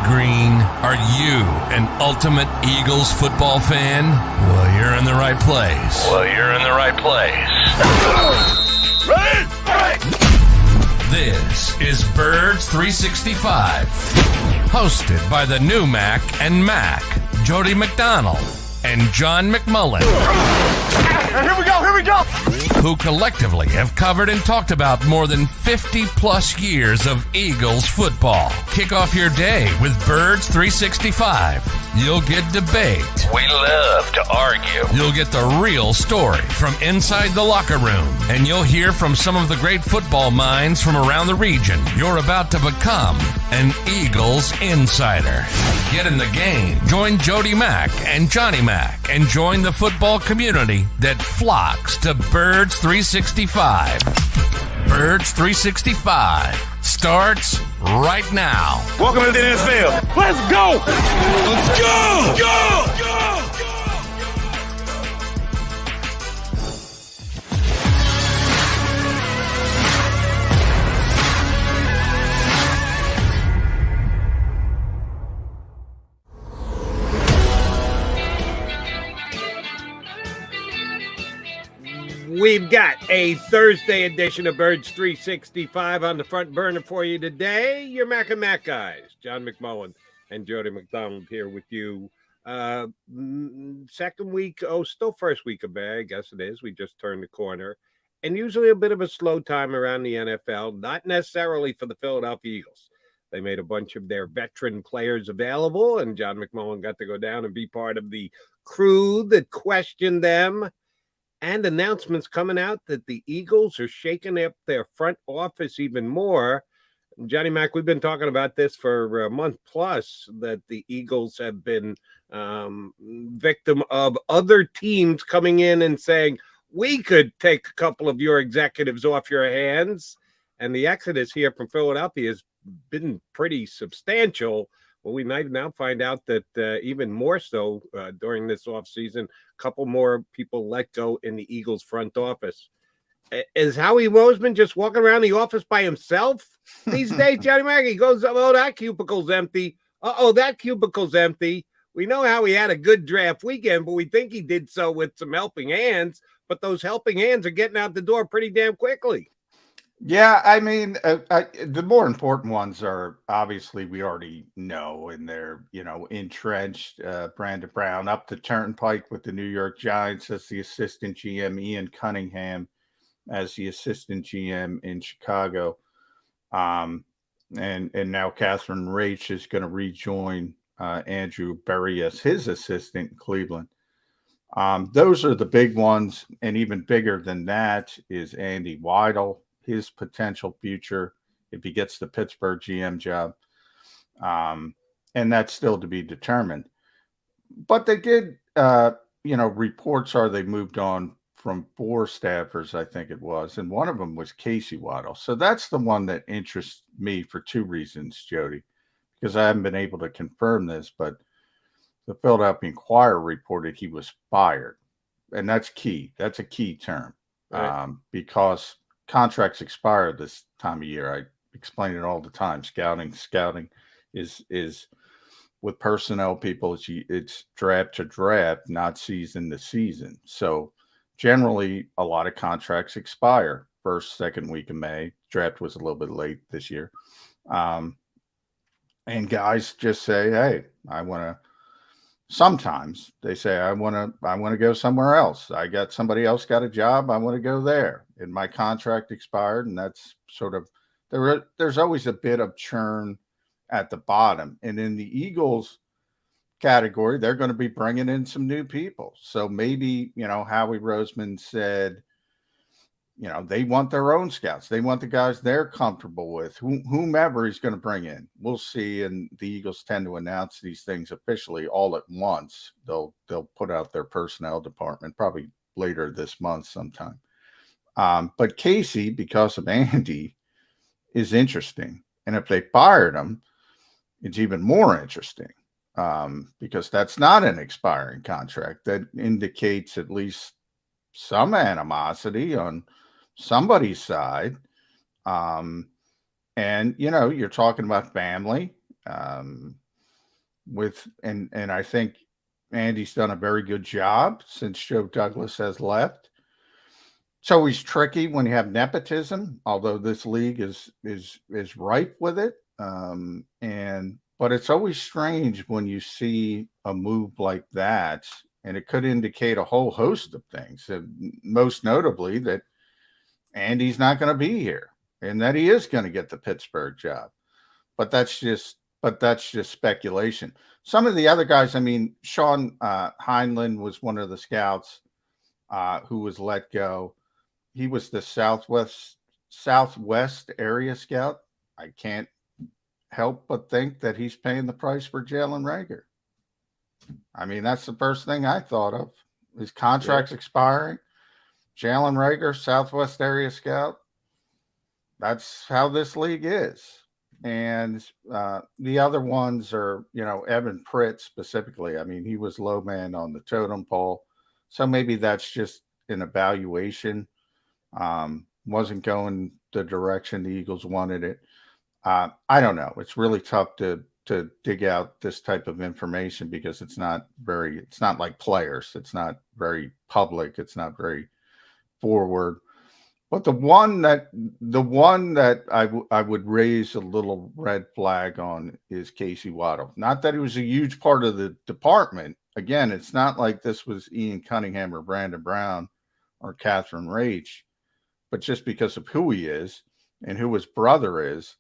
green. Are you an ultimate Eagles football fan? Well, you're in the right place. Ready? This is Birds 365, hosted by the new Mac and Mac, Jody McDonald and John McMullen. Here we go. Who collectively have covered and talked about more than 50 plus years of Eagles football. Kick off your day with Birds 365. You'll get debate. We love to argue. You'll get the real story from inside the locker room. And you'll hear from some of the great football minds from around the region. You're about to become an Eagles insider. Get in the game. Join Jody Mack and Johnny Mack and join the football community that flocks to Birds 365. Birds 365 starts right now. Welcome to the NFL. Let's go. We've got a Thursday edition of Birds 365 on the front burner for you today. Your Mac and Mac guys, John McMullen and Jody McDonald here with you. Second week, still first week of May, I guess it is. We just turned the corner. And usually a bit of a slow time around the NFL, not necessarily for the Philadelphia Eagles. They made a bunch of their veteran players available, and John McMullen got to go down and be part of the crew that questioned them. And announcements coming out that the Eagles are shaking up their front office even more. Johnny Mac, we've been talking about this for a month plus, that the Eagles have been victim of other teams coming in and saying, we could take a couple of your executives off your hands. And the exodus here from Philadelphia has been pretty substantial. Well, we might now find out that even more so during this offseason, a couple more people let go in the Eagles front office. Is Howie Roseman just walking around the office by himself these days, Johnny Mac? He goes, oh, that cubicle's empty. That cubicle's empty. We know how he had a good draft weekend, but we think he did so with some helping hands. But those helping hands are getting out the door pretty damn quickly. Yeah, I mean, the more important ones are obviously we already know, and they're, entrenched. Brandon Brown up the turnpike with the New York Giants as the assistant GM, Ian Cunningham as the assistant GM in Chicago. And now Catherine Raich is going to rejoin Andrew Berry as his assistant in Cleveland. Those are the big ones, and even bigger than that is Andy Weidel. His potential future if he gets the Pittsburgh GM job. And that's still to be determined. But they did, reports are they moved on from 4 staffers, I think it was. And one of them was Casey Weidel. So that's the one that interests me for 2 reasons, Jody, because I haven't been able to confirm this, but the Philadelphia Inquirer reported he was fired. And that's key. That's a key term, right? Because contracts expire this time of year. I explain it all the time. Scouting is with personnel people. It's draft to draft, not season to season. So generally, a lot of contracts expire first, second week of May. Draft was a little bit late this year, and guys just say, "Hey, I want to." Sometimes they say, I want to go somewhere else. I got somebody else got a job. I want to go there. And my contract expired. And that's sort of, there's always a bit of churn at the bottom. And in the Eagles category, they're going to be bringing in some new people. So maybe, Howie Roseman said, they want their own scouts. They want the guys they're comfortable with, whomever he's going to bring in. We'll see. And the Eagles tend to announce these things officially all at once. They'll put out their personnel department probably later this month sometime. But Casey, because of Andy, is interesting. And if they fired him, it's even more interesting because that's not an expiring contract. That indicates at least some animosity on somebody's side. And, you're talking about family. and I think Andy's done a very good job since Joe Douglas has left. It's always tricky when you have nepotism, although this league is ripe with it. But it's always strange when you see a move like that, and it could indicate a whole host of things. Most notably that Andy's not going to be here, and that he is going to get the Pittsburgh job. But that's just speculation. Some of the other guys, I mean, Sean Heinlein was one of the scouts who was let go. He was the Southwest area scout. I can't help but think that he's paying the price for Jalen Reagor. I mean, that's the first thing I thought of. His contract's expiring. Jalen Reagor, Southwest area scout. That's how this league is. And the other ones are, Evan Pritt specifically. I mean, he was low man on the totem pole. So maybe that's just an evaluation. Wasn't going the direction the Eagles wanted it. I don't know. It's really tough to dig out this type of information because it's not like players. It's not very public. It's not very forward. But the one that I would raise a little red flag on is Casey Weidel. Not that he was a huge part of the department. Again, it's not like this was Ian Cunningham or Brandon Brown or Catherine Rach, but just because of who he is and who his brother is,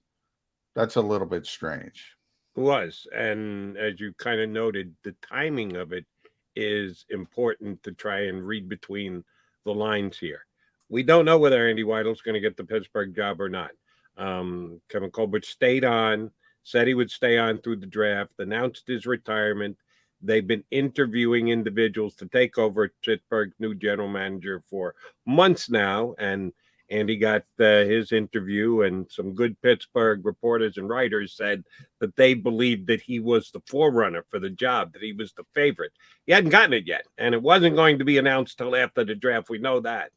that's a little bit strange. It was. And as you kind of noted, the timing of it is important to try and read between the lines here. We don't know whether Andy Weidel's going to get the Pittsburgh job or not. Kevin Colbert stayed on, said he would stay on through the draft, announced his retirement. They've been interviewing individuals to take over Pittsburgh's new general manager for months now, and Andy got his interview, and some good Pittsburgh reporters and writers said that they believed that he was the forerunner for the job, that he was the favorite. He hadn't gotten it yet, and it wasn't going to be announced till after the draft. We know that.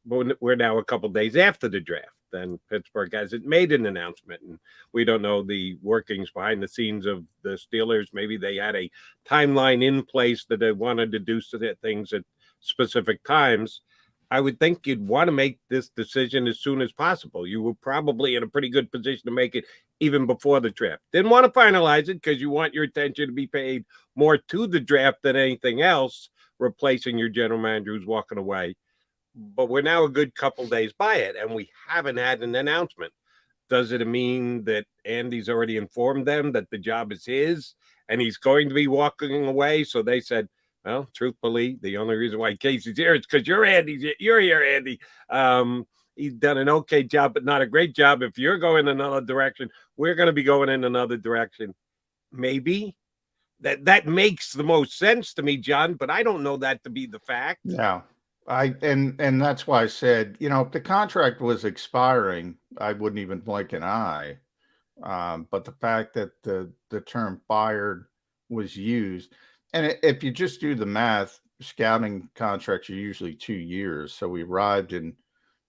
But we're now a couple days after the draft, and Pittsburgh hasn't made an announcement, and we don't know the workings behind the scenes of the Steelers. Maybe they had a timeline in place that they wanted to do things at specific times. I would think you'd want to make this decision as soon as possible. You were probably in a pretty good position to make it even before the draft. Didn't want to finalize it because you want your attention to be paid more to the draft than anything else, replacing your general manager who's walking away. But we're now a good couple days by it, and we haven't had an announcement. Does it mean that Andy's already informed them that the job is his and he's going to be walking away? So they said, well, truthfully, the only reason why Casey's here is because you're here, Andy. He's done an okay job, but not a great job. If you're going another direction, we're going to be going in another direction. Maybe that makes the most sense to me, John, but I don't know that to be the fact. Yeah. And that's why I said, if the contract was expiring, I wouldn't even blink an eye. But the fact that the term fired was used, and if you just do the math, scouting contracts are usually 2 years. So we arrived in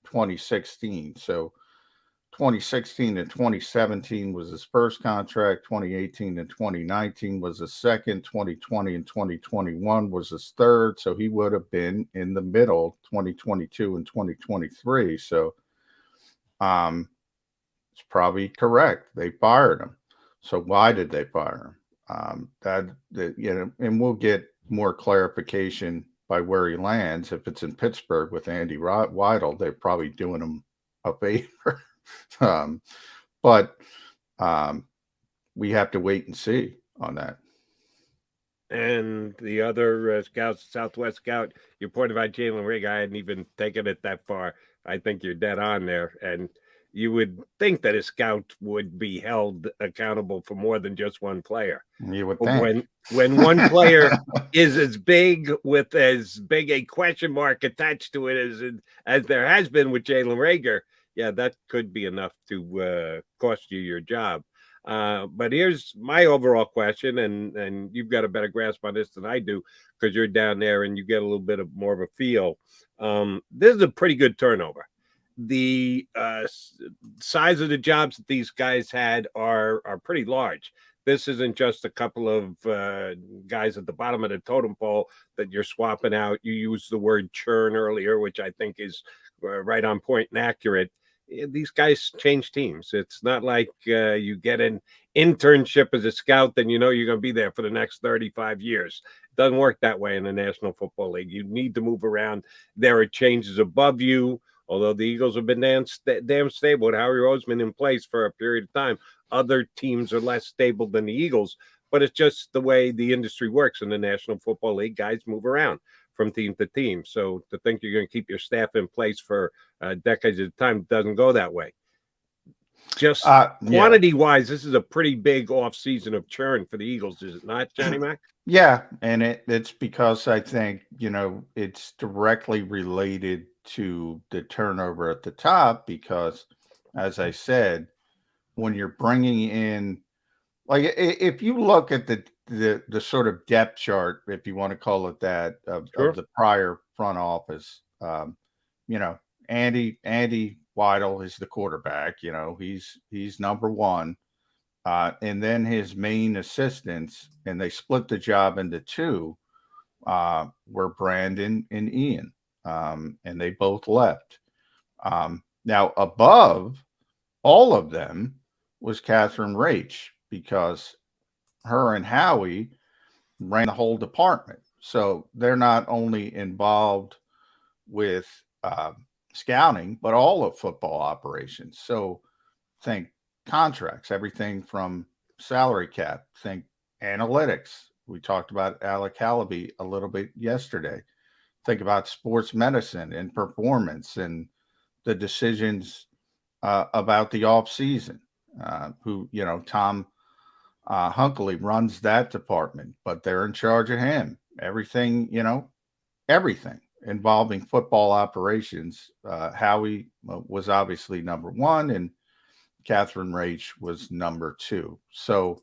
2016. So 2016 and 2017 was his first contract. 2018 and 2019 was his second. 2020 and 2021 was his third. So he would have been in the middle, 2022 and 2023. So it's probably correct. They fired him. So why did they fire him? And we'll get more clarification by where he lands. If it's in Pittsburgh with Andy Weidel, they're probably doing him a favor. But we have to wait and see on that. And the other scouts, Southwest scout, your point about Jalen Reagor, I hadn't even taken it that far. I think you're dead on there. And you would think that a scout would be held accountable for more than just one player. You would think. When one player is as big, with as big a question mark attached to it as there has been with Jalen Reagor, yeah, that could be enough to cost you your job. But here's my overall question, and you've got a better grasp on this than I do because you're down there and you get a little bit of more of a feel. This is a pretty good turnover. The size of the jobs that these guys had are pretty large. This isn't just a couple of guys at the bottom of the totem pole that you're swapping out. You used the word churn earlier, which I think is right on point and accurate. These guys change teams. It's not like you get an internship as a scout, then you know you're going to be there for the next 35 years. It doesn't work that way in the National Football League. You need to move around. There are changes above you, although the Eagles have been damn stable with Howie Roseman in place for a period of time. Other teams are less stable than the Eagles, but it's just the way the industry works in the National Football League. Guys move around from team to team. So to think you're going to keep your staff in place for decades at a time doesn't go that way. Just quantity-wise, this is a pretty big offseason of churn for the Eagles, is it not, Johnny Mac? Yeah, and it's because I think, it's directly related to the turnover at the top because, as I said, when you're bringing in, like if you look at the sort of depth chart, if you want to call it that, of the prior front office, Andy Weidel is the quarterback. He's number one, and then his main assistants, and they split the job into two, were Brandon and Ian, and they both left. Now above all of them was Catherine Rach, because her and Howie ran the whole department. So they're not only involved with scouting, but all of football operations. So think contracts, everything from salary cap, think analytics. We talked about Alec Hallaby a little bit yesterday. Think about sports medicine and performance and the decisions about the offseason. Tom Hunkley runs that department, but they're in charge of him. Everything involving football operations. Howie was obviously number one, and Catherine Rach was number two. So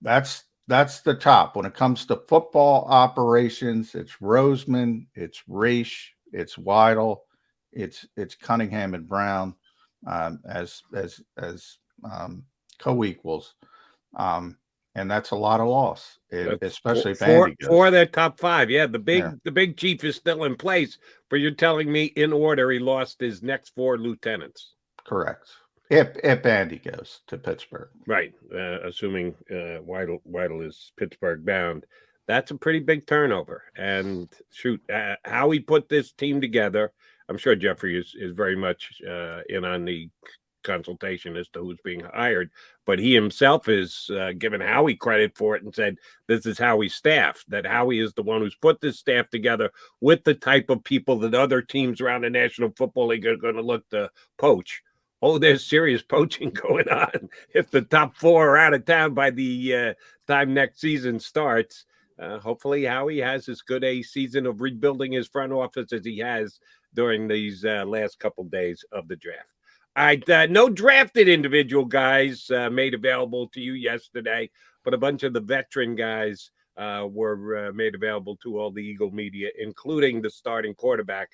that's the top. When it comes to football operations, it's Roseman, it's Rach, it's Weidel, it's Cunningham and Brown as co-equals. And that's a lot of loss, especially if Andy goes. For their top five. Yeah, the big chief is still in place, but you're telling me in order he lost his next four lieutenants. Correct. If Andy goes to Pittsburgh. Right. Assuming Weidel is Pittsburgh bound. That's a pretty big turnover. And shoot, how he put this team together, I'm sure Jeffrey is very much in on the consultation as to who's being hired, but he himself is given Howie credit for it and said this is Howie's staff, that Howie is the one who's put this staff together with the type of people that other teams around the National Football League are going to look to poach. Oh, there's serious poaching going on. If the top four are out of town by the time next season starts, hopefully Howie has as good a season of rebuilding his front office as he has during these last couple days of the draft. All right, no drafted individual guys made available to you yesterday, but a bunch of the veteran guys were made available to all the Eagle media, including the starting quarterback.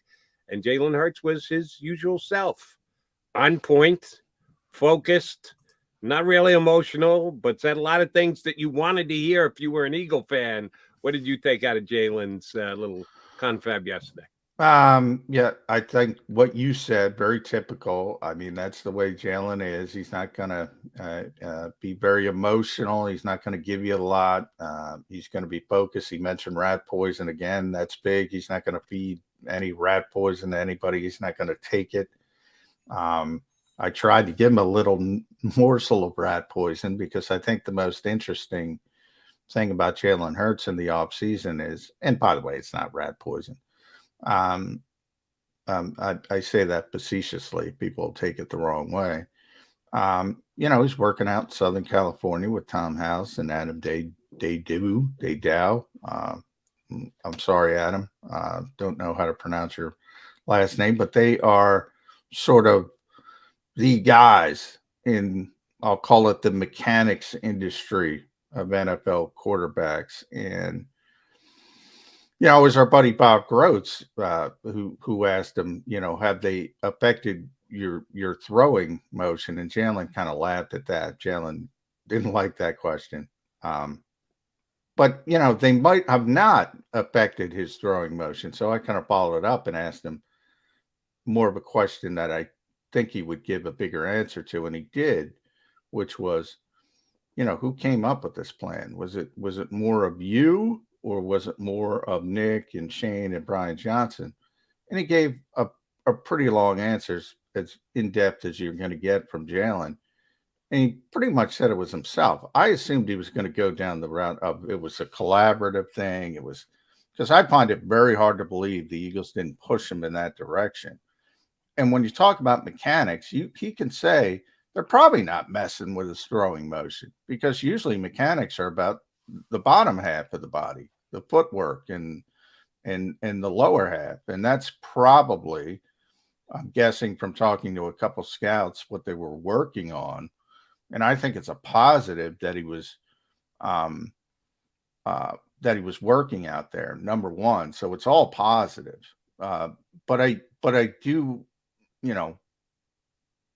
And Jalen Hurts was his usual self, on point, focused, not really emotional, but said a lot of things that you wanted to hear if you were an Eagle fan. What did you take out of Jalen's little confab yesterday? Yeah, I think what you said, very typical. I mean, that's the way Jalen is. He's not going to be very emotional. He's not going to give you a lot. He's going to be focused. He mentioned rat poison again. That's big. He's not going to feed any rat poison to anybody. He's not going to take it. I tried to give him a little morsel of rat poison because I think the most interesting thing about Jalen Hurts in the offseason is, and by the way, it's not rat poison. I say that facetiously. People take it the wrong way. He's working out in Southern California with Tom House and Adam Day-Dow. I'm sorry, Adam. Don't know how to pronounce your last name, but they are sort of the guys in, I'll call it the mechanics industry of NFL quarterbacks. And it was our buddy Bob Groats who asked him, have they affected your throwing motion? And Jalen kind of laughed at that. Jalen didn't like that question. But, you know, they might have not affected his throwing motion. So I kind of followed it up and asked him more of a question that I think he would give a bigger answer to. And he did, which was, you know, who came up with this plan? Was it more of you, or was it more of Nick and Shane and Brian Johnson? And he gave a pretty long answers, as in-depth as you're going to get from Jalen. And he pretty much said it was himself. I assumed he was going to go down the route of it was a collaborative thing. It was, because I find it very hard to believe the Eagles didn't push him in that direction. And when you talk about mechanics, he can say they're probably not messing with his throwing motion, because usually mechanics are about the bottom half of the body, the footwork and the lower half. And that's probably, I'm guessing from talking to a couple scouts, what they were working on. And I think it's a positive that he was working out there, number one. So it's all positive. But I do, you know,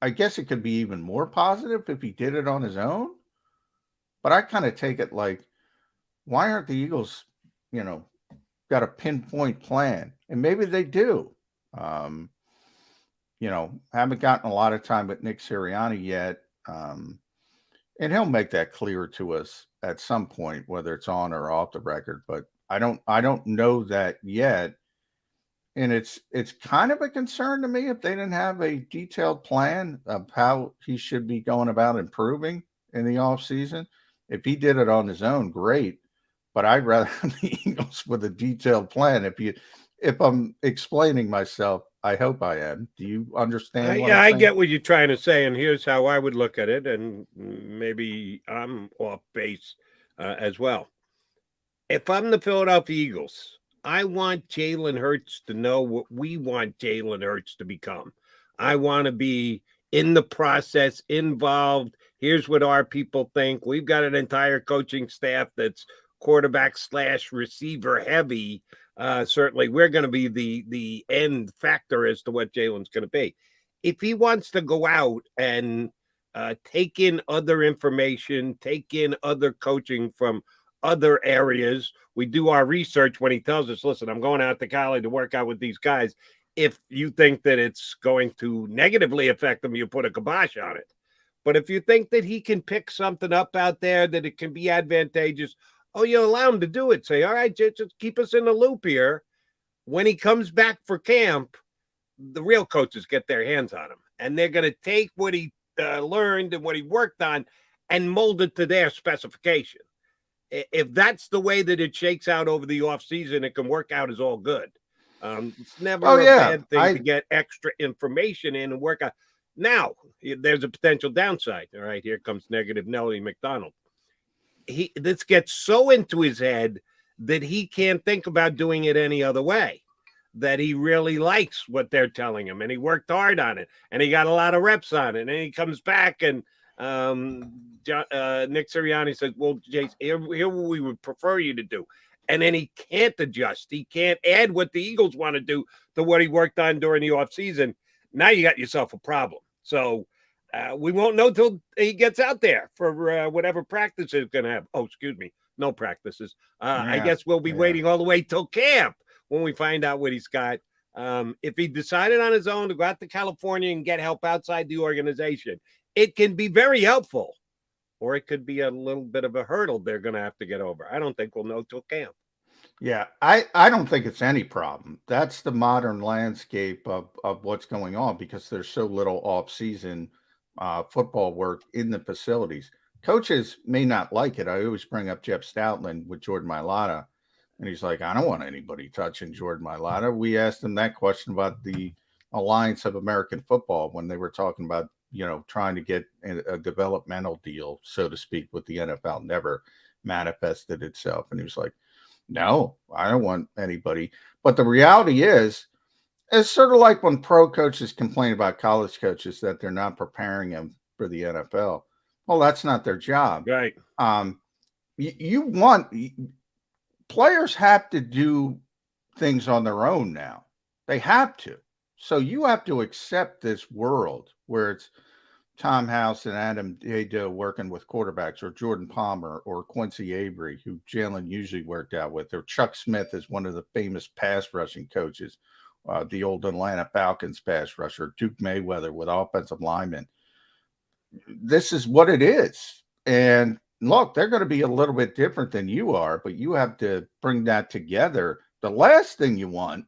I guess it could be even more positive if he did it on his own. But I kind of take it like, why aren't the Eagles, you know, got a pinpoint plan? And maybe they do. You know, haven't gotten a lot of time with Nick Sirianni yet. And he'll make that clear to us at some point, whether it's on or off the record. But I don't know that yet. And it's kind of a concern to me if they didn't have a detailed plan of how he should be going about improving in the offseason. If he did it on his own, great. But I'd rather have the Eagles with a detailed plan. If I'm explaining myself, I hope I am. Do you understand? Yeah, I get what you're trying to say, and here's how I would look at it, and maybe I'm off base as well. If I'm the Philadelphia Eagles, I want Jalen Hurts to know what we want Jalen Hurts to become. I want to be in the process, involved. Here's what our people think. We've got an entire coaching staff that's quarterback / receiver heavy. Certainly we're going to be the end factor as to what Jalen's going to be. If he wants to go out and take in other information, take in other coaching from other areas, we do our research when he tells us, listen, I'm going out to college to work out with these guys. If you think that it's going to negatively affect them, you put a kibosh on it. But if you think that he can pick something up out there, that it can be advantageous, you allow him to do it. Say, all right, just keep us in the loop here. When he comes back for camp, the real coaches get their hands on him, and they're going to take what he learned and what he worked on and mold it to their specification. If that's the way that it shakes out over the offseason, it can work out as all good. It's never a bad thing to get extra information in and work out. Now, there's a potential downside. All right, here comes negative Nellie McDonald. This gets so into his head that he can't think about doing it any other way, that he really likes what they're telling him, and he worked hard on it, and he got a lot of reps on it, and he comes back, and Nick Sirianni says, well, Jace, here what we would prefer you to do. And then he can't adjust. He can't add what the Eagles want to do to what he worked on during the offseason. Now you got yourself a problem. So we won't know till he gets out there for whatever practice he's going to have. Oh, excuse me. No practices. I guess we'll be waiting all the way till camp when we find out what he's got. If he decided on his own to go out to California and get help outside the organization, it can be very helpful, or it could be a little bit of a hurdle they're going to have to get over. I don't think we'll know till camp. Yeah, I don't think it's any problem. That's the modern landscape of what's going on, because there's so little off-season football work in the facilities. Coaches may not like it. I always bring up Jeff Stoutland with Jordan Mailata, and he's like, I don't want anybody touching Jordan Mailata. We asked him that question about the Alliance of American Football when they were talking about, trying to get a developmental deal, so to speak, with the NFL. Never manifested itself. And he was like, no, I don't want anybody. But the reality is, it's sort of like when pro coaches complain about college coaches that they're not preparing them for the NFL. Well, that's not their job. Right. Players have to do things on their own now. They have to. So you have to accept this world where it's, Tom House and Adam Ado working with quarterbacks, or Jordan Palmer or Quincy Avery, who Jalen usually worked out with, or Chuck Smith is one of the famous pass rushing coaches, the old Atlanta Falcons pass rusher, Duke Mayweather with offensive linemen. This is what it is. And look, they're going to be a little bit different than you are, but you have to bring that together. The last thing you want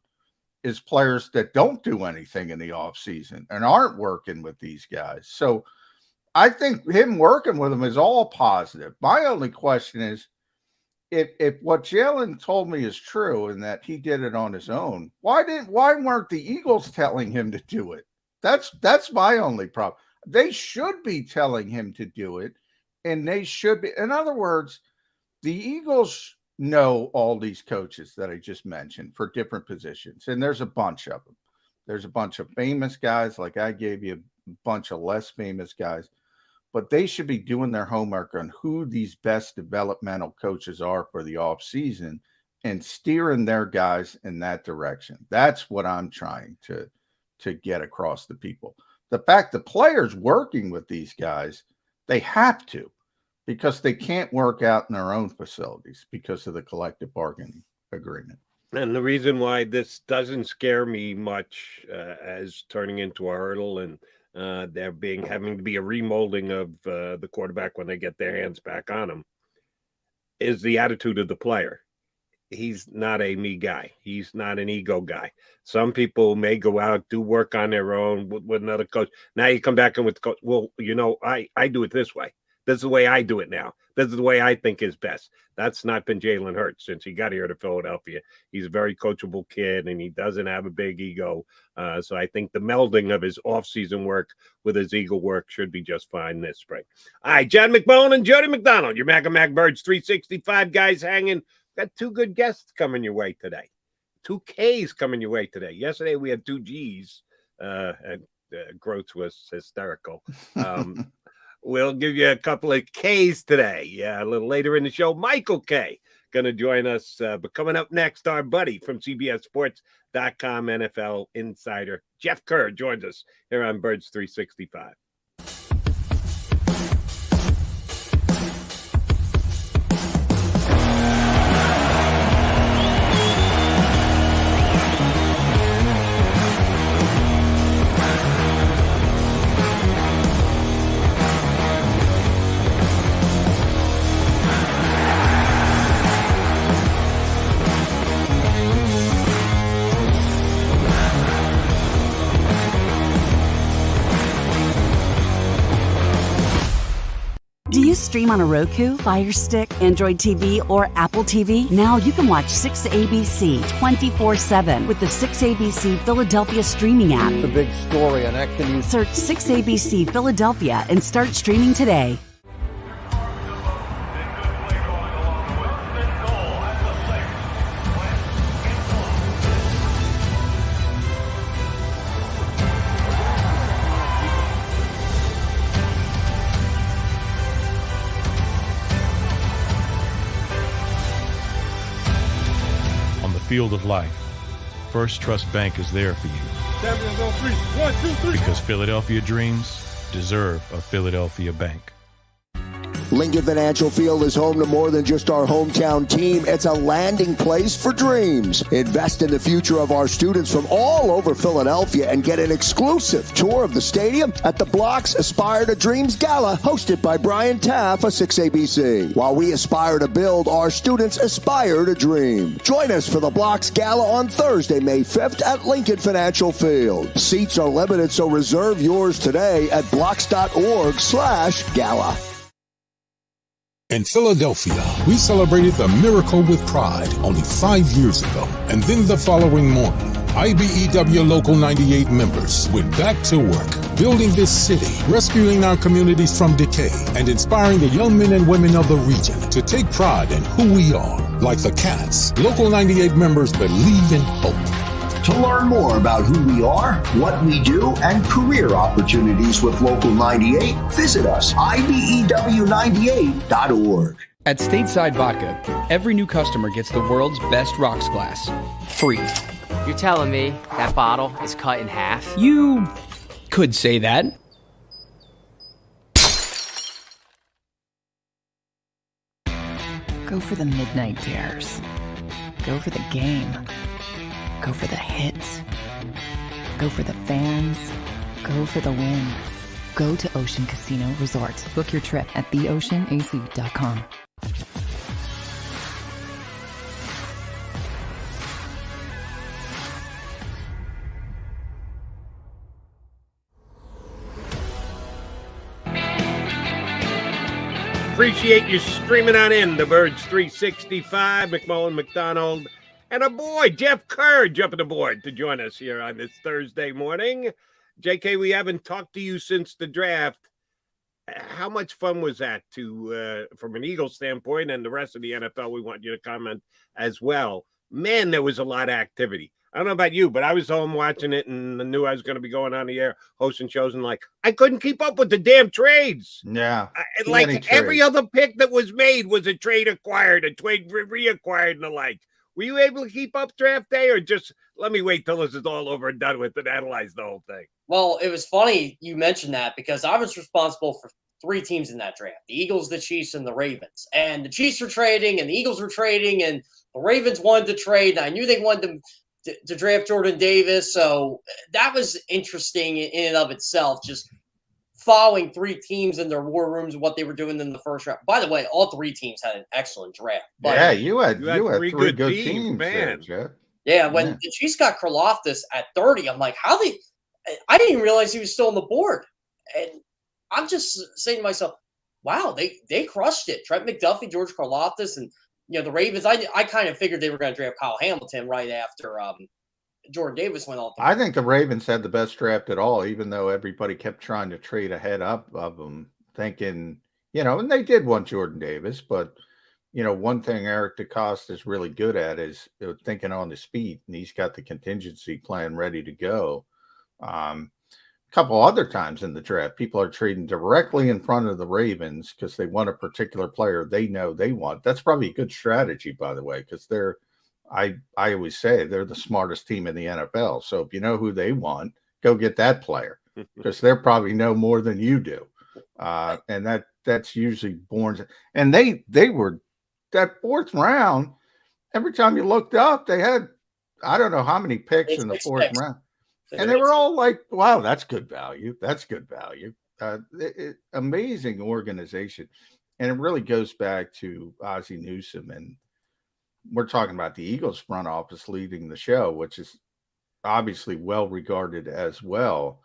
is players that don't do anything in the offseason and aren't working with these guys. So I think him working with them is all positive. My only question is, if what Jalen told me is true and that he did it on his own, why weren't the Eagles telling him to do it? That's my only problem. They should be telling him to do it, and they should be. In other words, the Eagles know all these coaches that I just mentioned for different positions, and there's a bunch of them. There's a bunch of famous guys, like I gave you a bunch of less famous guys, but they should be doing their homework on who these best developmental coaches are for the offseason and steering their guys in that direction. That's what I'm trying to get across to people. The fact the players working with these guys, they have to, because they can't work out in their own facilities because of the collective bargaining agreement. And the reason why this doesn't scare me much as turning into a hurdle and there having to be a remolding of the quarterback when they get their hands back on him is the attitude of the player. He's not a me guy. He's not an ego guy. Some people may go out, do work on their own with another coach. Now you come back in with the coach. Well, I do it this way. This is the way I do it now. This is the way I think is best. That's not been Jalen Hurts since he got here to Philadelphia. He's a very coachable kid, and he doesn't have a big ego. So I think the melding of his offseason work with his Eagle work should be just fine this spring. All right, John McMullen and Jody McDonald, your Mac and Mac Birds 365 guys hanging. Got two good guests coming your way today. 2 Ks coming your way today. Yesterday we had 2 Gs. And Groats was hysterical. We'll give you a couple of Ks today. Yeah, a little later in the show, Michael K. going to join us. But coming up next, our buddy from CBSSports.com NFL insider, Jeff Kerr, joins us here on Birds 365. Stream on a Roku, Fire Stick, Android TV, or Apple TV? Now you can watch 6ABC 24/7 with the 6ABC Philadelphia streaming app. The big story on Action News. Search 6ABC Philadelphia and start streaming today. Field of life, First Trust Bank is there for you. 7 on 3. 1, 2, 3. Because Philadelphia dreams deserve a Philadelphia bank. Lincoln Financial Field is home to more than just our hometown team. It's a landing place for dreams. Invest in the future of our students from all over Philadelphia and get an exclusive tour of the stadium at the Block's Aspire to Dreams Gala, hosted by Brian Taff of 6ABC. While we aspire to build, our students aspire to dream. Join us for the Block's Gala on Thursday, May 5th at Lincoln Financial Field. Seats are limited, so reserve yours today at blocks.org/gala. In Philadelphia, we celebrated the miracle with pride only 5 years ago. And then the following morning, IBEW Local 98 members went back to work, building this city, rescuing our communities from decay, and inspiring the young men and women of the region to take pride in who we are. Like the Cats, Local 98 members believe in hope. To learn more about who we are, what we do, and career opportunities with Local 98, visit us, IBEW98.org. At Stateside Vodka, every new customer gets the world's best rocks glass, free. You're telling me that bottle is cut in half? You could say that. Go for the midnight dares. Go for the game. Go for the hits. Go for the fans. Go for the win. Go to Ocean Casino Resort. Book your trip at theoceanac.com. Appreciate you streaming on in. The Birds 365, McMullen, McDonald, and a boy, Jeff Kerr, jumping aboard to join us here on this Thursday morning. JK, we haven't talked to you since the draft. How much fun was that from an Eagles standpoint, and the rest of the NFL? We want you to comment as well. Man, there was a lot of activity. I don't know about you, but I was home watching it and I knew I was going to be going on the air hosting shows, and I couldn't keep up with the damn trades. Yeah. Every other pick that was made was a trade acquired, a trade reacquired, and the like. Were you able to keep up draft day, or just let me wait till this is all over and done with and analyze the whole thing? Well, it was funny you mentioned that because I was responsible for 3 teams in that draft: the Eagles, the Chiefs, and the Ravens. And the Chiefs were trading, and the Eagles were trading, and the Ravens wanted to trade. And I knew they wanted to draft Jordan Davis. So that was interesting in and of itself, just following 3 teams in their war rooms and what they were doing in the first round. By the way, all 3 teams had an excellent draft. But yeah, you had 3 good teams, man. Jeff. Yeah, when the Chiefs got Karlaftis at 30, I'm like, I didn't even realize he was still on the board. And I'm just saying to myself, wow, they crushed it. Trent McDuffie, George Karlaftis, and the Ravens. I kind of figured they were going to draft Kyle Hamilton right after Jordan Davis went off. I think the Ravens had the best draft at all, even though everybody kept trying to trade ahead up of them, thinking, and they did want Jordan Davis, but one thing Eric DeCosta is really good at is thinking on his feet, and he's got the contingency plan ready to go. A couple other times in the draft, people are trading directly in front of the Ravens because they want a particular player they know they want. That's probably a good strategy, by the way, because I always say they're the smartest team in the NFL. So if you know who they want, go get that player because they're probably know more than you do. And that's usually born. And they were that 4th round. Every time you looked up, they had, I don't know how many picks in the 4th round. And they were all like, wow, that's good value. That's good value. Amazing organization. And it really goes back to Ozzie Newsome. And we're talking about the Eagles front office leading the show, which is obviously well regarded as well.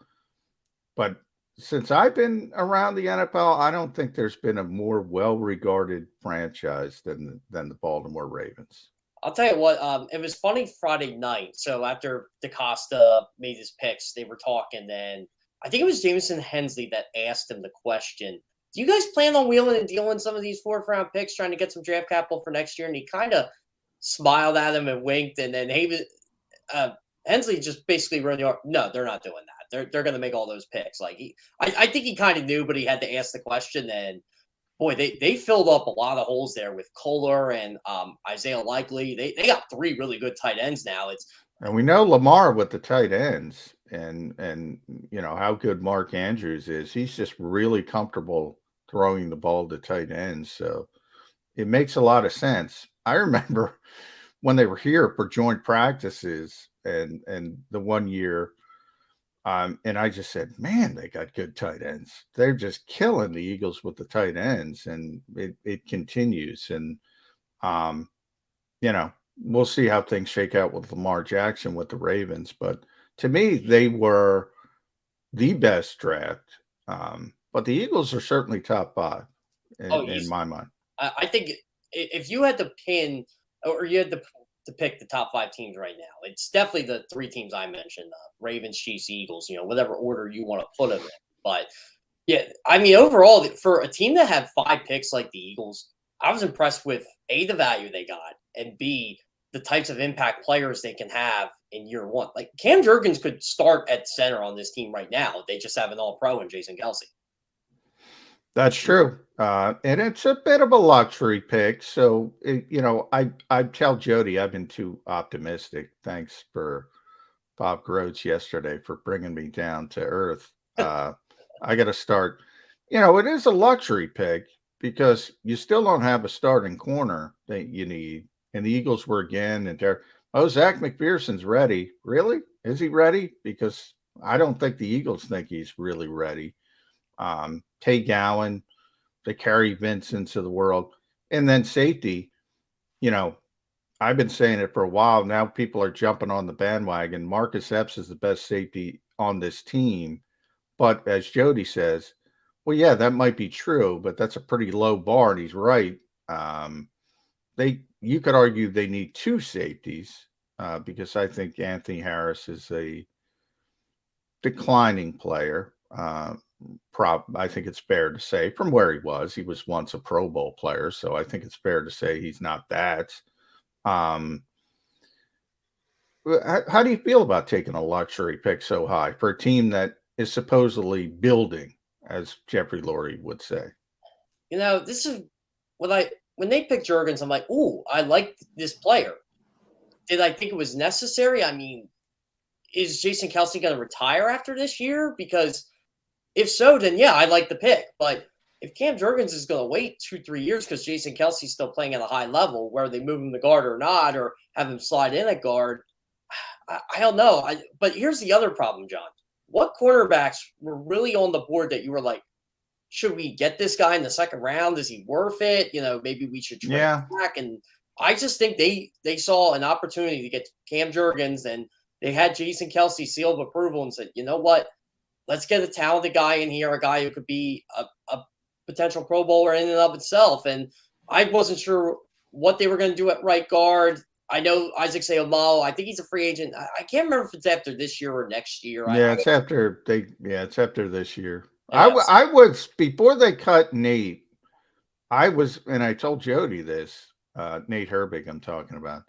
But since I've been around the NFL, I don't think there's been a more well regarded franchise than the Baltimore Ravens. I'll tell you what, it was funny Friday night. So after DeCosta made his picks, they were talking, and I think it was Jameson Hensley that asked him the question, do you guys plan on wheeling and dealing some of these 4th round picks, trying to get some draft capital for next year? And he kind of smiled at him and winked, and then Hensley just basically wrote the arm. No, they're not doing that. They're going to make all those picks. I think he kind of knew, but he had to ask the question, and boy, they filled up a lot of holes there with Kohler and Isaiah Likely. They got 3 really good tight ends now. And we know Lamar with the tight ends and how good Mark Andrews is. He's just really comfortable throwing the ball to tight ends. So it makes a lot of sense. I remember when they were here for joint practices and the one year, and I just said, man, they got good tight ends. They're just killing the Eagles with the tight ends, and it continues. And, we'll see how things shake out with Lamar Jackson with the Ravens. But to me, they were the best draft. But the Eagles are certainly top 5 in my mind. I think if you had to pin, or you had to pick the top 5 teams right now, it's definitely the 3 teams I mentioned: Ravens, Chiefs, Eagles. Whatever order you want to put them in. But yeah, I mean, overall, for a team that had 5 picks like the Eagles, I was impressed with A, the value they got, and B, the types of impact players they can have in year 1. Like Cam Jurgens could start at center on this team right now. They just have an All-Pro in Jason Kelce. That's true. And it's a bit of a luxury pick. So, I tell Jody I've been too optimistic. Thanks for Bob Groats yesterday for bringing me down to earth. I got to start. It is a luxury pick, because you still don't have a starting corner that you need. And the Eagles were again, and Zach McPherson's ready. Really? Is he ready? Because I don't think the Eagles think he's really ready. Tay Gowan, the Kerry Vincents of the world, and then safety. I've been saying it for a while. Now people are jumping on the bandwagon. Marcus Epps is the best safety on this team. But as Jody says, well, yeah, that might be true, but that's a pretty low bar, and he's right. You could argue they need two safeties because I think Anthony Harris is a declining player. I think it's fair to say from where he was once a Pro Bowl player. So I think it's fair to say he's not that. How do you feel about taking a luxury pick so high for a team that is supposedly building, as Jeffrey Lurie would say? This is when they picked Jurgens, I'm like, ooh, I like this player. Did I think it was necessary? I mean, is Jason Kelce going to retire after this year? Because if so, then yeah, I like the pick. But if Cam Jurgens is going to wait 2-3 years because Jason Kelce's still playing at a high level, whether they move him to guard or not, or have him slide in at guard, I don't know. But here's the other problem, John. What cornerbacks were really on the board that you were like, should we get this guy in the second round? Is he worth it? Maybe we should trade back. And I just think they saw an opportunity to get Cam Jurgens, and they had Jason Kelce seal of approval and said, you know what? Let's get a talented guy in here, a guy who could be a potential Pro Bowler in and of itself. And I wasn't sure what they were going to do at right guard. I know Isaac Seumalo. I think he's a free agent. I can't remember if it's after this year or next year. It's after this year. I was, before they cut Nate, and I told Jody this, Nate Herbig I'm talking about.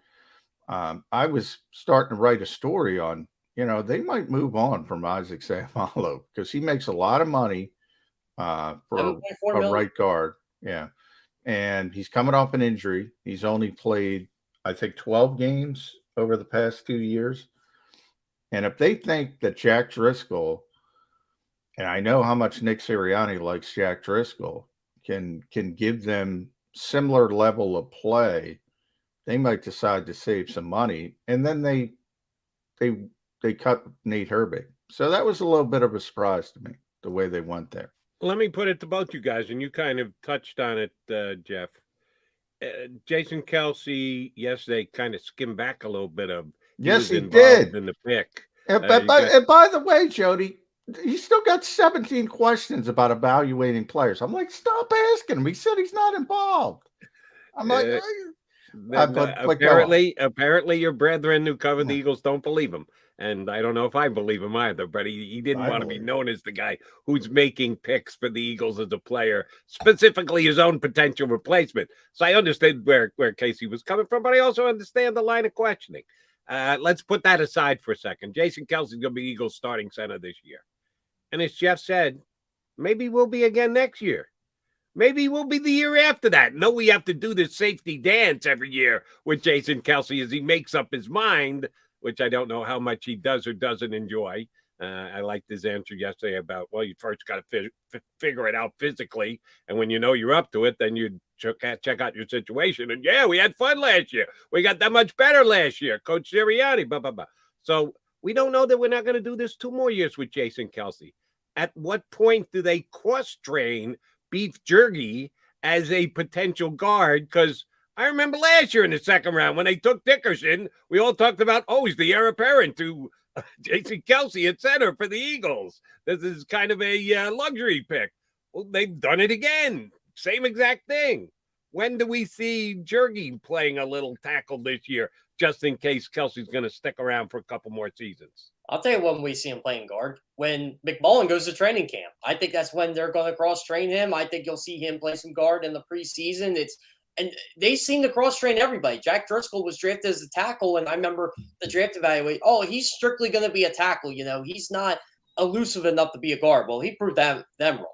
I was starting to write a story on, they might move on from Isaac Seumalo because he makes a lot of money for a right guard. Yeah. And he's coming off an injury. He's only played, I think, 12 games over the past 2 years. And if they think that Jack Driscoll, and I know how much Nick Sirianni likes Jack Driscoll, can give them similar level of play, they might decide to save some money. And then they cut Nate Herbig. So that was a little bit of a surprise to me, the way they went there. Let me put it to both you guys, and you kind of touched on it, Jeff. Jason Kelce, yes, they kind of skimmed back a little bit of. Yes, he did in the pick. And by the way, Jody, he still got 17 questions about evaluating players. I'm like, stop asking him. He said he's not involved. I'm like, apparently your brethren who cover the Eagles don't believe him. And I don't know if I believe him either, but he didn't want to be known as the guy who's making picks for the Eagles as a player, specifically his own potential replacement. So I understand where Casey was coming from, but I also understand the line of questioning. Let's put that aside for a second. Jason Kelce's going to be Eagles starting center this year. And as Jeff said, maybe we'll be again next year. Maybe we'll be the year after that. No, we have to do this safety dance every year with Jason Kelce as he makes up his mind, which I don't know how much he does or doesn't enjoy. I liked his answer yesterday about, well, you first got to figure it out physically. And when you know you're up to it, then you check out your situation. And yeah, we had fun last year. We got that much better last year. Coach Sirianni, blah, blah, blah. So we don't know that we're not going to do this 2 more years with Jason Kelce. At what point do they cross-train Beef Jerky as a potential guard? Because I remember last year in the second round when they took Dickerson, we all talked about, he's the heir apparent to Jason Kelce at center for the Eagles. This is kind of a luxury pick. Well, they've done it again. Same exact thing. When do we see Jerky playing a little tackle this year, just in case Kelce's going to stick around for a couple more seasons? I'll tell you when we see him playing guard. When McMullen goes to training camp, I think that's when they're going to cross-train him. I think you'll see him play some guard in the preseason. And they seem to cross-train everybody. Jack Driscoll was drafted as a tackle, and I remember the draft evaluate, he's strictly going to be a tackle. He's not elusive enough to be a guard. Well, he proved them wrong.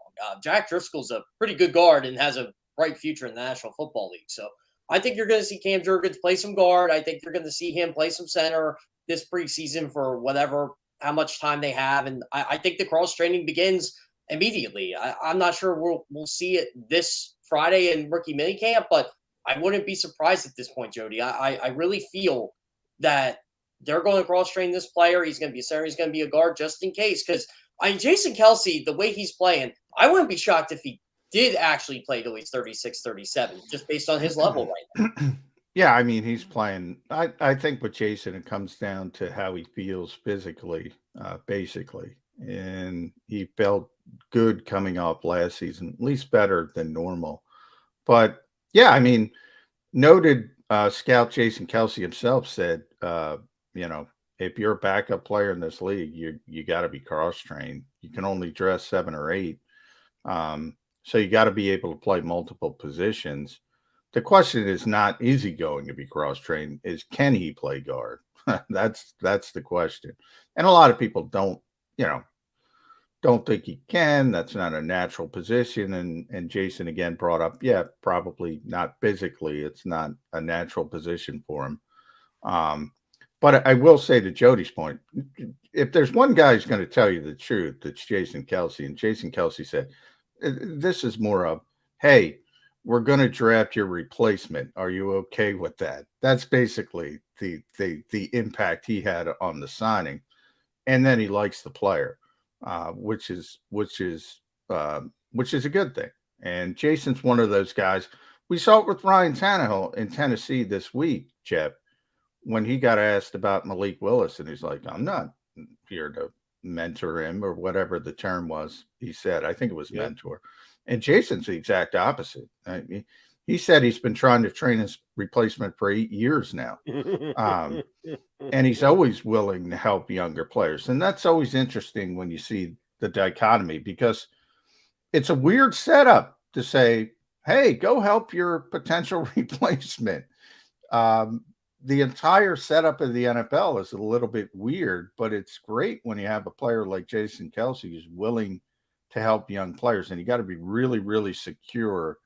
Jack Driscoll's a pretty good guard and has a bright future in the National Football League. So I think you're going to see Cam Jurgens play some guard. I think you're going to see him play some center this preseason for how much time they have. And I think the cross-training begins immediately. I'm not sure we'll see it this Friday in rookie minicamp, but I wouldn't be surprised at this point, Jody. I really feel that they're going to cross-train this player. He's going to be a center. He's going to be a guard just in case. Because Jason Kelce, the way he's playing, I wouldn't be shocked if he did actually play till he's 36, 37, just based on his level right now. Yeah, I mean, he's playing. I think with Jason, it comes down to how he feels physically, basically. And he felt good coming off last season, at least better than normal. But, yeah, I mean, noted scout Jason Kelce himself said, if you're a backup player in this league, you got to be cross-trained. You can only dress 7 or 8. So you got to be able to play multiple positions. The question is not, is he going to be cross-trained? Is, can he play guard? That's the question. And a lot of people don't think he can. That's not a natural position. And Jason again brought up, probably not physically. It's not a natural position for him. But I will say to Jody's point, if there's one guy who's going to tell you the truth, it's Jason Kelce. And Jason Kelce said, this is more of, hey, we're going to draft your replacement. Are you okay with that? That's basically the impact he had on the signing. And then he likes the player, which is a good thing. And Jason's one of those guys. We saw it with Ryan Tannehill in Tennessee this week, Jeff, when he got asked about Malik Willis, and he's like, I'm not here to mentor him or whatever the term was. He said, I think it was mentor. And Jason's the exact opposite. I mean, he said he's been trying to train his replacement for 8 years now. And he's always willing to help younger players. And that's always interesting when you see the dichotomy, because it's a weird setup to say, hey, go help your potential replacement. The entire setup of the NFL is a little bit weird, but it's great when you have a player like Jason Kelce who's willing to help young players. And you got to be really, really secure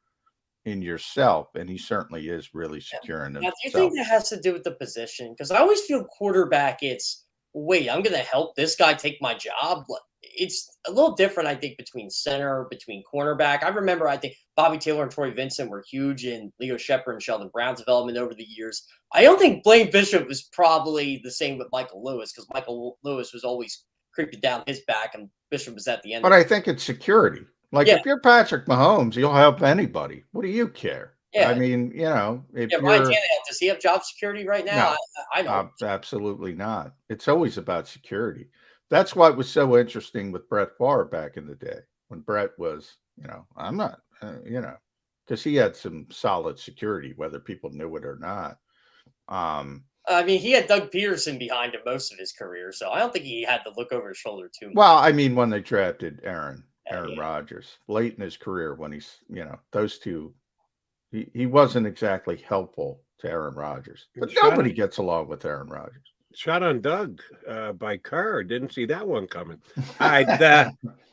in yourself. And he certainly is really secure in himself. Do you think that has to do with the position? Because I always feel quarterback, it's, wait, I'm going to help this guy take my job. It's a little different, I think, between center, between cornerback. I remember, I think Bobby Taylor and Troy Vincent were huge in Leo Shepard and Sheldon Brown's development over the years. I don't think Blaine Bishop was probably the same with Michael Lewis, because Michael Lewis was always creeping down his back and Bishop was at the end. But I think it's security. Like, if you're Patrick Mahomes, you'll help anybody. What do you care? Yeah. I mean, if Ryan Tannehill, does he have job security right now? No, I don't. Absolutely not. It's always about security. That's why it was so interesting with Brett Favre back in the day, when Brett was, I'm not, because he had some solid security, whether people knew it or not. I mean, he had Doug Peterson behind him most of his career, so I don't think he had to look over his shoulder too much. Well, I mean, when they drafted Aaron Rodgers late in his career, when he's, those two, he wasn't exactly helpful to Aaron Rodgers, but nobody gets along with Aaron Rodgers. Shot on Doug by Kerr. Didn't see that one coming. All right.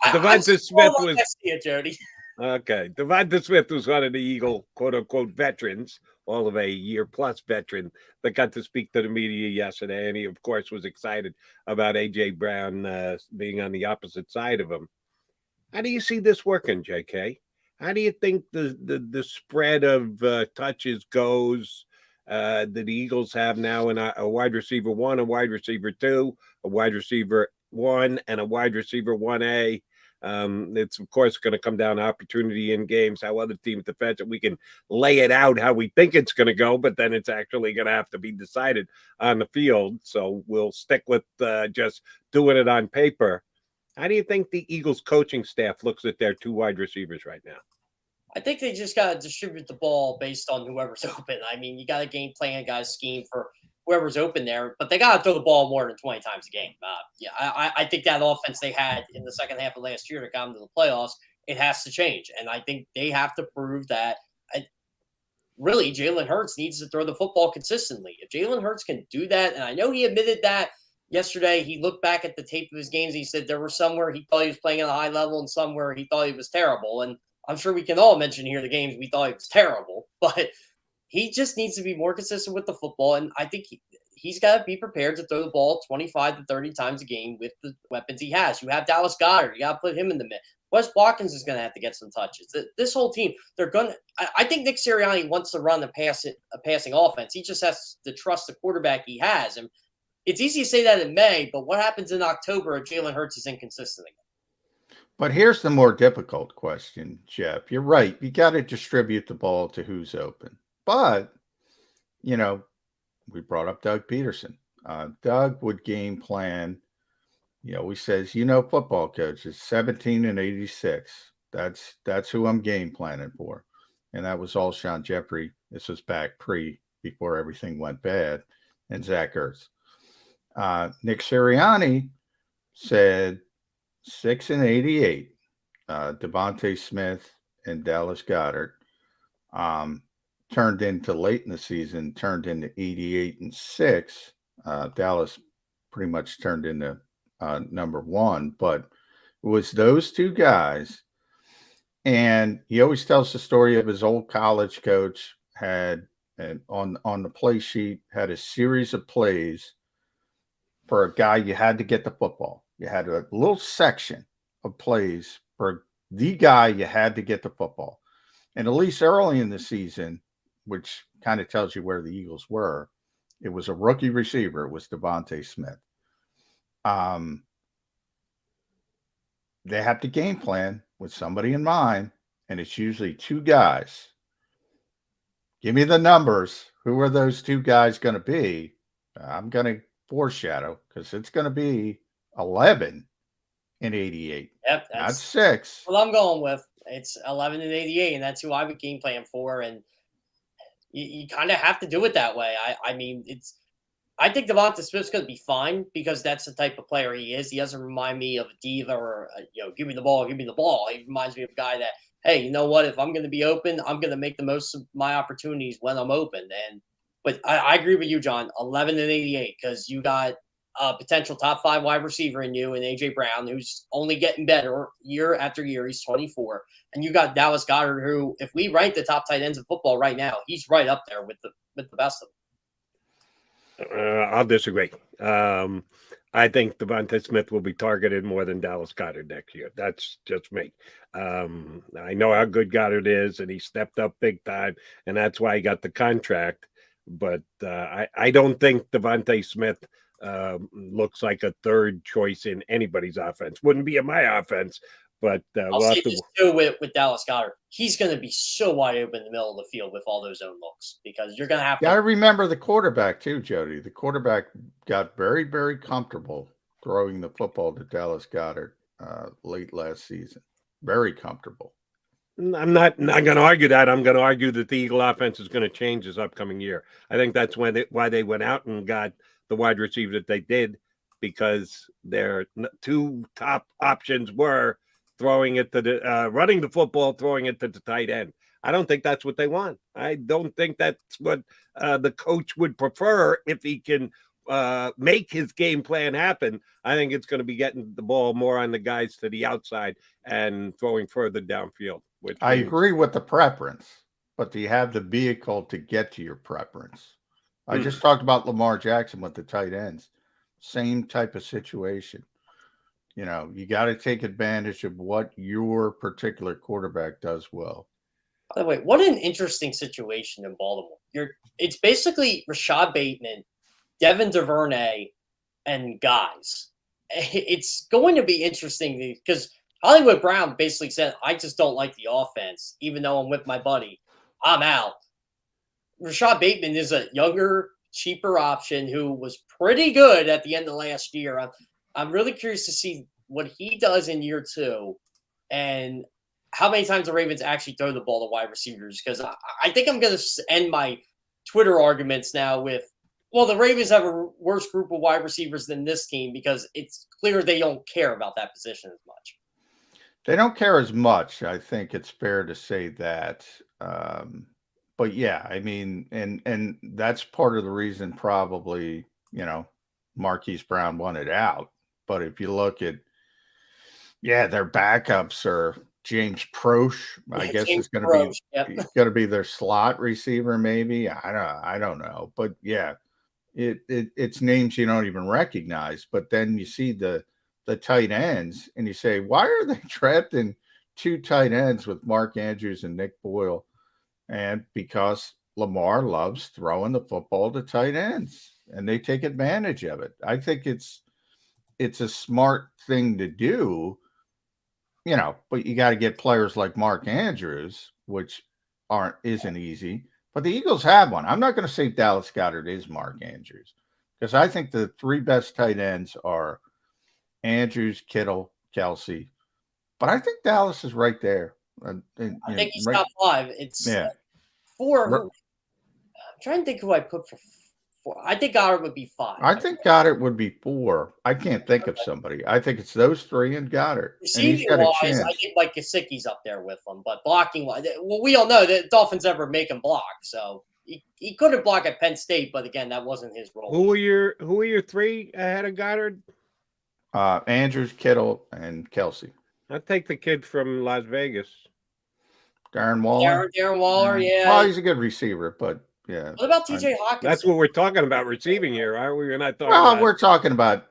Devonta Smith was. Jody. Okay. Devonta Smith was one of the Eagle, quote unquote, veterans, all of a year-plus veteran that got to speak to the media yesterday. And he, of course, was excited about A.J. Brown being on the opposite side of him. How do you see this working, JK? How do you think the spread of touches goes? That the Eagles have now in a wide receiver 1, a wide receiver 2, a wide receiver 1, and a wide receiver 1A. It's, of course, going to come down to opportunity in games, how other teams defend it. We can lay it out how we think it's going to go, but then it's actually going to have to be decided on the field. So we'll stick with just doing it on paper. How do you think the Eagles coaching staff looks at their 2 wide receivers right now? I think they just got to distribute the ball based on whoever's open. I mean, you got a game plan, guys scheme for whoever's open there, but they got to throw the ball more than 20 times a game. I think that offense they had in the second half of last year to come to the playoffs, it has to change. And I think they have to prove that really Jalen Hurts needs to throw the football consistently. If Jalen Hurts can do that, and I know he admitted that yesterday, he looked back at the tape of his games. He said there were some where he thought he was playing at a high level and some where he thought he was terrible. And I'm sure we can all mention here the games we thought he was terrible, but he just needs to be more consistent with the football. And I think he's got to be prepared to throw the ball 25 to 30 times a game with the weapons he has. You have Dallas Goedert. You got to put him in the Wes Watkins is going to have to get some touches. This whole team, they're going to – I think Nick Sirianni wants to run a passing offense. He just has to trust the quarterback he has. And it's easy to say that in May, but what happens in October if Jalen Hurts is inconsistent again? But here's the more difficult question, Jeff. You're right. You got to distribute the ball to who's open. But, you know, we brought up Doug Peterson. Doug would game plan. He always says, football coaches, 17 and 86. That's who I'm game planning for. And that was Alshon Jeffrey. This was before everything went bad. And Zach Ertz. Nick Sirianni said 6 and 88. Devontae Smith and Dallas Goedert turned into late in the season, turned into 88 and 6. Dallas pretty much turned into number one, but it was those two guys. And he always tells the story of his old college coach had on the play sheet, had a series of plays for a guy you had to get the football. You had a little section of plays for the guy you had to get the football. And at least early in the season, which kind of tells you where the Eagles were, it was a rookie receiver. It was Devontae Smith. They have to game plan with somebody in mind, and it's usually two guys. Give me the numbers. Who are those two guys going to be? I'm going to foreshadow because it's going to be 11 and 88. Yep, not 6. What I'm going with. It's 11 and 88, and that's who I would game plan for. And you kind of have to do it that way. I think Devonta Smith's going to be fine because that's the type of player he is. He doesn't remind me of a diva or, give me the ball, give me the ball. He reminds me of a guy that, hey, you know what? If I'm going to be open, I'm going to make the most of my opportunities when I'm open. But I agree with you, John, 11 and 88, because you got a potential top 5 wide receiver in you and A.J. Brown, who's only getting better year after year. He's 24. And you got Dallas Goedert, who, if we rank the top tight ends in football right now, he's right up there with the best of them. I'll disagree. I think Devonta Smith will be targeted more than Dallas Goedert next year. That's just me. I know how good Goddard is, and he stepped up big time, and that's why he got the contract. But I don't think Devonta Smith looks like a third choice in anybody's offense. Wouldn't be in my offense. But I'll say this too with Dallas Goedert. He's going to be so wide open in the middle of the field with all those zone looks because you're going to have to. I remember the quarterback too, Jody. The quarterback got very, very comfortable throwing the football to Dallas Goedert late last season. Very comfortable. I'm not going to argue that. I'm going to argue that the Eagle offense is going to change this upcoming year. I think that's why they went out and got the wide receiver that they did, because their two top options were throwing it to the running the football, throwing it to the tight end. I don't think that's what they want. I don't think that's what the coach would prefer if he can make his game plan happen. I think it's going to be getting the ball more on the guys to the outside and throwing further downfield. I agree with the preference, but do you have the vehicle to get to your preference? I just talked about Lamar Jackson with the tight ends. Same type of situation. You got to take advantage of what your particular quarterback does well. By the way, what an interesting situation in Baltimore. It's basically Rashad Bateman, Devin DuVernay, and guys. It's going to be interesting because Hollywood Brown basically said, I just don't like the offense. Even though I'm with my buddy, I'm out. Rashad Bateman is a younger, cheaper option who was pretty good at the end of last year. I'm really curious to see what he does in year 2 and how many times the Ravens actually throw the ball to wide receivers. Because I think I'm going to end my Twitter arguments now with, well, the Ravens have a worse group of wide receivers than this team because it's clear they don't care about that position as much. They don't care as much. I think it's fair to say that. But yeah, I mean, and that's part of the reason probably, Marquise Brown wanted out. But if you look at, their backups are James Proche. I guess it's going to be their slot receiver, maybe. I don't know. But yeah, it's names you don't even recognize. But then you see the the tight ends, and you say, why are they drafting 2 tight ends with Mark Andrews and Nick Boyle? And because Lamar loves throwing the football to tight ends, and they take advantage of it. I think it's a smart thing to do, but you got to get players like Mark Andrews, which isn't easy. But the Eagles have one. I'm not going to say Dallas Goedert is Mark Andrews, because I think the 3 best tight ends are Andrews, Kittle, Kelce. But I think Dallas is right there. I think he's top 5. It's 4. I'm trying to think who I put for 4. I think Goddard would be 5. I think Goddard would be 4. I can't think of somebody. I think it's those 3 and Goddard. Receiving-wise, I think Mike Gesicki's up there with them. But blocking-wise, well, we all know that Dolphins never make him block. So he couldn't block at Penn State, but again, that wasn't his role. Who are your 3 ahead of Goddard? Andrews, Kittle, and Kelce. I'll take the kid from Las Vegas. Darren Waller. Darren Waller, yeah. Well, he's a good receiver, but yeah. What about TJ Hawkins? That's what we're talking about receiving here, aren't we? We're not talking about. We're talking about,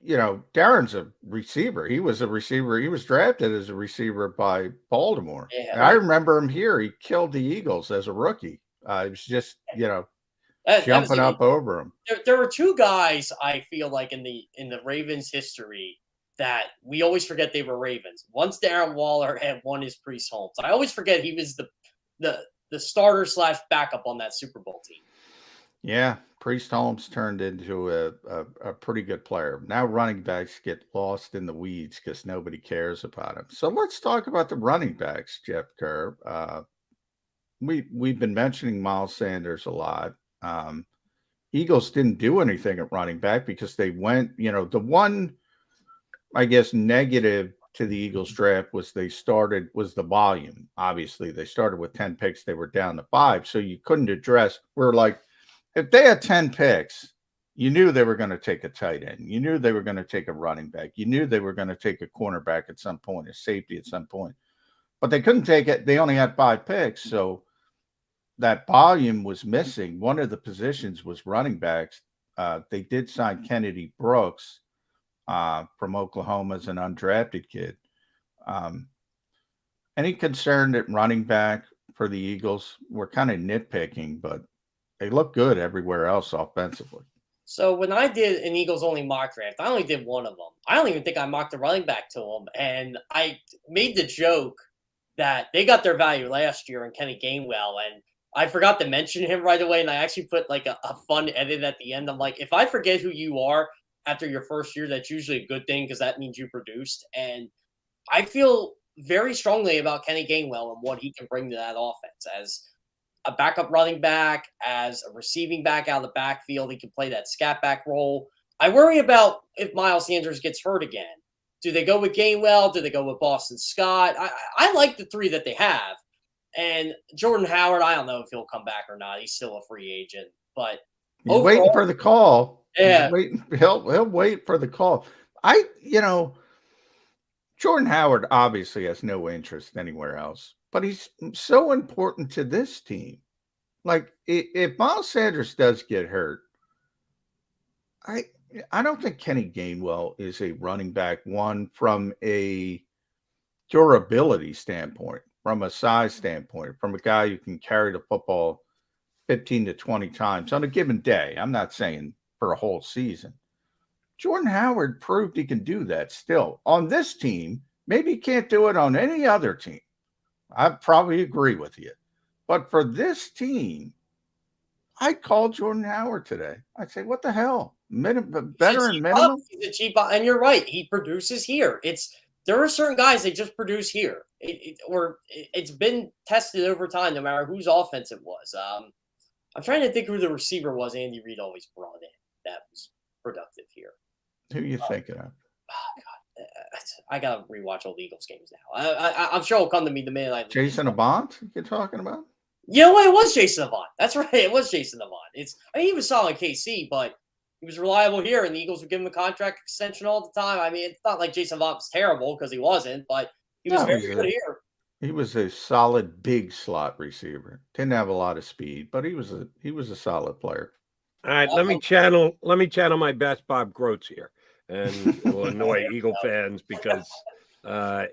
Darren's a receiver. He was a receiver. He was drafted as a receiver by Baltimore. Yeah, I remember him here. He killed the Eagles as a rookie. It was just, jumping up over him. There were 2 guys I feel like in the Ravens history that we always forget they were Ravens. One's Darren Waller and one is Priest Holmes. I always forget he was the starter / backup on that Super Bowl team. Yeah, Priest Holmes turned into a pretty good player. Now running backs get lost in the weeds because nobody cares about them. So let's talk about the running backs, Jeff Kerr. We've been mentioning Miles Sanders a lot. Eagles didn't do anything at running back because they went, the one, I guess, negative to the Eagles draft was was the volume. Obviously, they started with 10 picks. They were down to 5. So you couldn't address. We're like, if they had 10 picks, you knew they were going to take a tight end. You knew they were going to take a running back. You knew they were going to take a cornerback at some point, a safety at some point. But they couldn't take it. They only had 5 picks. So that volume was missing. One of the positions was running backs. They did sign Kennedy Brooks from Oklahoma as an undrafted kid. Any concern at running back for the Eagles? We're kind of nitpicking, but they look good everywhere else offensively. So when I did an Eagles-only mock draft, I only did one of them. I don't even think I mocked the running back to them. And I made the joke that they got their value last year in Kenny Gainwell, and I forgot to mention him right away, and I actually put like a fun edit at the end. I'm like, if I forget who you are after your first year, that's usually a good thing because that means you produced. And I feel very strongly about Kenny Gainwell and what he can bring to that offense as a backup running back, as a receiving back out of the backfield. He can play that scat back role. I worry about if Miles Sanders gets hurt again. Do they go with Gainwell? Do they go with Boston Scott? I like the 3 that they have. And Jordan Howard, I don't know if he'll come back or not. He's still a free agent. But he's waiting for the call. Yeah. He'll wait for the call. Jordan Howard obviously has no interest anywhere else, but he's so important to this team. Like, if Miles Sanders does get hurt, I don't think Kenny Gainwell is a running back one from a durability standpoint, from a size standpoint, from a guy who can carry the football 15 to 20 times on a given day. I'm not saying for a whole season. Jordan Howard proved he can do that still. On this team, maybe he can't do it on any other team. I probably agree with you. But for this team, I'd call Jordan Howard today. I'd say, what the hell? Veteran minimum? He's a cheap, and you're right. He produces here. There are certain guys that just produce here. It's been tested over time, no matter whose offense it was. I'm trying to think who the receiver was Andy Reid always brought in that was productive here. Who are you thinking of? Oh, God. I got to rewatch all the Eagles games now. I'm sure it'll come to me the minute I leave. Jason Avant you're talking about? Yeah, well, it was Jason Avant. That's right. It was Jason Avant. He was solid KC, but he was reliable here, and the Eagles would give him a contract extension all the time. I mean, it's not like Jason Avant was terrible because he wasn't, but he was very good here. He was a solid big slot receiver. Didn't have a lot of speed, but he was a solid player. All right, let me channel my best Bob Groats here. and it will annoy Eagle fans because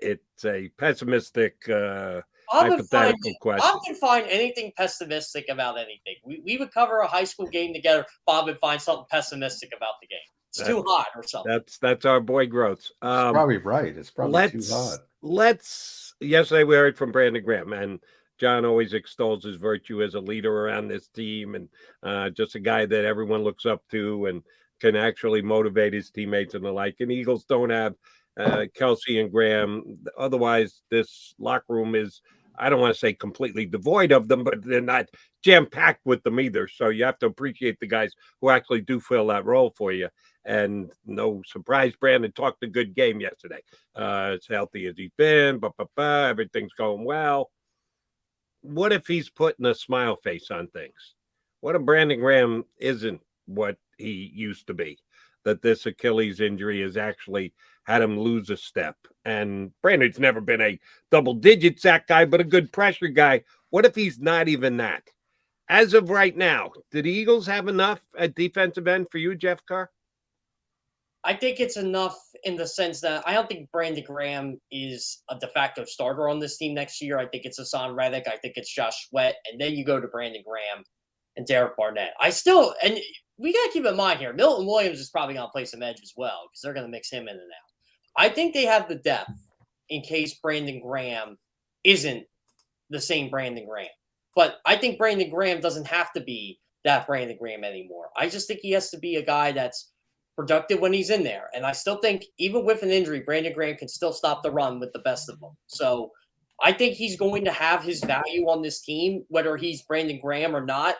it's a pessimistic hypothetical question. Bob can find anything pessimistic about anything. We would cover a high school game together. Bob would find something pessimistic about the game. It's too hot or something. That's our boy Groats. Probably right. It's probably too hot. Yesterday we heard from Brandon Graham, and John always extols his virtue as a leader around this team, and just a guy that everyone looks up to and can actually motivate his teammates and the like. And Eagles don't have Kelce and Graham. Otherwise, this locker room is, I don't want to say completely devoid of them, but they're not jam-packed with them either. So you have to appreciate the guys who actually do fill that role for you. And no surprise, Brandon talked a good game yesterday. As healthy as he's been, everything's going well. What if he's putting a smile face on things? What if Brandon Graham isn't what he used to be? That this Achilles injury has actually had him lose a step. And Brandon's never been a double-digit sack guy, but a good pressure guy. What if he's not even that? As of right now, do the Eagles have enough at defensive end for you, Jeff Kerr? I think it's enough in the sense that I don't think Brandon Graham is a de facto starter on this team next year. I think it's Hassan Reddick. I think it's Josh Sweat. And then you go to Brandon Graham and Derek Barnett. And we got to keep in mind here, Milton Williams is probably going to play some edge as well because they're going to mix him in and out. I think they have the depth in case Brandon Graham isn't the same Brandon Graham. But I think Brandon Graham doesn't have to be that Brandon Graham anymore. I just think he has to be a guy that's productive when he's in there. And I still think even with an injury, Brandon Graham can still stop the run with the best of them. So I think he's going to have his value on this team, whether he's Brandon Graham or not.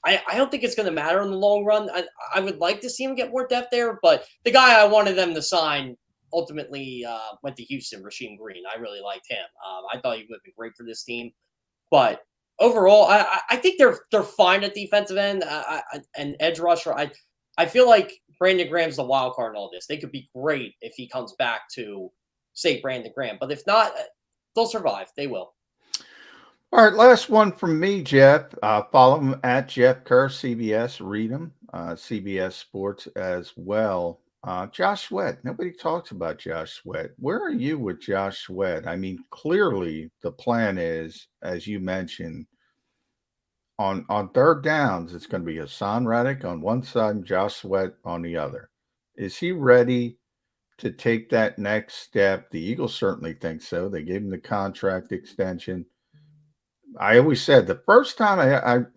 I don't think it's going to matter in the long run. I would like to see him get more depth there, but the guy I wanted them to sign ultimately went to Houston, Rasheem Green. I really liked him. I thought he would have been great for this team. But overall, I think they're fine at defensive end and edge rusher. I feel like Brandon Graham's the wild card in all this. They could be great if he comes back to, say, Brandon Graham. But if not, they'll survive. They will. All right, last one from me, Jeff. Follow him at Jeff Kerr, CBS. Read him, CBS Sports as well. Josh Sweat. Nobody talks about Josh Sweat. Where are you with Josh Sweat? I mean, clearly the plan is, as you mentioned, on third downs, it's going to be Hassan Reddick on one side and Josh Sweat on the other. Is he ready to take that next step? The Eagles certainly think so. They gave him the contract extension. I always said the first time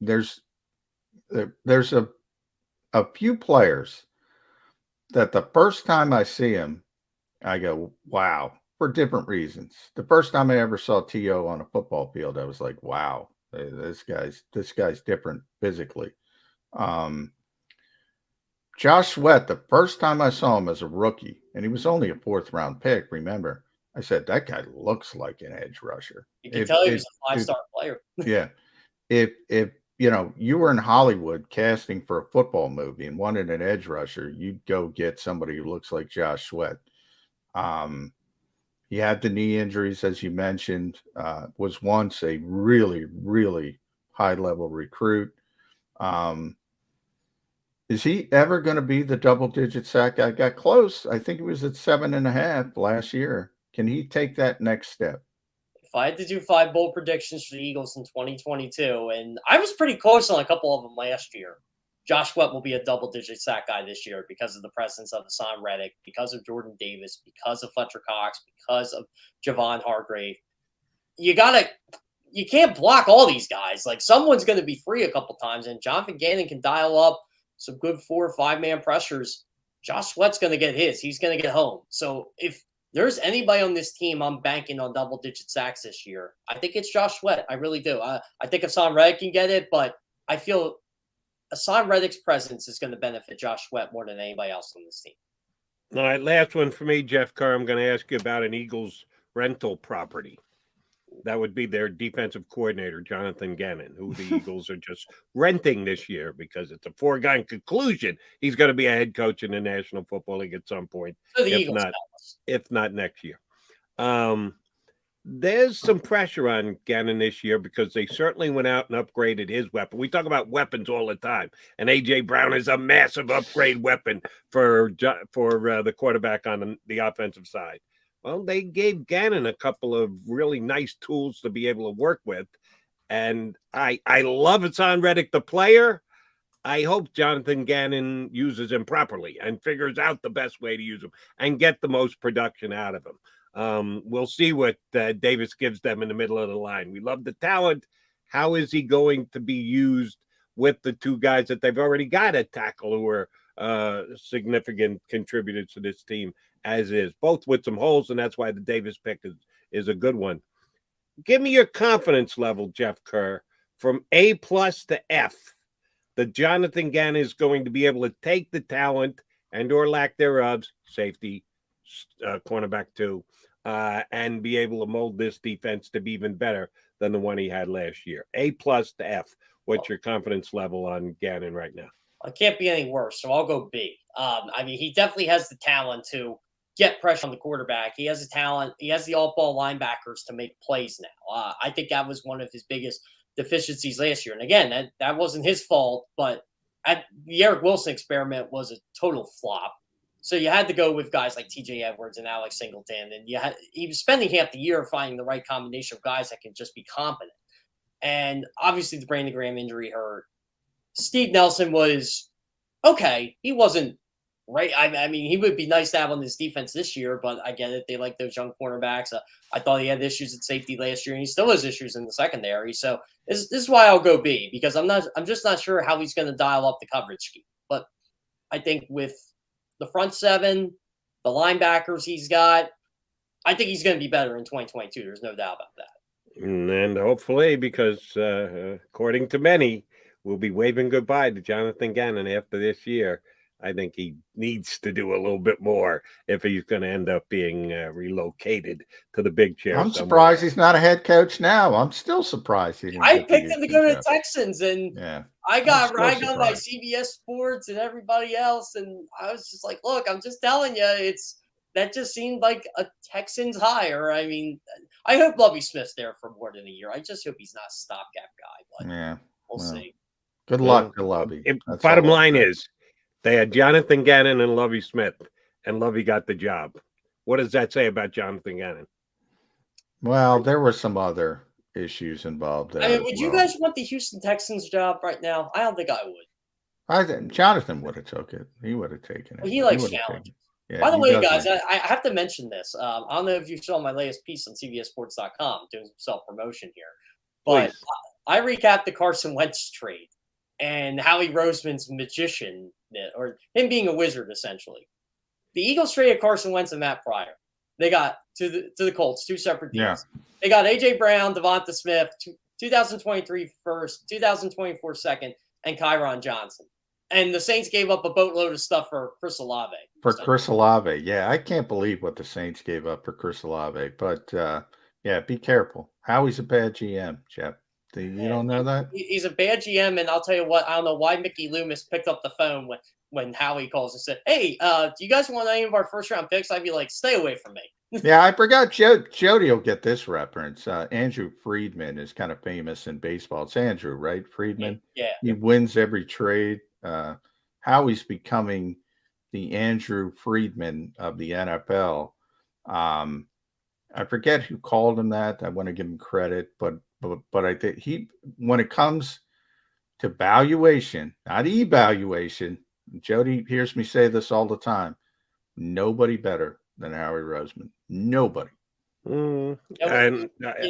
there's a few players that the first time I see him, I go, wow, for different reasons. The first time I ever saw T.O. on a football field, I was like, wow, this guy's different physically. Josh Sweat, the first time I saw him as a rookie, and he was only a 4th round pick, remember, I said, that guy looks like an edge rusher. You can tell he was a 5-star player. Yeah. If you were in Hollywood casting for a football movie and wanted an edge rusher, you'd go get somebody who looks like Josh Sweat. He had the knee injuries, as you mentioned, was once a really, really high-level recruit. Is he ever going to be the double-digit sack? I got close. I think it was at 7.5 last year. Can he take that next step? If I had to do 5 bold predictions for the Eagles in 2022, and I was pretty close on a couple of them last year, Josh Sweat will be a double-digit sack guy this year because of the presence of Hassan Reddick, because of Jordan Davis, because of Fletcher Cox, because of Javon Hargrave. You can't block all these guys. Like, someone's going to be free a couple times, and Jonathan Gannon can dial up some good 4 or 5-man pressures. Josh Sweat's going to get his. He's going to get home. So if there's anybody on this team I'm banking on double-digit sacks this year, I think it's Josh Sweat. I really do. I think Hassan Reddick can get it, but I feel Hassan Reddick's presence is going to benefit Josh Sweat more than anybody else on this team. All right, last one for me, Jeff Kerr. I'm going to ask you about an Eagles rental property. That would be their defensive coordinator, Jonathan Gannon, who the Eagles are just renting this year because it's a foregone conclusion he's going to be a head coach in the National Football League at some point, So the Eagles, if not next year. There's some pressure on Gannon this year because they certainly went out and upgraded his weapon. We talk about weapons all the time, and A.J. Brown is a massive upgrade weapon for the quarterback on the offensive side. Well, they gave Gannon a couple of really nice tools to be able to work with, and I love Hassan Reddick, the player. I hope Jonathan Gannon uses him properly and figures out the best way to use him and get the most production out of him. We'll see what Davis gives them in the middle of the line. We love the talent. How is he going to be used with the two guys that they've already got at tackle who are significant contributors to this team, as is, both with some holes, and that's why the Davis pick is a good one. Give me your confidence level, Jeff Kerr, from A+ to F, that Jonathan Gannon is going to be able to take the talent and or lack thereof, safety, cornerback too, and be able to mold this defense to be even better than the one he had last year. A+ to F. What's your confidence level on Gannon right now? It can't be any worse, so I'll go B. I mean, he definitely has the talent to get pressure on the quarterback. He has the talent. He has the all-ball linebackers to make plays now. I think that was one of his biggest deficiencies last year. And again, that wasn't his fault, but the Eric Wilson experiment was a total flop. So you had to go with guys like TJ Edwards and Alex Singleton. And he was spending half the year finding the right combination of guys that can just be competent. And obviously the Brandon Graham injury hurt. Steve Nelson was okay. He wasn't right. I mean, he would be nice to have on this defense this year, but I get it. They like those young cornerbacks. I thought he had issues at safety last year, and he still has issues in the secondary. So this is why I'll go B, because I'm just not sure how he's going to dial up the coverage scheme. But I think with the front seven, the linebackers he's got, I think he's going to be better in 2022. There's no doubt about that. And hopefully, because according to many, we'll be waving goodbye to Jonathan Gannon after this year. I think he needs to do a little bit more if he's going to end up being relocated to the big chair. I'm surprised he's not a head coach now. I'm still surprised he didn't. I picked him to go to the Texans, and yeah, I got rag on by CBS Sports and everybody else, and I was just like, "Look, I'm just telling you, that just seemed like a Texans hire." I mean, I hope Lovie Smith's there for more than a year. I just hope he's not a stopgap guy, but yeah, we'll see. Good luck to Lovie. Bottom line is, they had Jonathan Gannon and Lovie Smith, and Lovie got the job. What does that say about Jonathan Gannon? Well, there were some other issues involved there. I mean, would you guys want the Houston Texans job right now? I don't think I would. I think Jonathan would have took it. He would have taken it. Well, he likes challenges. Yeah, by the way, guys, I have to mention this. I don't know if you saw my latest piece on CBSSports.com, doing some self-promotion here. But I recapped the Carson Wentz trade and Howie Roseman's magician, or him being a wizard, essentially. The Eagles traded Carson Wentz and Matt Pryor. They got to the Colts, two separate deals. Yeah. They got A.J. Brown, Devonta Smith, 2023 first, 2024 second, and Kyron Johnson. And the Saints gave up a boatload of stuff for Chris Olave. Chris Olave, yeah. I can't believe what the Saints gave up for Chris Olave. But, yeah, be careful. Howie's a bad GM, Jeff. You don't know that? He's a bad GM, and I'll tell you what, I don't know why Mickey Loomis picked up the phone when Howie calls and said, "Hey, do you guys want any of our first-round picks?" I'd be like, "Stay away from me." Yeah, I forgot. Jody will get this reference. Andrew Friedman is kind of famous in baseball. It's Andrew, right? Friedman? Yeah. He wins every trade. Howie's becoming the Andrew Friedman of the NFL. I forget who called him that. I want to give him credit, but I think when it comes to valuation, not evaluation, Jody hears me say this all the time. Nobody better than Howie Roseman. Nobody. And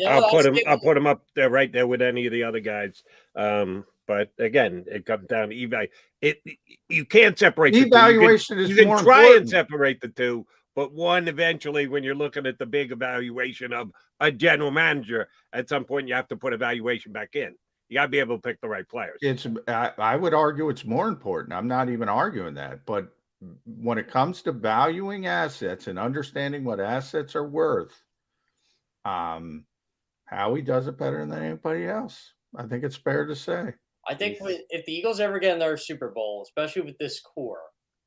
I'll put him up there right there with any of the other guys. But again, it comes down to evaluation. You can't separate the evaluation. You can try and separate the two, but one eventually, when you're looking at the big evaluation of a general manager, at some point you have to put evaluation back in. You got to be able to pick the right players. I would argue it's more important. I'm not even arguing that. But when it comes to valuing assets and understanding what assets are worth, Howie does it better than anybody else. I think it's fair to say. I think if the Eagles ever get another Super Bowl, especially with this core,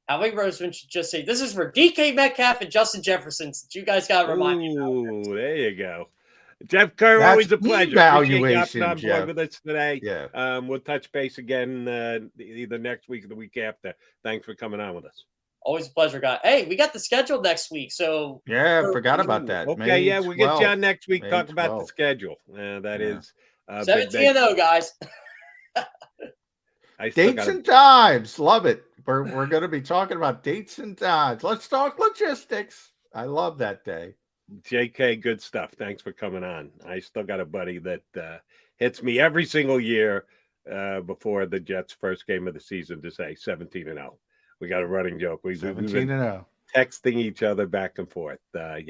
Howie Roseman should just say, "This is for DK Metcalf and Justin Jefferson." Since you guys got to remind me. Ooh, there you go. Jeff Kerr, That's always a pleasure. evaluation, Appreciate you Jeff. with us today. Yeah. We'll touch base again either next week or the week after. Thanks for coming on with us. Always a pleasure, guy. Hey, we got the schedule next week, so yeah, forgot about that. Okay, May yeah, we'll get you 12th. on next week. May Talk about the 12th. schedule. That is 17-0, guys. Dates and times, love it. We're going to be talking about dates and times. Let's talk logistics. I love that day. JK, good stuff. Thanks for coming on. I still got a buddy that hits me every single year before the Jets' first game of the season to say 17-0. We got a running joke. We've been 17-0. texting each other back and forth. The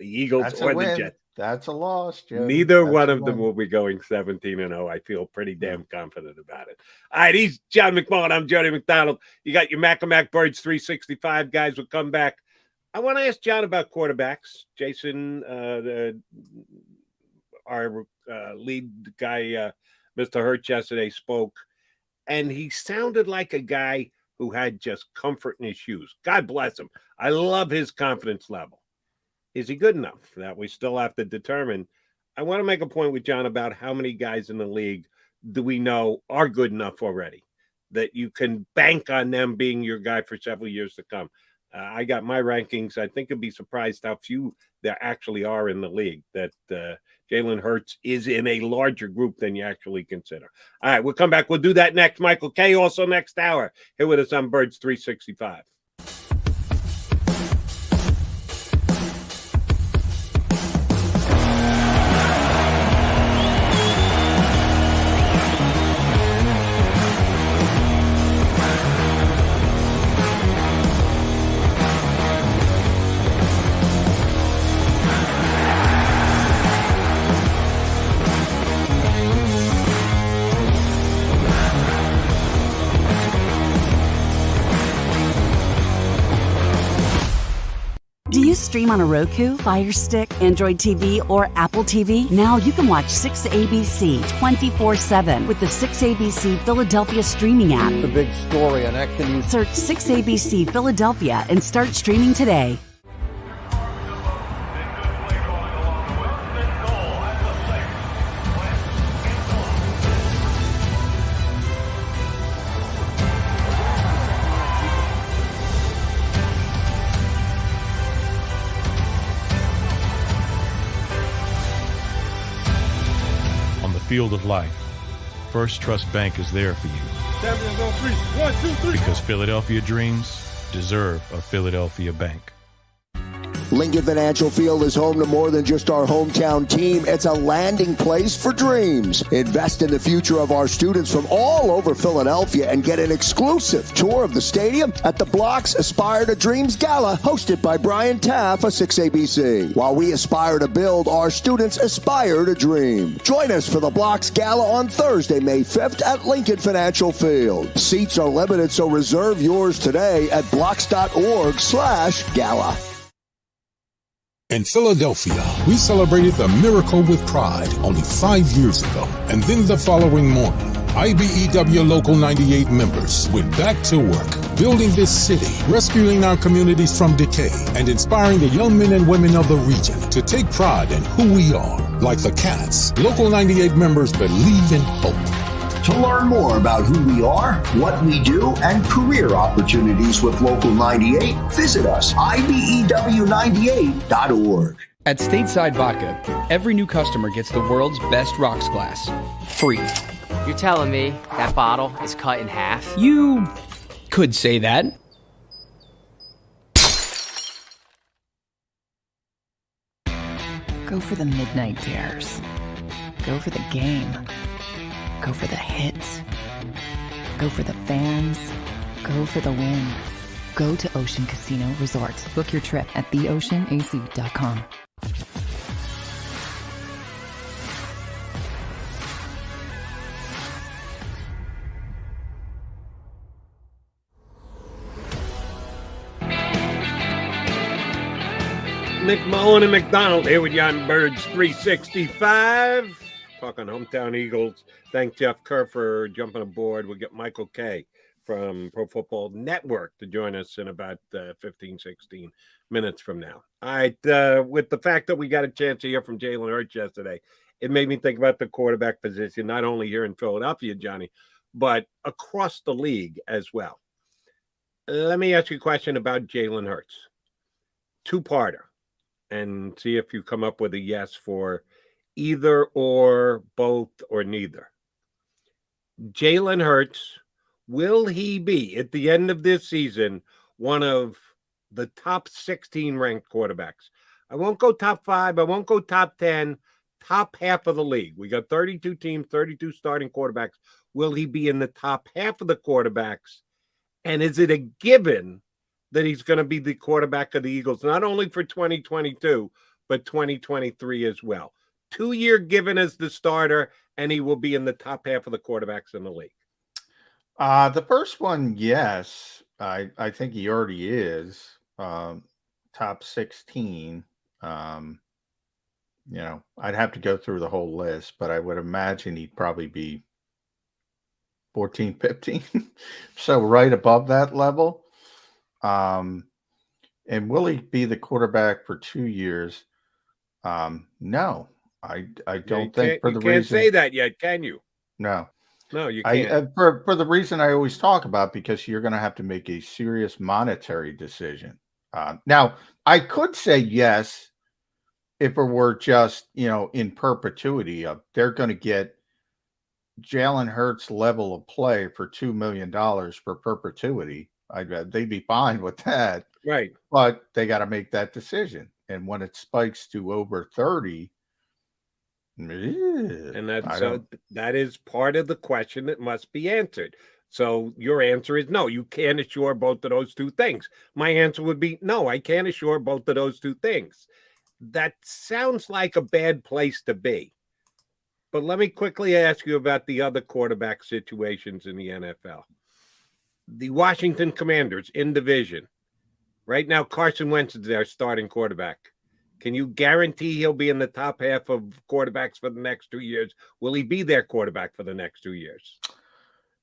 Eagles That's or a the win. Jets. That's a loss, Joe. Neither That's one a of them win. will be going 17-0. I feel pretty damn confident about it. All right, he's John McMullen. I'm Jody McDonald. You got your Mac Birds 365 guys will come back. I want to ask John about quarterbacks. Jason, our lead guy, Mr. Hurts, yesterday spoke, and he sounded like a guy who had just comfort in his shoes. God bless him. I love his confidence level. Is he good enough? That we still have to determine. I want to make a point with John about how many guys in the league do we know are good enough already that you can bank on them being your guy for several years to come. I got my rankings. I think you'll be surprised how few there actually are in the league, that Jalen Hurts is in a larger group than you actually consider. All right, we'll come back. We'll do that next. Michael K. also next hour here with us on Birds 365. Do you stream on a Roku, Fire Stick, Android TV, or Apple TV? Now you can watch 6ABC 24/7 with the 6ABC Philadelphia streaming app. The big story on Action News. Search 6ABC Philadelphia and start streaming today. Field of life, First Trust Bank is there for you. Champions on 3. 1, 2, 3. Because Philadelphia dreams deserve a Philadelphia bank. Lincoln Financial Field is home to more than just our hometown team. It's a landing place for dreams. Invest in the future of our students from all over Philadelphia and get an exclusive tour of the stadium at the Block's Aspire to Dreams Gala, hosted by Brian Taff of 6ABC. While we aspire to build, our students aspire to dream. Join us for the Block's Gala on Thursday, May 5th at Lincoln Financial Field. Seats are limited, so reserve yours today at blocks.org/gala. In Philadelphia, we celebrated the miracle with pride only 5 years ago. And then the following morning, IBEW Local 98 members went back to work, building this city, rescuing our communities from decay, and inspiring the young men and women of the region to take pride in who we are. Like the Cats, Local 98 members believe in hope. To learn more about who we are, what we do, and career opportunities with Local 98, visit us, IBEW98.org. At Stateside Vodka, every new customer gets the world's best rocks glass, free. You're telling me that bottle is cut in half? You could say that. Go for the midnight dares. Go for the game. Go for the hits. Go for the fans. Go for the win. Go to Ocean Casino Resort. Book your trip at theoceanac.com. McMullen and McDonald here with you on Birds 365. Talking hometown Eagles. Thank Jeff Kerr for jumping aboard. We'll get Michael K. from Pro Football Network to join us in about 15, 16 minutes from now. All right. With the fact that we got a chance to hear from Jalen Hurts yesterday, it made me think about the quarterback position, not only here in Philadelphia, Johnny, but across the league as well. Let me ask you a question about Jalen Hurts. Two-parter, and see if you come up with a yes for either or both or neither. Jalen Hurts, will he be, at the end of this season, one of the top 16 ranked quarterbacks? I won't go top 5. I won't go top 10. Top half of the league. We got 32 teams, 32 starting quarterbacks. Will he be in the top half of the quarterbacks? And is it a given that he's going to be the quarterback of the Eagles, not only for 2022, but 2023 as well? 2-year given as the starter, and he will be in the top half of the quarterbacks in the league. The first one, yes. I think he already is top 16. I'd have to go through the whole list, but I would imagine he'd probably be 14, 15. So right above that level. And will he be the quarterback for 2 years? No, I don't think for the reason. You can't say that yet, can you? No. No, you can't. For the reason I always talk about, because you're going to have to make a serious monetary decision. Now, I could say yes if it were just, in perpetuity of they're going to get Jalen Hurts level of play for $2 million for perpetuity. They'd be fine with that. Right. But they got to make that decision. And when it spikes to over 30, and that is part of the question that must be answered. So your answer is no, you can't assure both of those two things. My answer would be no, I can't assure both of those two things. That sounds like a bad place to be. But let me quickly ask you about the other quarterback situations in the NFL. The Washington Commanders in division. Right now, Carson Wentz is their starting quarterback. Can you guarantee he'll be in the top half of quarterbacks for the next 2 years? Will he be their quarterback for the next 2 years?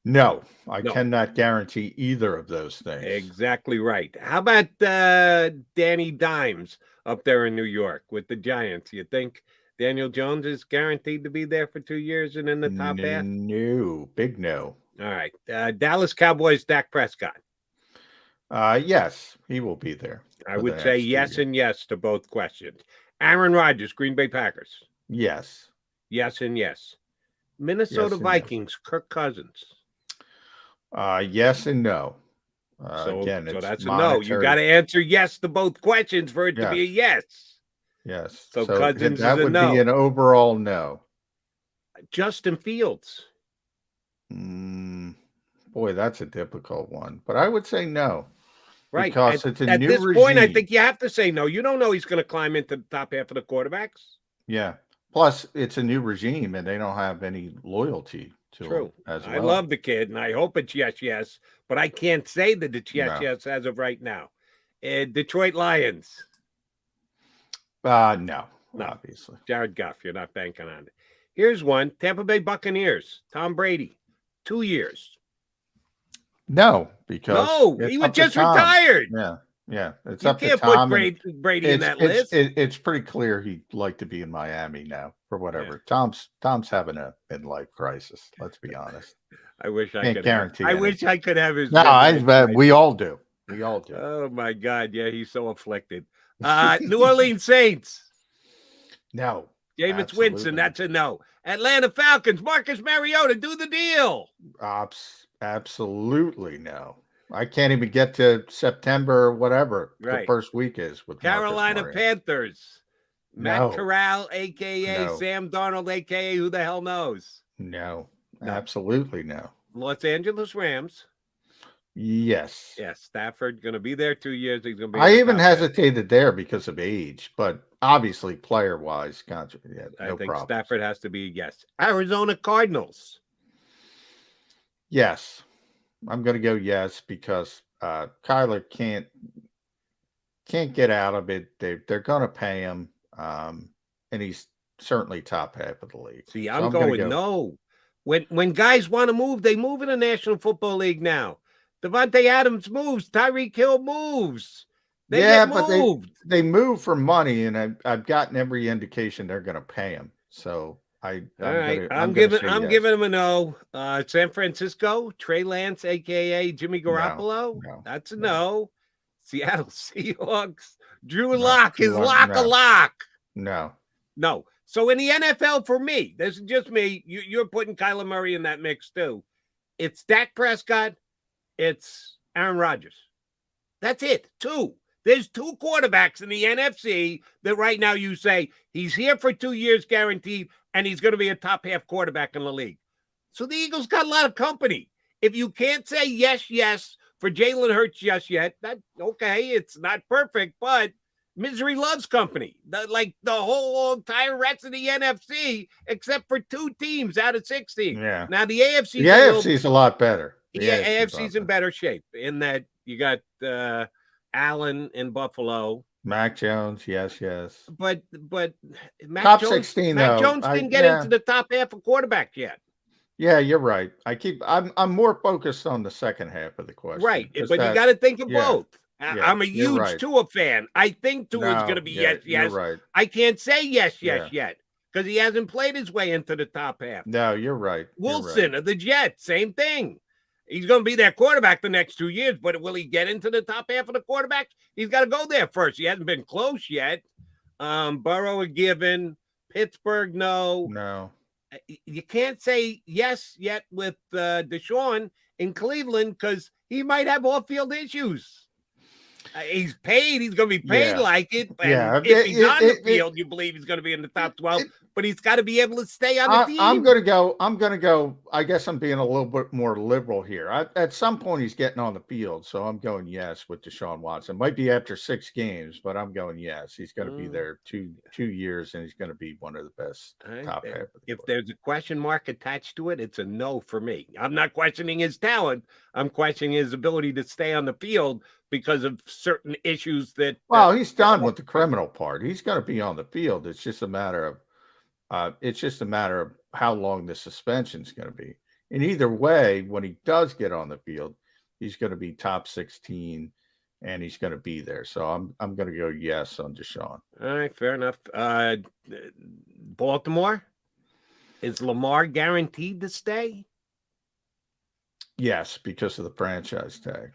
No, I cannot guarantee either of those things. Exactly right. How about Danny Dimes up there in New York with the Giants? You think Daniel Jones is guaranteed to be there for 2 years and in the top half? No, big no. All right. Dallas Cowboys, Dak Prescott. Yes, he will be there. I would say yes and yes to both questions. Aaron Rodgers, Green Bay Packers. Yes. Yes and yes. Minnesota Vikings, yes. Kirk Cousins. Yes and no. So that's a no. You got to answer yes to both questions for it to be a yes. Yes. So Cousins that is a would no. be an overall no. Justin Fields. Boy, that's a difficult one. But I would say no. Right. Because it's a new regime. At this point, I think you have to say no. You don't know he's going to climb into the top half of the quarterbacks. Yeah. Plus, it's a new regime, and they don't have any loyalty to him as well. I love the kid, and I hope it's yes, but I can't say that it's yes as of right now. Detroit Lions. No, obviously. Jared Goff, you're not banking on it. Here's one. Tampa Bay Buccaneers. Tom Brady. 2 years. No, because he was just retired. Yeah. It's you up to can't Tom. Put Brady in that list. It's pretty clear he'd like to be in Miami now for whatever. Yeah. Tom's having a midlife crisis. Let's be honest. I wish I can't could guarantee. I wish I could have his. No, we all do. We all do. Oh my God! Yeah, he's so afflicted. New Orleans Saints. No. Jameis Winston. That's a no. Atlanta Falcons. Marcus Mariota. Do the deal. Absolutely no. I can't even get to September or whatever the first week is with Carolina Panthers. Matt Corral, a.k.a. Sam Darnold, a.k.a. who the hell knows? No, absolutely no. Los Angeles Rams. Yes. Yes, Stafford going to be there 2 years. He's going to be. I even hesitated there because of age, but obviously player-wise, no I think problem. Stafford has to be yes. Arizona Cardinals. Yes. I'm going to go yes because Kyler can't get out of it. They're going to pay him, and he's certainly top half of the league. See, I'm going no. When guys want to move, they move in the National Football League now. Devontae Adams moves. Tyreek Hill moves. They yeah, get but moved. they move for money, and I've gotten every indication they're going to pay him. So I'm giving him a no. San Francisco, Trey Lance, aka Jimmy Garoppolo. No, that's a no. Seattle Seahawks. Drew Lock is lock a lock. No. So in the NFL, for me, this is just me. You're putting Kyler Murray in that mix too. It's Dak Prescott. It's Aaron Rodgers. That's it. Two. There's two quarterbacks in the NFC that right now you say he's here for 2 years guaranteed, and he's going to be a top half quarterback in the league. So the Eagles got a lot of company. If you can't say yes for Jalen Hurts just yet, that's okay. It's not perfect, but misery loves company. The whole entire rest of the NFC, except for 2 teams out of 16. Yeah. Now the AFC. The AFC is a lot better. AFC's in better shape in that you got Allen in Buffalo. Mac Jones, yes. But Mac top Jones, 16 Mac though. Jones didn't get into the top half of quarterback yet. Yeah, you're right. I'm more focused on the second half of the question. Right, but you got to think of both. Yeah, I'm a huge Tua fan. I think Tua is going to be yes. You're right. I can't say yes yet because he hasn't played his way into the top half. No, you're right. Wilson of the Jets, same thing. He's going to be their quarterback the next 2 years, but will he get into the top half of the quarterbacks? He's got to go there first. He hasn't been close yet. Burrow a given. Pittsburgh, no. No. You can't say yes yet with Deshaun in Cleveland because he might have off-field issues. He's paid. He's going to be paid like it. And if he's on the field, you believe he's going to be in the top 12. But he's got to be able to stay on the team. I'm going to go. I guess I'm being a little bit more liberal here. At some point, he's getting on the field. So I'm going yes with Deshaun Watson. Might be after 6 games, but I'm going yes. He's going to be there 2 years, and he's going to be one of the best top half. If there's a question mark attached to it, it's a no for me. I'm not questioning his talent. I'm questioning his ability to stay on the field because of certain issues that. Well, he's done with the criminal part. He's going to be on the field. It's just a matter of. How long the suspension is going to be. And either way, when he does get on the field, he's going to be top 16, and he's going to be there. So I'm going to go yes on Deshaun. All right, fair enough. Baltimore, is Lamar guaranteed to stay? Yes, because of the franchise tag.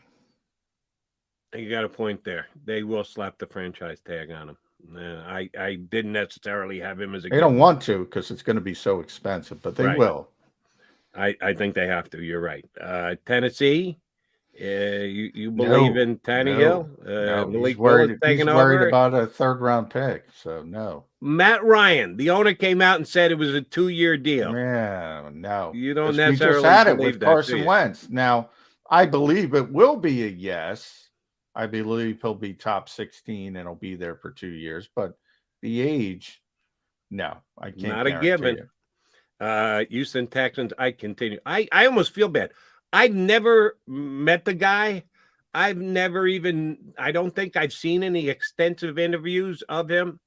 You got a point there. They will slap the franchise tag on him. I didn't necessarily have him as a. They don't want to because it's going to be so expensive, but they will. I think they have to. You're right. Tennessee, you believe in Tannehill? No, he's worried about a 3rd-round pick, so no. Matt Ryan, the owner came out and said it was a 2-year deal. Yeah, no. You don't necessarily we just had it believe with that, Carson Wentz. Now, I believe it will be a yes. I believe he'll be top 16 and he'll be there for 2 years. But the age, no, I can't. Not a given. Houston Texans, I continue. I almost feel bad. I've never met the guy. I don't think I've seen any extensive interviews of him.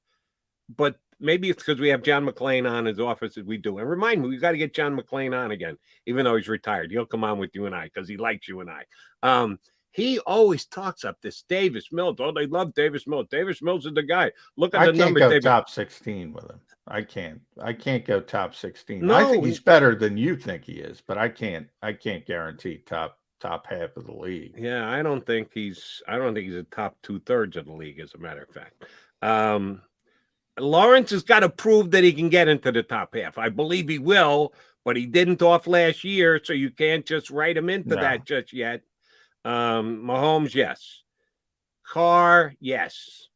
But maybe it's because we have John McClain on his office as we do. And remind me, we've got to get John McClain on again, even though he's retired. He'll come on with you and I because he likes you and I. He always talks up this Davis Mills. Oh, they love Davis Mills. Davis Mills is the guy. Look at the numbers. I can't go top 16 with him. I can't go top 16. No, I think he's better than you think he is, but I can't guarantee top half of the league. Yeah, I don't think he's a top 2/3 of the league, as a matter of fact. Lawrence has got to prove that he can get into the top half. I believe he will, but he didn't off last year, so you can't just write him into that just yet. Mahomes, yes. Carr, yes.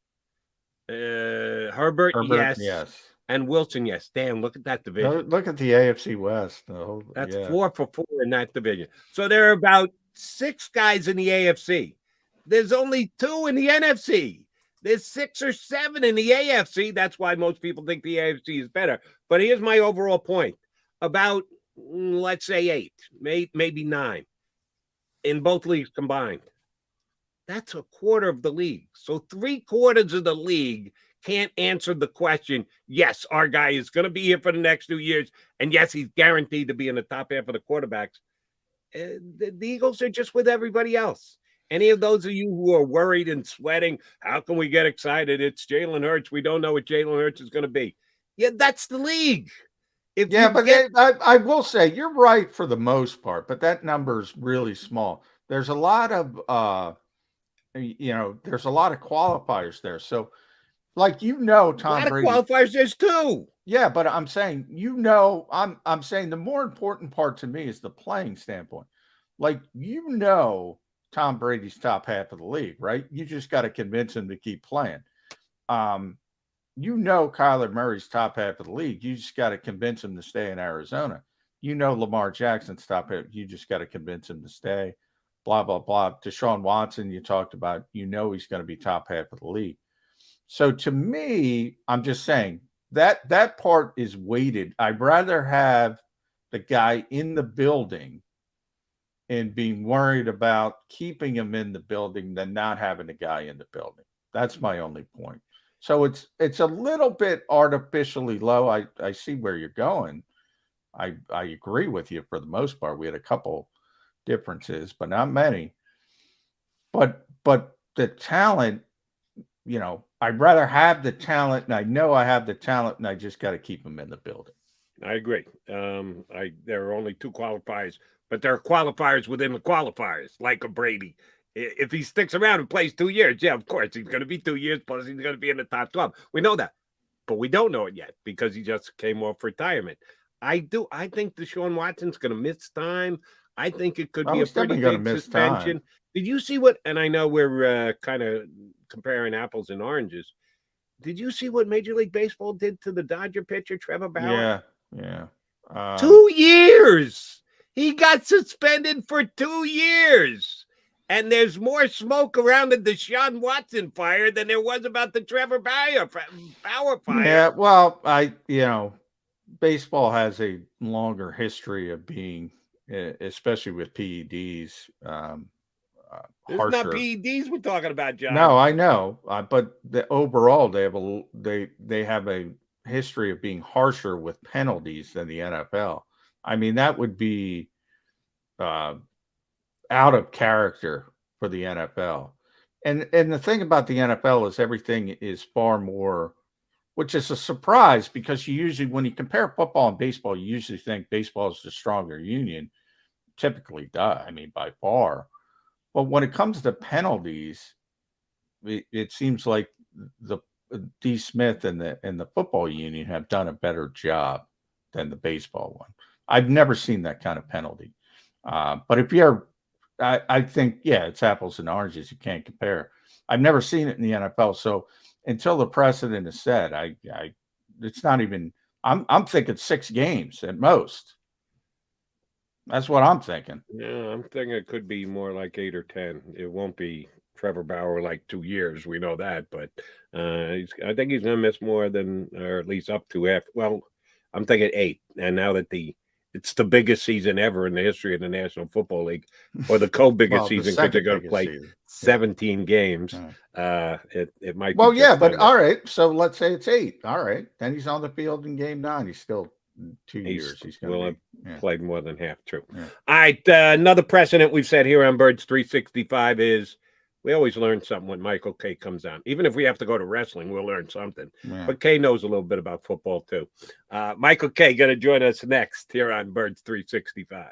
Herbert, yes. And Wilson, yes. Damn, look at that division. Look at the AFC West. That's 4 for 4 in that division. So there are about 6 guys in the AFC. There's only 2 in the NFC. There's 6 or 7 in the AFC. That's why most people think the AFC is better. But here's my overall point. About, let's say 8, maybe 9. In both leagues combined. That's a quarter of the league. So 3/4 of the league can't answer the question, yes, our guy is going to be here for the next 2 years, and yes, he's guaranteed to be in the top half of the quarterbacks. The Eagles are just with everybody else. Any of those of you who are worried and sweating, how can we get excited? It's Jalen Hurts. We don't know what Jalen Hurts is going to be. Yeah, that's the league. I will say you're right for the most part, but that number is really small. There's a lot of there's a lot of qualifiers there. So, like Tom Brady. A lot of qualifiers there's too. Yeah, but I'm saying I'm saying the more important part to me is the playing standpoint. Like Tom Brady's top half of the league, right? You just got to convince him to keep playing. Kyler Murray's top half of the league. You just got to convince him to stay in Arizona. Lamar Jackson's top half. You just got to convince him to stay. Blah, blah, blah. Deshaun Watson, you talked about, he's going to be top half of the league. So to me, I'm just saying that part is weighted. I'd rather have the guy in the building and being worried about keeping him in the building than not having a guy in the building. That's my only point. So it's a little bit artificially low. I see where you're going. I agree with you for the most part. We had a couple differences, but not many. But the talent, I'd rather have the talent, and I know I have the talent, and I just got to keep him in the building. I agree. There are only two qualifiers, but there are qualifiers within the qualifiers, like a Brady. If he sticks around and plays 2 years, yeah, of course, he's going to be 2 years, plus he's going to be in the top 12. We know that, but we don't know it yet because he just came off retirement. I think Deshaun Watson's going to miss time. I think it could be a pretty big suspension. Time. Did you see what, and I know we're kind of comparing apples and oranges. Did you see what Major League Baseball did to the Dodger pitcher, Trevor Bauer? Yeah. 2 years. He got suspended for 2 years. And there's more smoke around the Deshaun Watson fire than there was about the Trevor Bauer fire. Yeah, well, baseball has a longer history of being, especially with PEDs, It's not PEDs we're talking about, John. No, I know, but overall they have a history of being harsher with penalties than the NFL. I mean, that would be out of character for the NFL. And the thing about the NFL is everything is far more, which is a surprise because you usually, when you compare football and baseball, you usually think baseball is the stronger union. Typically does, by far. But when it comes to penalties, it seems like the D. Smith and the football union have done a better job than the baseball one. I've never seen that kind of penalty. But if you're, I think, it's apples and oranges. You can't compare. I've never seen it in the NFL. So until the precedent is set, it's not even. I'm thinking 6 games at most. That's what I'm thinking. Yeah, I'm thinking it could be more like 8 or 10. It won't be Trevor Bauer like 2 years. We know that, but I think he's going to miss more than, or at least up to half. Well, I'm thinking 8. And now that it's the biggest season ever in the history of the National Football League, or the co-biggest season because they're going to play 17 games. It might. Well, yeah, but all right. So let's say it's 8. All right, then he's on the field in game 9. He's still 2 years. He's going to have played more than half. True. Yeah. All right. Another precedent we've said here on Birds 365 is we always learn something when Michael K comes on. Even if we have to go to wrestling, we'll learn something. Yeah. But K knows a little bit about football too. Michael K going to join us next here on Birds 365.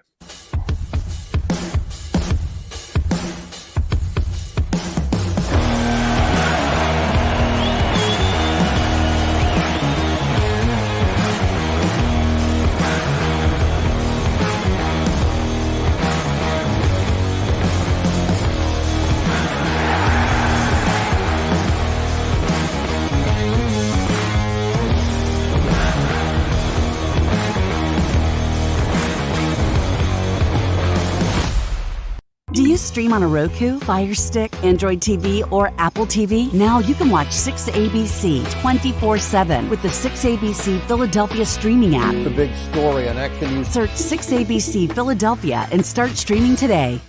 Stream on a Roku, Fire Stick, Android TV, or Apple TV? Now you can watch 6ABC 24/7 with the 6ABC Philadelphia streaming app. The big story on Action News. Search 6ABC Philadelphia and start streaming today.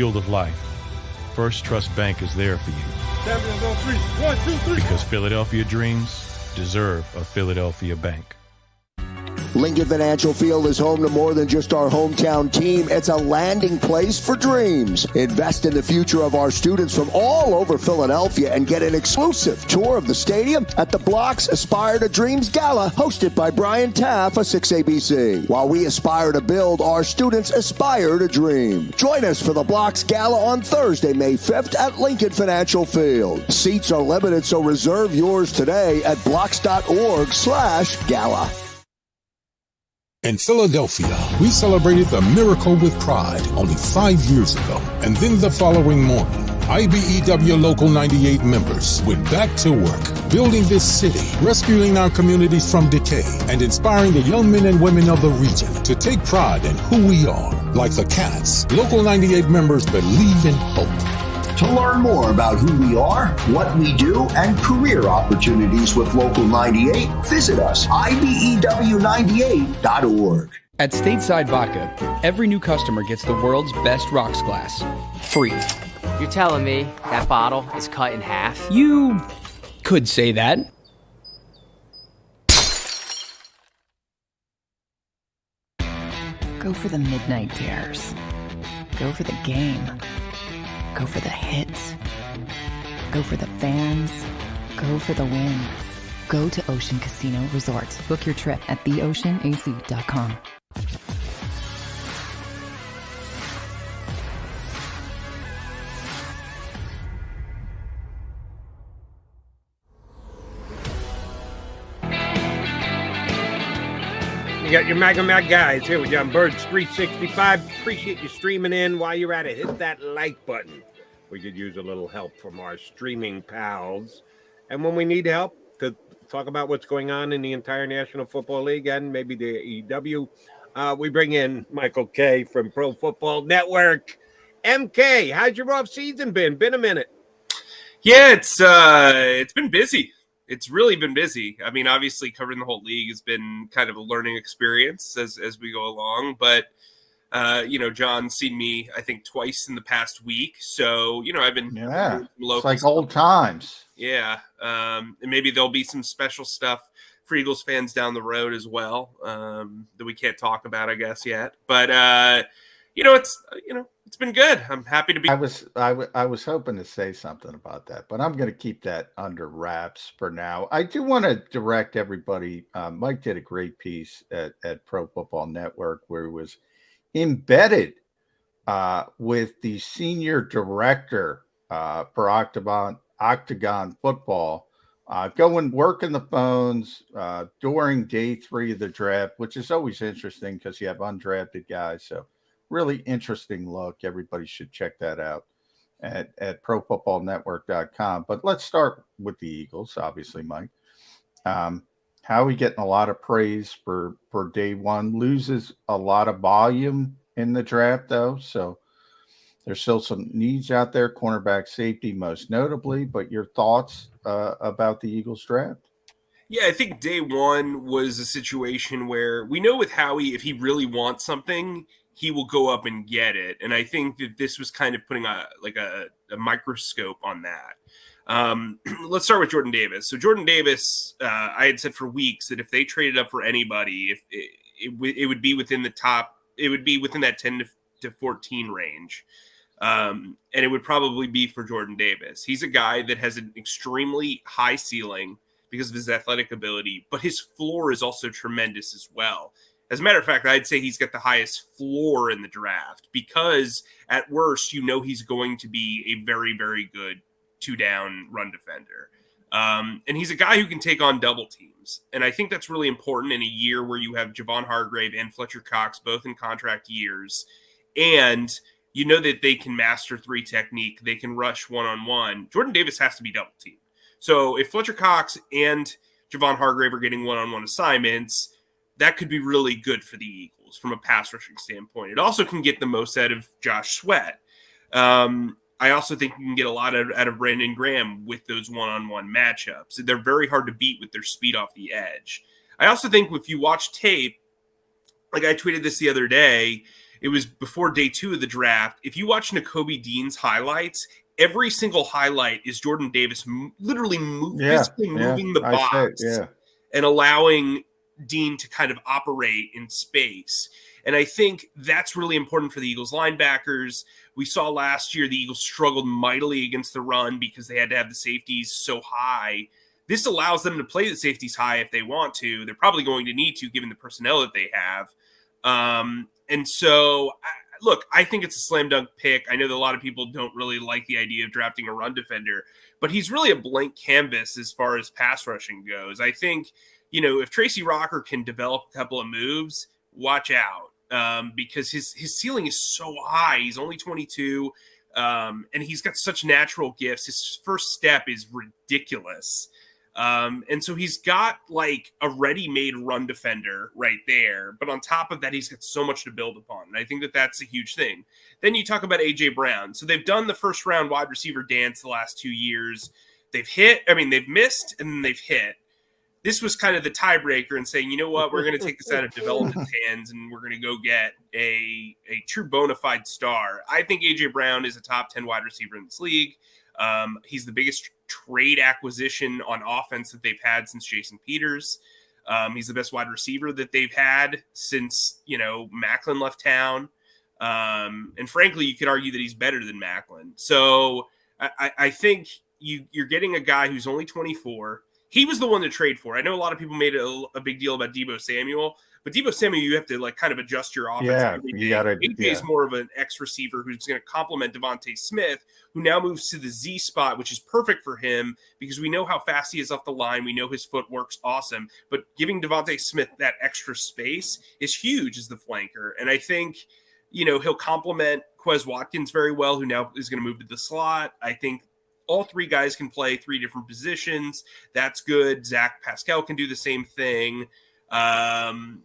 field of life, First Trust Bank is there for you. Champions on three. 1, 2, 3. Because Philadelphia dreams deserve a Philadelphia bank. Lincoln Financial Field is home to more than just our hometown team. It's a landing place for dreams. Invest in the future of our students from all over Philadelphia and get an exclusive tour of the stadium at the Blocks Aspire to Dreams Gala, hosted by Brian Taff of 6ABC. While we aspire to build, our students aspire to dream. Join us for the Blocks Gala on Thursday, May 5th at Lincoln Financial Field. Seats are limited, so reserve yours today at blocks.org/gala. In Philadelphia, we celebrated the miracle with pride only 5 years ago. And then the following morning, IBEW Local 98 members went back to work, building this city, rescuing our communities from decay, and inspiring the young men and women of the region to take pride in who we are. Like the Cats, Local 98 members believe in hope. To learn more about who we are, what we do, and career opportunities with Local 98, visit us, IBEW98.org. At Stateside Vodka, every new customer gets the world's best rocks glass, free. You're telling me that bottle is cut in half? You could say that. Go for the midnight dares. Go for the game. Go for the hits. Go for the fans. Go for the win. Go to Ocean Casino Resort. Book your trip at theoceanac.com. You got your Mag guys here with you on Birds 365. Appreciate you streaming in. While you're at it, hit that like button. We could use a little help from our streaming pals. And when we need help to talk about what's going on in the entire National Football League and maybe the AEW, we bring in Michael K from Pro Football Network. MK, how's your off season been? Been a minute. Yeah, it's been busy. It's really been busy. I mean, obviously covering the whole league has been kind of a learning experience as we go along. But, John's seen me, I think, twice in the past week. So, I've been it's like old times. Yeah. And maybe there'll be some special stuff for Eagles fans down the road as well that we can't talk about, I guess, yet. But, it's been good. I'm happy to be. I was hoping to say something about that, but I'm going to keep that under wraps for now. I do want to direct everybody. Mike did a great piece at Pro Football Network where he was embedded with the senior director for Octagon Football, working the phones during day 3 of the draft, which is always interesting because you have undrafted guys. So really interesting look. Everybody should check that out at profootballnetwork.com. But let's start with the Eagles, obviously, Mike. Howie getting a lot of praise for day 1, loses a lot of volume in the draft, though. So there's still some needs out there, cornerback, safety most notably. But your thoughts about the Eagles draft? Yeah, I think day 1 was a situation where we know with Howie, if he really wants something, he will go up and get it. And I think that this was kind of putting a microscope on that. Let's start with Jordan Davis. So Jordan Davis, I had said for weeks that if they traded up for anybody, it would be within the top, it would be within that 10 to 14 range. And it would probably be for Jordan Davis. He's a guy that has an extremely high ceiling because of his athletic ability, but his floor is also tremendous as well. As a matter of fact, I'd say he's got the highest floor in the draft because at worst, he's going to be a very, very good 2-down run defender. And he's a guy who can take on double teams. And I think that's really important in a year where you have Javon Hargrave and Fletcher Cox both in contract years. And that they can master 3 technique. They can rush one-on-one. Jordan Davis has to be double teamed. So if Fletcher Cox and Javon Hargrave are getting one-on-one assignments, that could be really good for the Eagles from a pass rushing standpoint. It also can get the most out of Josh Sweat. I also think you can get a lot out of Brandon Graham with those one-on-one matchups. They're very hard to beat with their speed off the edge. I also think if you watch tape, like I tweeted this the other day, it was before day 2 of the draft. If you watch Nakobe Dean's highlights, every single highlight is Jordan Davis literally physically moving the box and allowing Dean to kind of operate in space. And I think that's really important for the Eagles linebackers. We saw last year the Eagles struggled mightily against the run because they had to have the safeties so high. This allows them to play the safeties high if they want to. They're probably going to need to, given the personnel that they have. And so, look, I think it's a slam dunk pick. I know that a lot of people don't really like the idea of drafting a run defender, but he's really a blank canvas as far as pass rushing goes. I think, if Tracy Rocker can develop a couple of moves, watch out. Because his ceiling is so high. He's only 22, and he's got such natural gifts. His first step is ridiculous. And so he's got like a ready-made run defender right there. But on top of that, he's got so much to build upon. And I think that that's a huge thing. Then you talk about A.J. Brown. So they've done the first-round wide receiver dance the last 2 years. They've missed, and then they've hit. This was kind of the tiebreaker and saying, you know what, we're going to take this out of development's hands and we're going to go get a true bona fide star. I think A.J. Brown is a top 10 wide receiver in this league. He's the biggest trade acquisition on offense that they've had since Jason Peters. He's the best wide receiver that they've had since, Macklin left town. And frankly, you could argue that he's better than Macklin. So I think you're getting a guy who's only 24. He was the one to trade for. I know a lot of people made a big deal about Deebo Samuel, but Deebo Samuel, you have to kind of adjust your offense. Yeah, every day. you got to. AJ's more of an X receiver who's going to complement Devontae Smith, who now moves to the Z spot, which is perfect for him because we know how fast he is off the line. We know his footwork's awesome, but giving Devontae Smith that extra space is huge as the flanker. And I think, he'll complement Quez Watkins very well, who now is going to move to the slot. I think all 3 guys can play 3 different positions. That's good. Zach Pascal can do the same thing,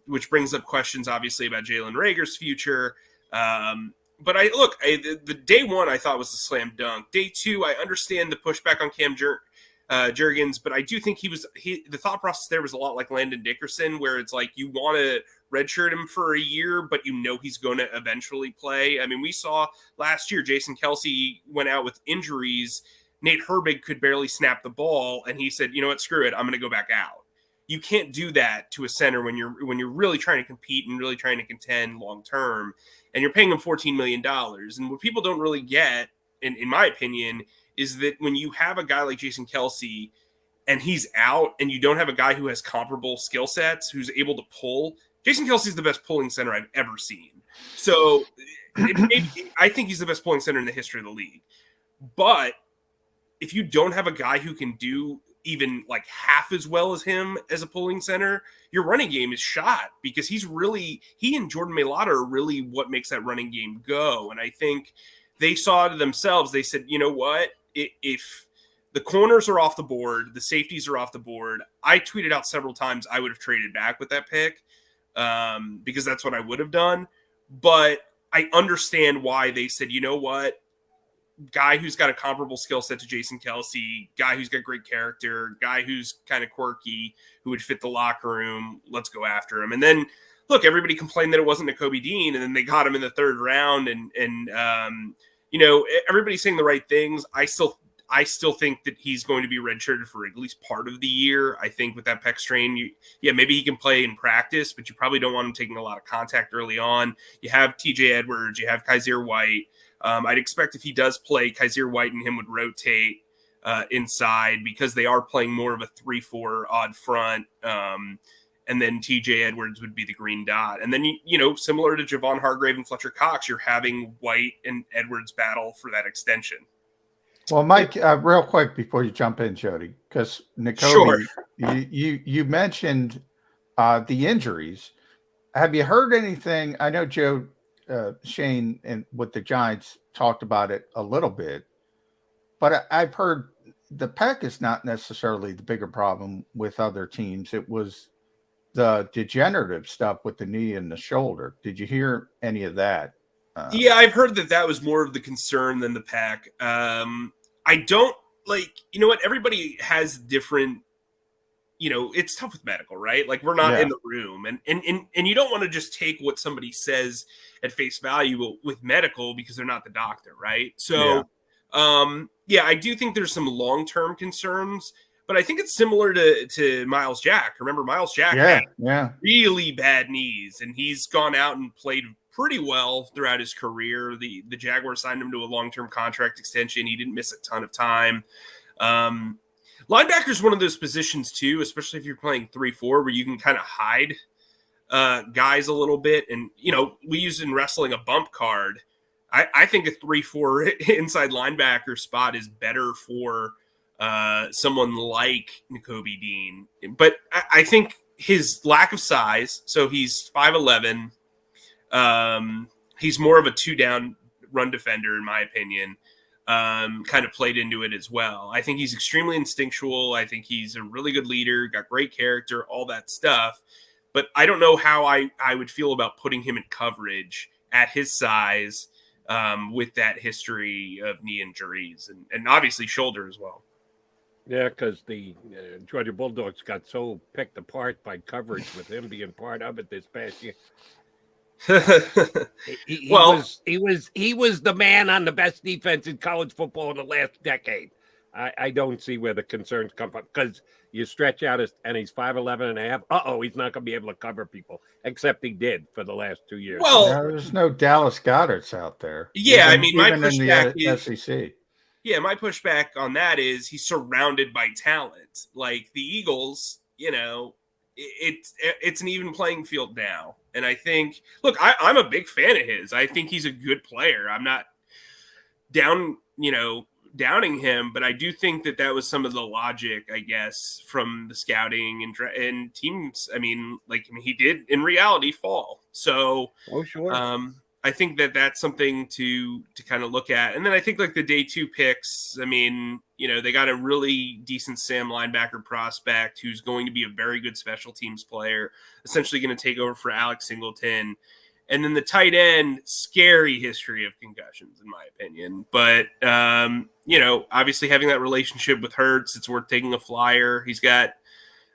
which brings up questions, obviously, about Jalen Reagor's future. But the day 1 I thought was a slam dunk. Day 2, I understand the pushback on Cam Jurgens, but I do think the thought process there was a lot like Landon Dickerson, where it's like you want to redshirt him for a year, but he's going to eventually play. I mean, we saw last year Jason Kelce went out with injuries. Nate Herbig could barely snap the ball, and he said, you know what, screw it, I'm going to go back out. You can't do that to a center when you're really trying to compete and really trying to contend long term, and you're paying him $14 million. And what people don't really get, in my opinion, is that when you have a guy like Jason Kelce and he's out, and you don't have a guy who has comparable skill sets, who's able to pull, Jason Kelce is the best pulling center I've ever seen. So I think he's the best pulling center in the history of the league. But if you don't have a guy who can do even like half as well as him as a pulling center, your running game is shot because he and Jordan Mailata are really what makes that running game go. And I think they saw it themselves. They said, you know what, if the corners are off the board, the safeties are off the board, I tweeted out several times I would have traded back with that pick because that's what I would have done. But I understand why they said, you know what, guy who's got a comparable skill set to Jason Kelce, guy who's got great character, guy who's kind of quirky, who would fit the locker room, let's go after him. And then, look, everybody complained that it wasn't Nakobe Dean, and then they got him in the 3rd round, and everybody's saying the right things. I still think that he's going to be redshirted for at least part of the year. I think with that pec strain, maybe he can play in practice, but you probably don't want him taking a lot of contact early on. You have TJ Edwards, you have Kaiser White. I'd expect if he does play, Kaiser White and him would rotate inside because they are playing more of a 3-4 odd front. And then TJ Edwards would be the green dot. And then, similar to Javon Hargrave and Fletcher Cox, you're having White and Edwards battle for that extension. Well, Mike, real quick before you jump in, Jody, because Nakobe, you mentioned the injuries. Have you heard anything? I know Joe Shane and with the Giants talked about it a little bit, but I've heard the pec is not necessarily the bigger problem with other teams. It was the degenerative stuff with the knee and the shoulder. Did you hear any of that? Yeah, I've heard that was more of the concern than the pec. I don't everybody has different it's tough with medical, right? Like, we're not in the room, and you don't want to just take what somebody says at face value with medical because they're not the doctor, right? So, I do think there's some long-term concerns, but I think it's similar to Miles Jack. Remember, Miles Jack had really bad knees, and he's gone out and played pretty well throughout his career. The Jaguars signed him to a long-term contract extension. He didn't miss a ton of time. Linebacker is one of those positions too, especially if you're playing 3-4, where you can kind of hide guys a little bit. And, we use in wrestling a bump card. I think a 3-4 inside linebacker spot is better for someone like Nakobe Dean. But I think his lack of size, so he's 5'11", he's more of a 2-down run defender, in my opinion. Kind of played into it as well. I think he's extremely instinctual. I think he's a really good leader, got great character, all that stuff. But I don't know how I would feel about putting him in coverage at his size with that history of knee injuries and obviously shoulder as well. Yeah, because the Georgia Bulldogs got so picked apart by coverage with him being part of it this past year. He was the man on the best defense in college football in the last decade. I don't see where the concerns come from, because you stretch out and he's 5'11" and a half. He's not going to be able to cover people, except he did for the last 2 years. Well, there's no Dallas Goederts out there. Yeah, even my pushback in the SEC. Yeah, my pushback on that is he's surrounded by talent. Like the Eagles, it's an even playing field now. And I think, look, I'm a big fan of his. I think he's a good player. I'm not downing him, but I do think that was some of the logic, I guess, from the scouting and teams. He did in reality fall. So, sure. I think that's something to kind of look at. And then I think like the day 2 picks, they got a really decent Sam linebacker prospect who's going to be a very good special teams player, essentially going to take over for Alex Singleton. And then the tight end, scary history of concussions, in my opinion. But, obviously having that relationship with Hurts, it's worth taking a flyer. He's got,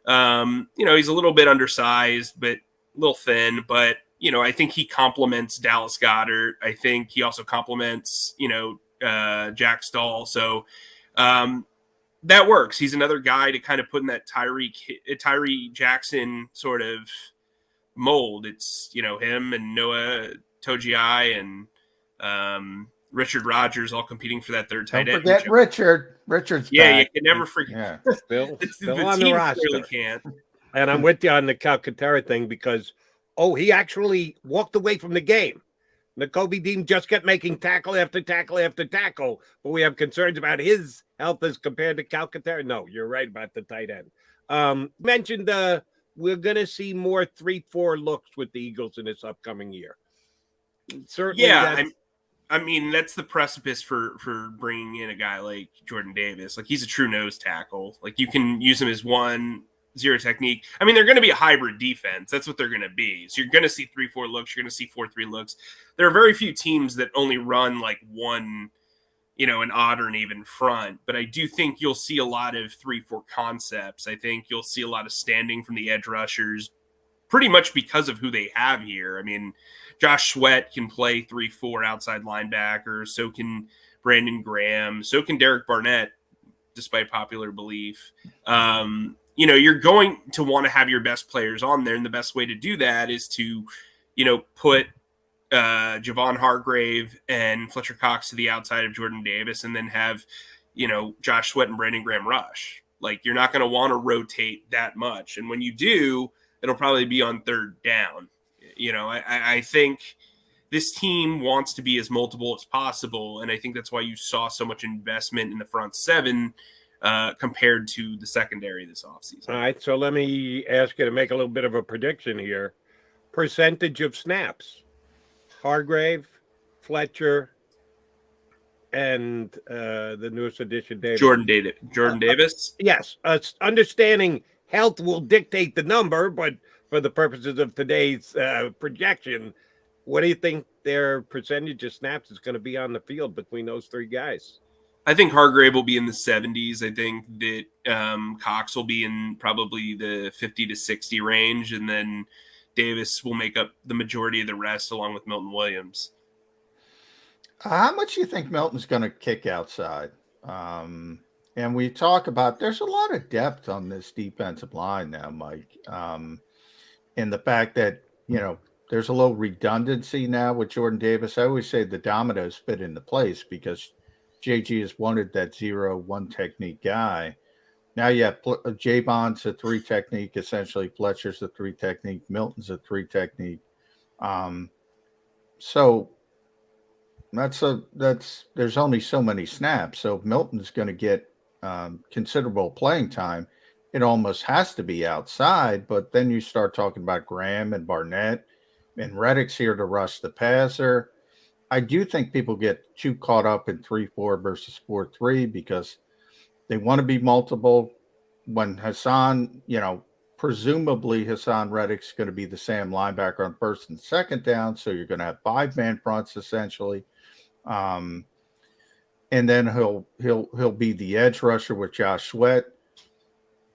he's a little bit undersized, but a little thin, but I think he complements Dallas Goedert. I think he also complements, Jack Stahl. So that works. He's another guy to kind of put in that Tyree Jackson sort of mold. It's, him and Noah Togiai and Richard Rodgers all competing for that third tight end. Don't forget Richard. Richard's back. You can never forget. Yeah. Still on the roster. Really can't. And I'm with you on the Calcaterra thing because he actually walked away from the game. Nakobe Dean just kept making tackle after tackle after tackle, but we have concerns about his health as compared to Calcaterra. No, you're right about the tight end. Mentioned we're going to see more 3-4 looks with the Eagles in this upcoming year. Certainly, that's the precipice for bringing in a guy like Jordan Davis. Like, he's a true nose tackle. Like, you can use him as 1-0 technique. They're going to be a hybrid defense. That's what they're going to be. So you're going to see 3-4 looks. You're going to see 4-3 looks. There are very few teams that only run like one, an odd or an even front. But I do think you'll see a lot of 3-4 concepts. I think you'll see a lot of standing from the edge rushers, pretty much because of who they have here. Josh Sweat can play 3-4 outside linebacker. So can Brandon Graham. So can Derek Barnett, despite popular belief. You're going to want to have your best players on there. And the best way to do that is to, put Javon Hargrave and Fletcher Cox to the outside of Jordan Davis and then have, Josh Sweat and Brandon Graham rush. Like, you're not going to want to rotate that much. And when you do, it'll probably be on third down. I think this team wants to be as multiple as possible. And I think that's why you saw so much investment in the front seven compared to the secondary this offseason. All right, so let me ask you to make a little bit of a prediction here. Percentage of snaps. Hargrave, Fletcher, and the newest addition, Davis. Jordan Davis? Yes. Understanding health will dictate the number, but for the purposes of today's projection, what do you think their percentage of snaps is going to be on the field between those three guys? I think Hargrave will be in the 70s. I think that Cox will be in probably the 50 to 60 range, and then Davis will make up the majority of the rest along with Milton Williams. How much do you think Milton's going to kick outside? And we talk about there's a lot of depth on this defensive line now, Mike. And the fact that, there's a little redundancy now with Jordan Davis. I always say the dominoes fit into place because JG has wanted that 0-1 technique guy. Now you have J-Bond's a 3 technique, essentially. Fletcher's a 3 technique. Milton's a 3 technique. So there's only so many snaps. So if Milton's going to get considerable playing time, it almost has to be outside. But then you start talking about Graham and Barnett, and Reddick's here to rush the passer. I do think people get too caught up in 3-4 versus 4-3 because they want to be multiple. When Hassan, presumably Hassan Reddick's going to be the Sam linebacker on first and second down, so you're going to have 5-man fronts essentially. And then he'll be the edge rusher with Josh Sweat.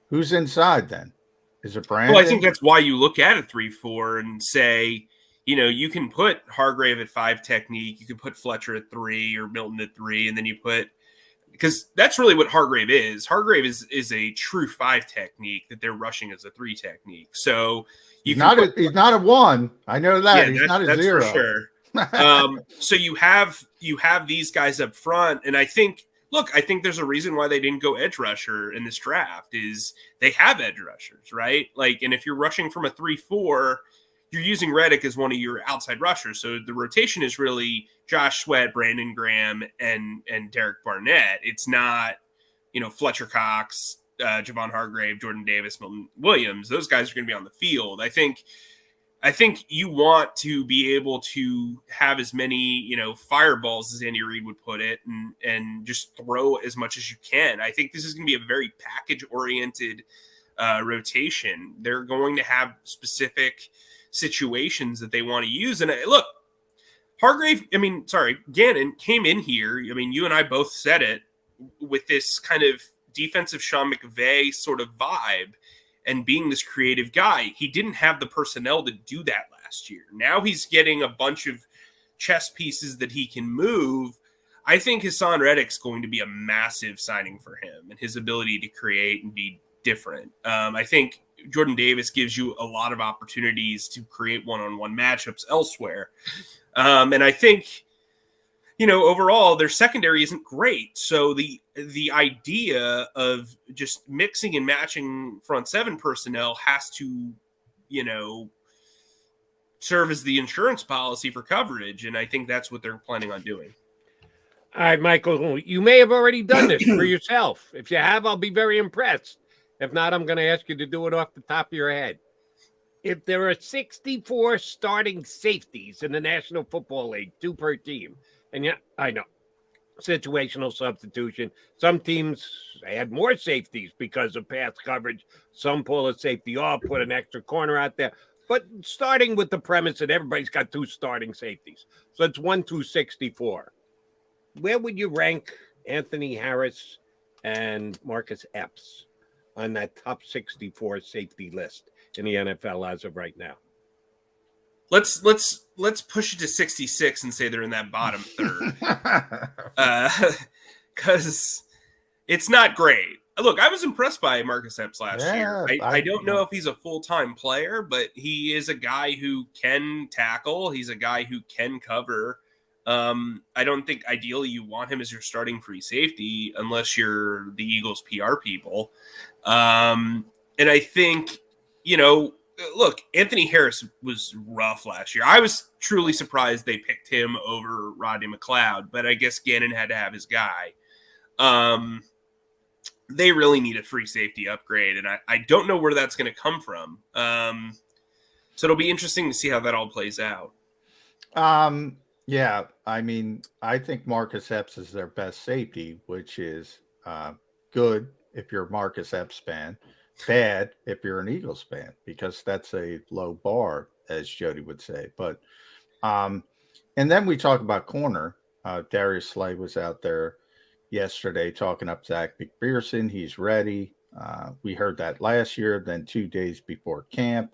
Who's inside then? Is it Brandon? Well, I think that's why you look at a 3-4 and say, you can put Hargrave at 5 technique, you can put Fletcher at 3 or Milton at 3, and then you put, because that's really what Hargrave is. Hargrave is a true 5 technique that they're rushing as a 3 technique. So he's not a 1. I know that. He's not a 0. For sure. So you have these guys up front, and I think there's a reason why they didn't go edge rusher in this draft is they have edge rushers, right? Like, and if you're rushing from a 3-4, you're using Reddick as one of your outside rushers. So the rotation is really Josh Sweat, Brandon Graham, and Derek Barnett. It's not, Fletcher Cox, Javon Hargrave, Jordan Davis, Milton Williams. Those guys are going to be on the field. I think you want to be able to have as many, fireballs as Andy Reid would put it and just throw as much as you can. I think this is going to be a very package-oriented rotation. They're going to have specific situations that they want to use. And look, Gannon came in here. You and I both said it with this kind of defensive Sean McVay sort of vibe and being this creative guy. He didn't have the personnel to do that last year. Now he's getting a bunch of chess pieces that he can move. I think Hassan Reddick's going to be a massive signing for him and his ability to create and be different. I think Jordan Davis gives you a lot of opportunities to create one-on-one matchups elsewhere. And I think, overall their secondary isn't great. So the idea of just mixing and matching front 7 personnel has to, serve as the insurance policy for coverage. And I think that's what they're planning on doing. All right, Michael, you may have already done this for yourself. If you have, I'll be very impressed. If not, I'm going to ask you to do it off the top of your head. If there are 64 starting safeties in the National Football League, 2 per team, and yeah, I know, situational substitution. Some teams add more safeties because of pass coverage. Some pull a safety off, put an extra corner out there. But starting with the premise that everybody's got 2 starting safeties. So it's 1 through 64. Where would you rank Anthony Harris and Marcus Epps on that top 64 safety list in the NFL as of right now? Let's push it to 66 and say they're in that bottom third. Because it's not great. Look, I was impressed by Marcus Epps last year. I don't know if he's a full-time player, but he is a guy who can tackle. He's a guy who can cover. I don't think ideally you want him as your starting free safety unless you're the Eagles PR people. And I think, look, Anthony Harris was rough last year. I was truly surprised they picked him over Rodney McLeod, but I guess Gannon had to have his guy. They really need a free safety upgrade, and I don't know where that's going to come from. So it'll be interesting to see how that all plays out. Yeah, I think Marcus Epps is their best safety, which is good if you're a Marcus Epps fan, bad if you're an Eagles fan, because that's a low bar, as Jody would say. But and then we talk about corner. Darius Slay was out there, yesterday talking up Zach McPherson. He's ready. We heard that last year. Then 2 days before camp,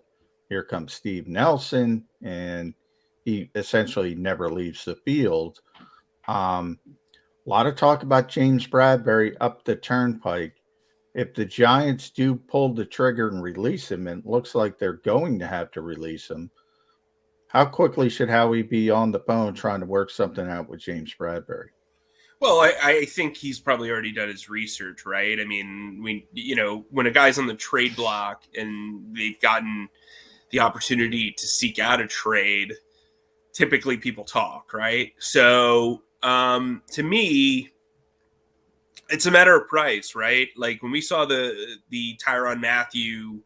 here comes Steve Nelson, and he essentially never leaves the field. A lot of talk about James Bradberry up the turnpike. If the Giants do pull the trigger and release him, and it looks like they're going to have to release him, how quickly should Howie be on the phone trying to work something out with James Bradberry? Well, I think he's probably already done his research, right? I mean, when a guy's on the trade block and they've gotten the opportunity to seek out a trade, typically people talk, right? So to me, it's a matter of price, right? Like when we saw the Tyrann Mathieu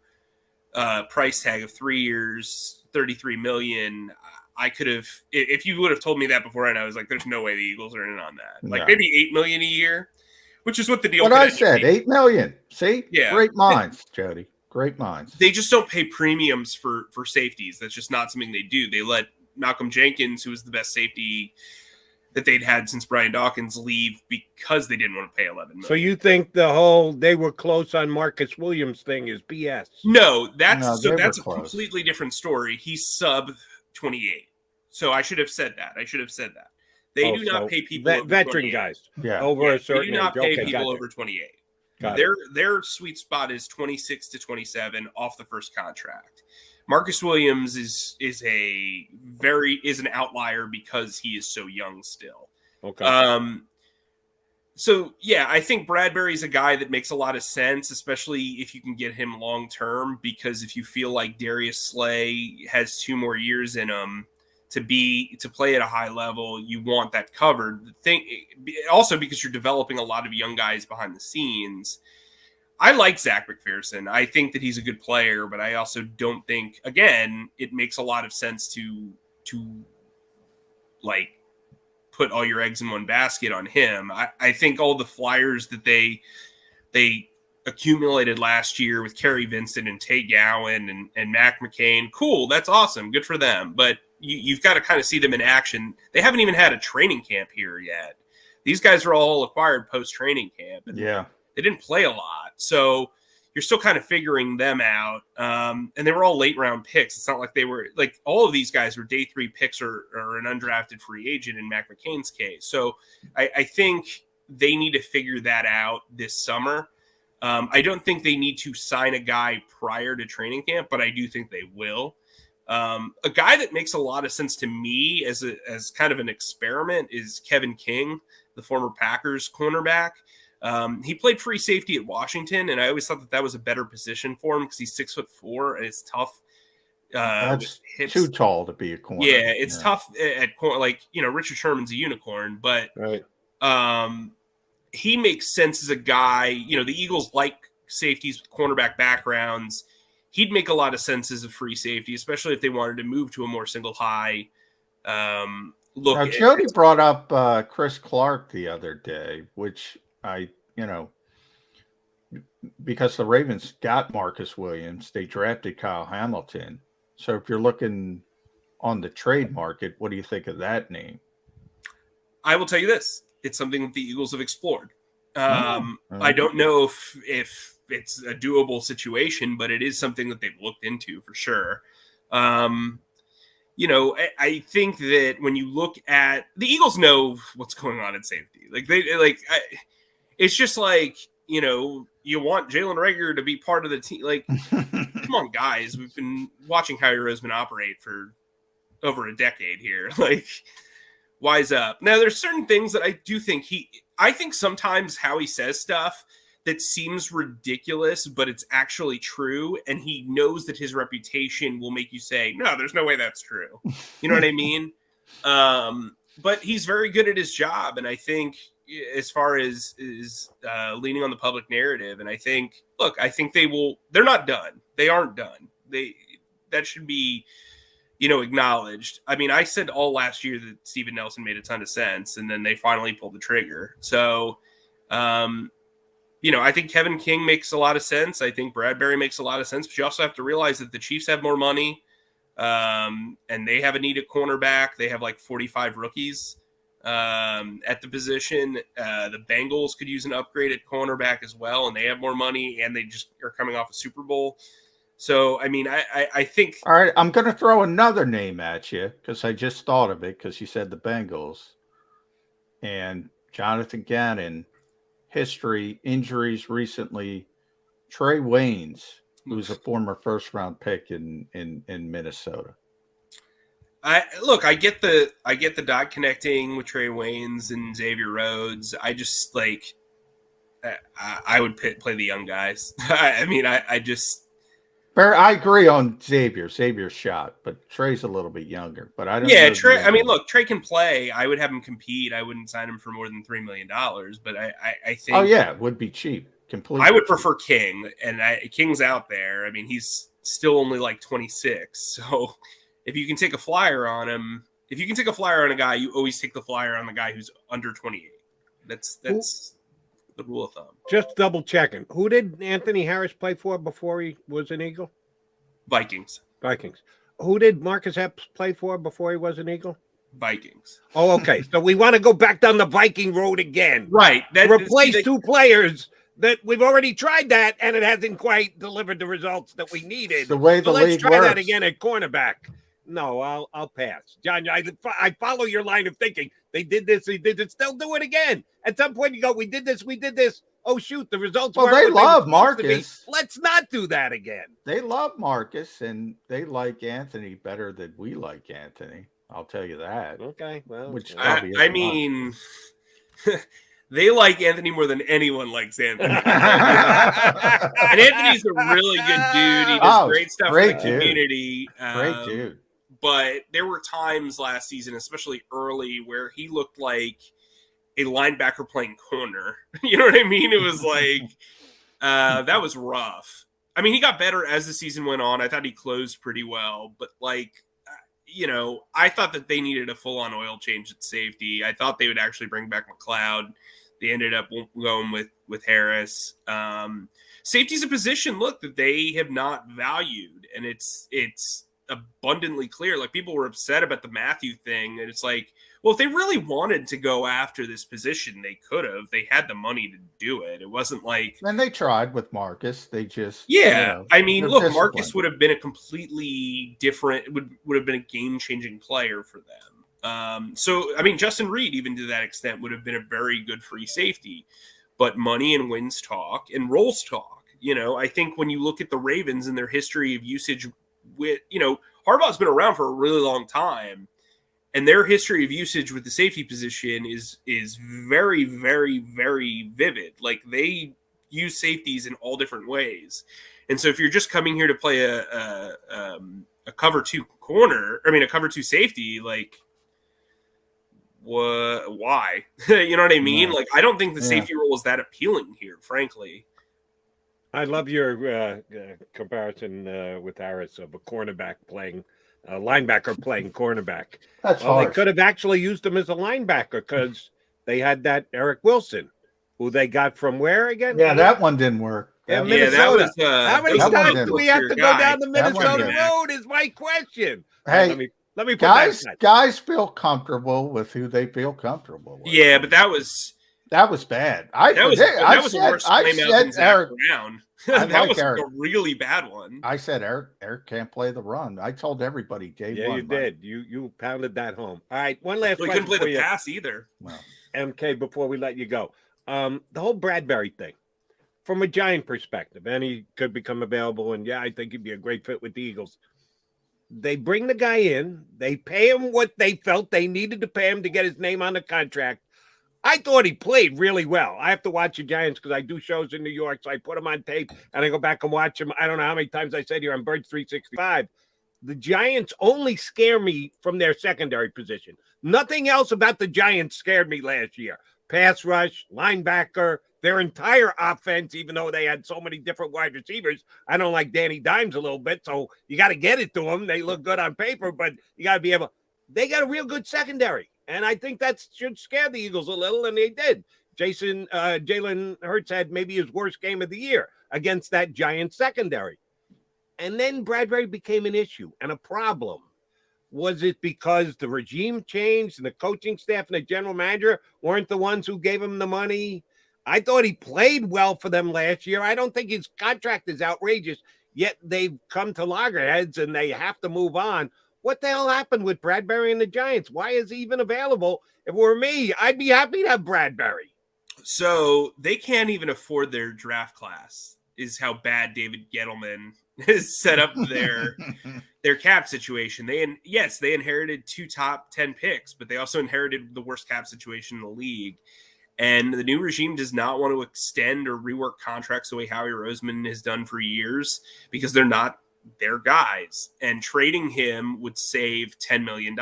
price tag of 3 years, $33 million, I could have, if you would have told me that beforehand, I was like, there's no way the Eagles are in on that. Like maybe $8 million a year, which is what the deal. What I said, $8 million. See, yeah, great minds, Jody. Great minds. They just don't pay premiums for safeties. That's just not something they do. They let Malcolm Jenkins, who was the best safety that they'd had since Brian Dawkins, leave because they didn't want to pay $11 million. So you think the whole they were close on Marcus Williams thing is BS? No, that's a close. completely different story. He's sub 28. So I should have said that. They do not pay people over veteran 28. guys. Yeah. Over a certain They do not age. pay people over 28. Their sweet spot is 26 to 27 off the first contract. Marcus Williams is an outlier because he is so young still. Okay. So yeah, I think Bradberry's a guy that makes a lot of sense, especially if you can get him long term. Because if you feel like Darius Slay has 2 more years in him to play at a high level, you want that covered. Also because you're developing a lot of young guys behind the scenes. I like Zach McPherson. I think that he's a good player, but I also don't think, again, it makes a lot of sense to like put all your eggs in one basket on him. I think all the flyers that they accumulated last year with Kerry Vincent and Tate Gowan and Mac McCain, cool, that's awesome, good for them. But you've got to kind of see them in action. They haven't even had a training camp here yet. These guys are all acquired post-training camp. And they didn't play a lot. So you're still kind of figuring them out. And they were all late round picks. It's not like they were like all of these guys were day 3 picks or an undrafted free agent in Mac McCain's case. So I think they need to figure that out this summer. I don't think they need to sign a guy prior to training camp, but I do think they will. A guy that makes a lot of sense to me as kind of an experiment is Kevin King, the former Packers cornerback. He played free safety at Washington, and I always thought that was a better position for him because he's 6'4", and it's tough. That's too tall to be a corner. Yeah, it's tough at corner. Like, Richard Sherman's a unicorn, but he makes sense as a guy. The Eagles like safeties with cornerback backgrounds. He'd make a lot of sense as a free safety, especially if they wanted to move to a more single high look. Now, Jody brought up Chris Clark the other day, which because the Ravens got Marcus Williams, they drafted Kyle Hamilton. So if you're looking on the trade market, what do you think of that name? I will tell you this. It's something that the Eagles have explored. I don't know if it's a doable situation, but it is something that they've looked into for sure. I think that when you look at the Eagles, know what's going on at safety. It's just like, you want Jalen Reagor to be part of the team. Like, come on, guys. We've been watching Howie Roseman operate for over a decade here. Like, wise up. Now, there's certain things that I do think I think sometimes Howie says stuff that seems ridiculous, but it's actually true. And he knows that his reputation will make you say, no, there's no way that's true. You know what I mean? But he's very good at his job. And I think as far as leaning on the public narrative, and I think they're not done. They aren't done. That should be, acknowledged. I mean, I said all last year that Steven Nelson made a ton of sense, and then they finally pulled the trigger. So, I think Kevin King makes a lot of sense. I think Bradberry makes a lot of sense, but you also have to realize that the Chiefs have more money, and they have a need at cornerback. They have like 45 rookies. at the position. The Bengals could use an upgrade at cornerback as well, and they have more money, and they just are coming off a Super Bowl. So, I mean, I think... All right, I'm going to throw another name at you because I just thought of it because you said the Bengals. And Jonathan Gannon, history, injuries recently. Trey Waynes, who's a former first-round pick in Minnesota. I get the dot connecting with Trey Waynes and Xavier Rhodes. I just I would play the young guys. I agree on Xavier. Xavier's shot, but Trey's a little bit younger. But I don't. Yeah, Trey. I mean, look, Trey can play. I would have him compete. I wouldn't sign him for more than $3 million. But I think. Oh yeah, it would be cheap. Completely. I would prefer King, and King's out there. I mean, he's still only like 26. So if you can take a flyer on him, if you can take a flyer on a guy, you always take the flyer on the guy who's under 28. That's the rule of thumb. Just double checking. Who did Anthony Harris play for before he was an Eagle? Vikings. Who did Marcus Epps play for before he was an Eagle? Vikings. Oh, okay. So we want to go back down the Viking road again. Right. Replace two players that we've already tried that, and it hasn't quite delivered the results that we needed. The way the league let's try works. that again at cornerback. No, I'll pass. John, I follow your line of thinking. They did this, they did it, still do it again. At some point you go, we did this. Oh, shoot, the results well, they love Marcus. Let's not do that again. They love Marcus, and they like Anthony better than we like Anthony. I'll tell you that. Okay, well. Which I mean, they like Anthony more than anyone likes Anthony. And Anthony's a really good dude. He does great stuff in the community. Great dude. But there were times last season, especially early, where he looked like a linebacker playing corner. You know what I mean? It was like, that was rough. I mean, he got better as the season went on. I thought he closed pretty well. But, I thought that they needed a full-on oil change at safety. I thought they would actually bring back McLeod. They ended up going with Harris. Safety's a position, look, that they have not valued. And it's abundantly clear. Like, people were upset about the Matthew thing, and it's like, well, if they really wanted to go after this position, they could have. They had the money to do it. It wasn't like... And they tried with Marcus. They just... Yeah. I mean, look, Marcus would have been a completely different... would have been a game-changing player for them. So, I mean, Justin Reed, even to that extent, would have been a very good free safety. But money and wins talk, and roles talk. I think when you look at the Ravens and their history of usage with... Harbaugh's been around for a really long time. And their history of usage with the safety position is very, very, very vivid. Like, they use safeties in all different ways. And so if you're just coming here to play a cover two a cover two safety, like, why? You know what I mean? Like, I don't think the safety role is that appealing here, frankly. I love your comparison with Harris of a cornerback playing linebacker playing cornerback. That's They could have actually used him as a linebacker because they had that Eric Wilson, who they got from where again? Yeah, that one didn't work. Minnesota. That was, how many times do we have to go down the Minnesota road is my question. Hey, let me put guys feel comfortable with who they feel comfortable with. Yeah, but that was bad. That was a worse flame out than Zach Brown. That was a really bad one. I said Eric can't play the run. I told everybody day one. Yeah, you did. You pounded that home. All right, one last question. He couldn't play the pass either. Well, MK, before we let you go, the whole Bradberry thing, from a Giant perspective, and he could become available, and I think he'd be a great fit with the Eagles. They bring the guy in, they pay him what they felt they needed to pay him to get his name on the contract. I thought he played really well. I have to watch the Giants because I do shows in New York, so I put him on tape and I go back and watch him. I don't know how many times I said here on Birds 365. The Giants only scare me from their secondary position. Nothing else about the Giants scared me last year. Pass rush, linebacker, their entire offense, even though they had so many different wide receivers. I don't like Danny Dimes a little bit, so you got to get it to them. They look good on paper, but you got to be able – they got a real good secondary. And I think that should scare the Eagles a little, and they did. Jalen Hurts had maybe his worst game of the year against that Giants secondary. And then Bradberry became an issue and a problem Was it because the regime changed and the coaching staff and the general manager weren't the ones who gave him the money? I thought he played well for them last year. I don't think his contract is outrageous, yet they've come to loggerheads and they have to move on. What the hell happened with Bradberry and the Giants? Why is he even available? If it were me, I'd be happy to have Bradberry. So they can't even afford their draft class, is how bad David Gettleman has set up their cap situation. They inherited 2 top 10 picks, but they also inherited the worst cap situation in the league. And the new regime does not want to extend or rework contracts the way Howie Roseman has done for years because they're not their guys. And trading him would save $10 million,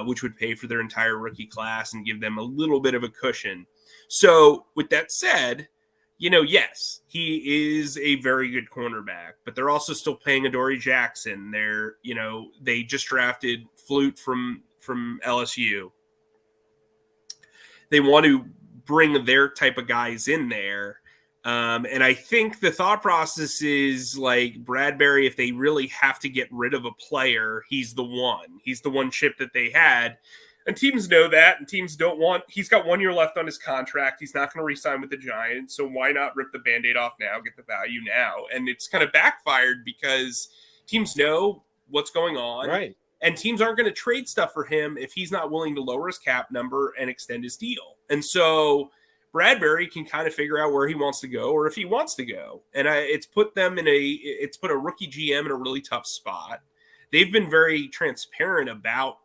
which would pay for their entire rookie class and give them a little bit of a cushion. So with that said, yes, he is a very good cornerback, but they're also still paying Adoree Jackson. They just drafted Flute from LSU. They want to bring their type of guys in there. And I think the thought process is like Bradberry, if they really have to get rid of a player, he's the one. He's the one chip that they had. And teams know that, and teams don't want – he's got 1 year left on his contract. He's not going to re-sign with the Giants, so why not rip the Band-Aid off now, get the value now? And it's kind of backfired because teams know what's going on. Right. And teams aren't going to trade stuff for him if he's not willing to lower his cap number and extend his deal. And so Bradberry can kind of figure out where he wants to go or if he wants to go. And it's put a rookie GM in a really tough spot. They've been very transparent about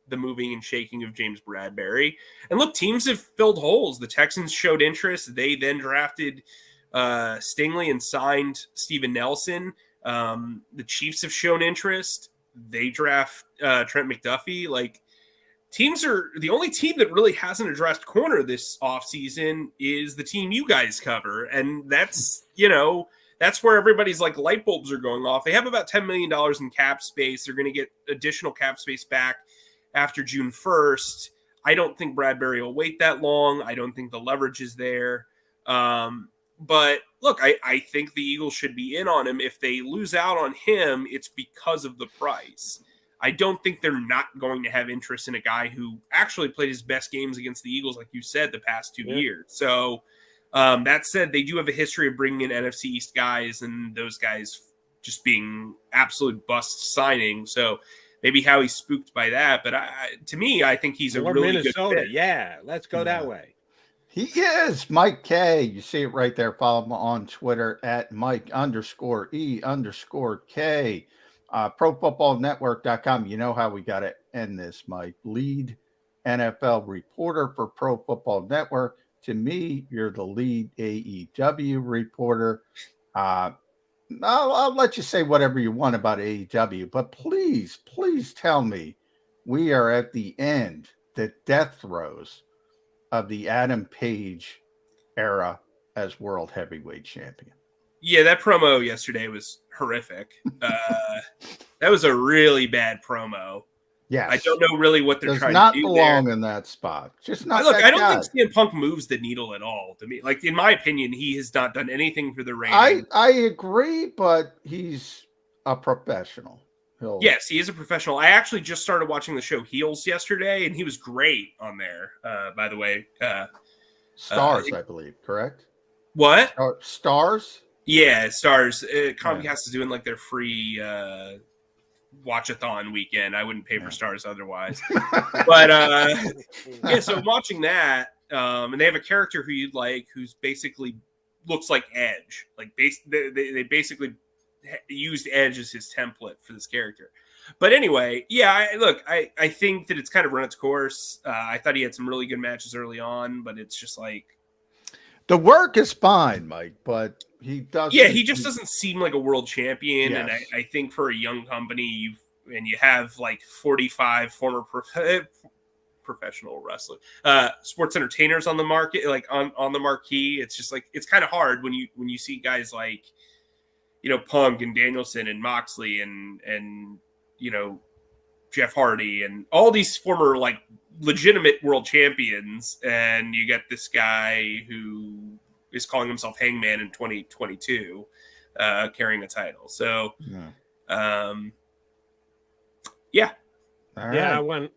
the moving and shaking of James Bradberry. And look, teams have filled holes. The Texans showed interest. They then drafted Stingley and signed Steven Nelson. The Chiefs have shown interest. They draft Trent McDuffie. Like, teams are the only team that really hasn't addressed corner this offseason is the team you guys cover. And that's, that's where everybody's like light bulbs are going off. They have about $10 million in cap space. They're going to get additional cap space back after June 1st. I don't think Bradberry will wait that long. I don't think the leverage is there. But look, I think the Eagles should be in on him. If they lose out on him, it's because of the price. I don't think they're not going to have interest in a guy who actually played his best games against the Eagles, like you said, the past 2 years. So that said, they do have a history of bringing in NFC East guys and those guys just being absolute bust signing. So maybe Howie's spooked by that. But to me, I think he's a really Minnesota. good fit. Yeah, let's go that way. He is Mike K. You see it right there. Follow him on Twitter at Mike_E_K. ProFootballNetwork.com. You know how we got to end this, Mike. Lead NFL reporter for Pro Football Network. To me, you're the lead AEW reporter. I'll let you say whatever you want about AEW, but please tell me we are at the end, the death throes of the Adam Page era as world heavyweight champion. Yeah, that promo yesterday was horrific. That was a really bad promo. Yes. I don't know really what they're trying not to do belong there. in that spot. Just not. Look, that I don't guy. think CM Punk moves the needle at all. To me, like in my opinion, he has not done anything for the rating. I agree, but he's a professional. Yes, he is a professional. I actually just started watching the show Heels yesterday, and he was great on there. By the way, Stars, I believe, correct? What? Stars? Yeah, Stars. Comcast is doing like their free watch-a-thon weekend. I wouldn't pay for Stars otherwise. But yeah, so I'm watching that, and they have a character who you'd like, who's basically looks like Edge. Like they basically used Edge as his template for this character. But anyway, yeah, I think that it's kind of run its course. I thought he had some really good matches early on, but it's just like the work is fine, Mike, but he doesn't. Yeah, he just doesn't seem like a world champion. Yes. And I think for a young company, you have like 45 former professional wrestling sports entertainers on the market, like on the marquee. It's just like it's kind of hard when you see guys like Punk and Danielson and Moxley and Jeff Hardy and all these former like legitimate world champions, and you get this guy who is calling himself Hangman in 2022 carrying a title. So Yeah. All Yeah, right. I want.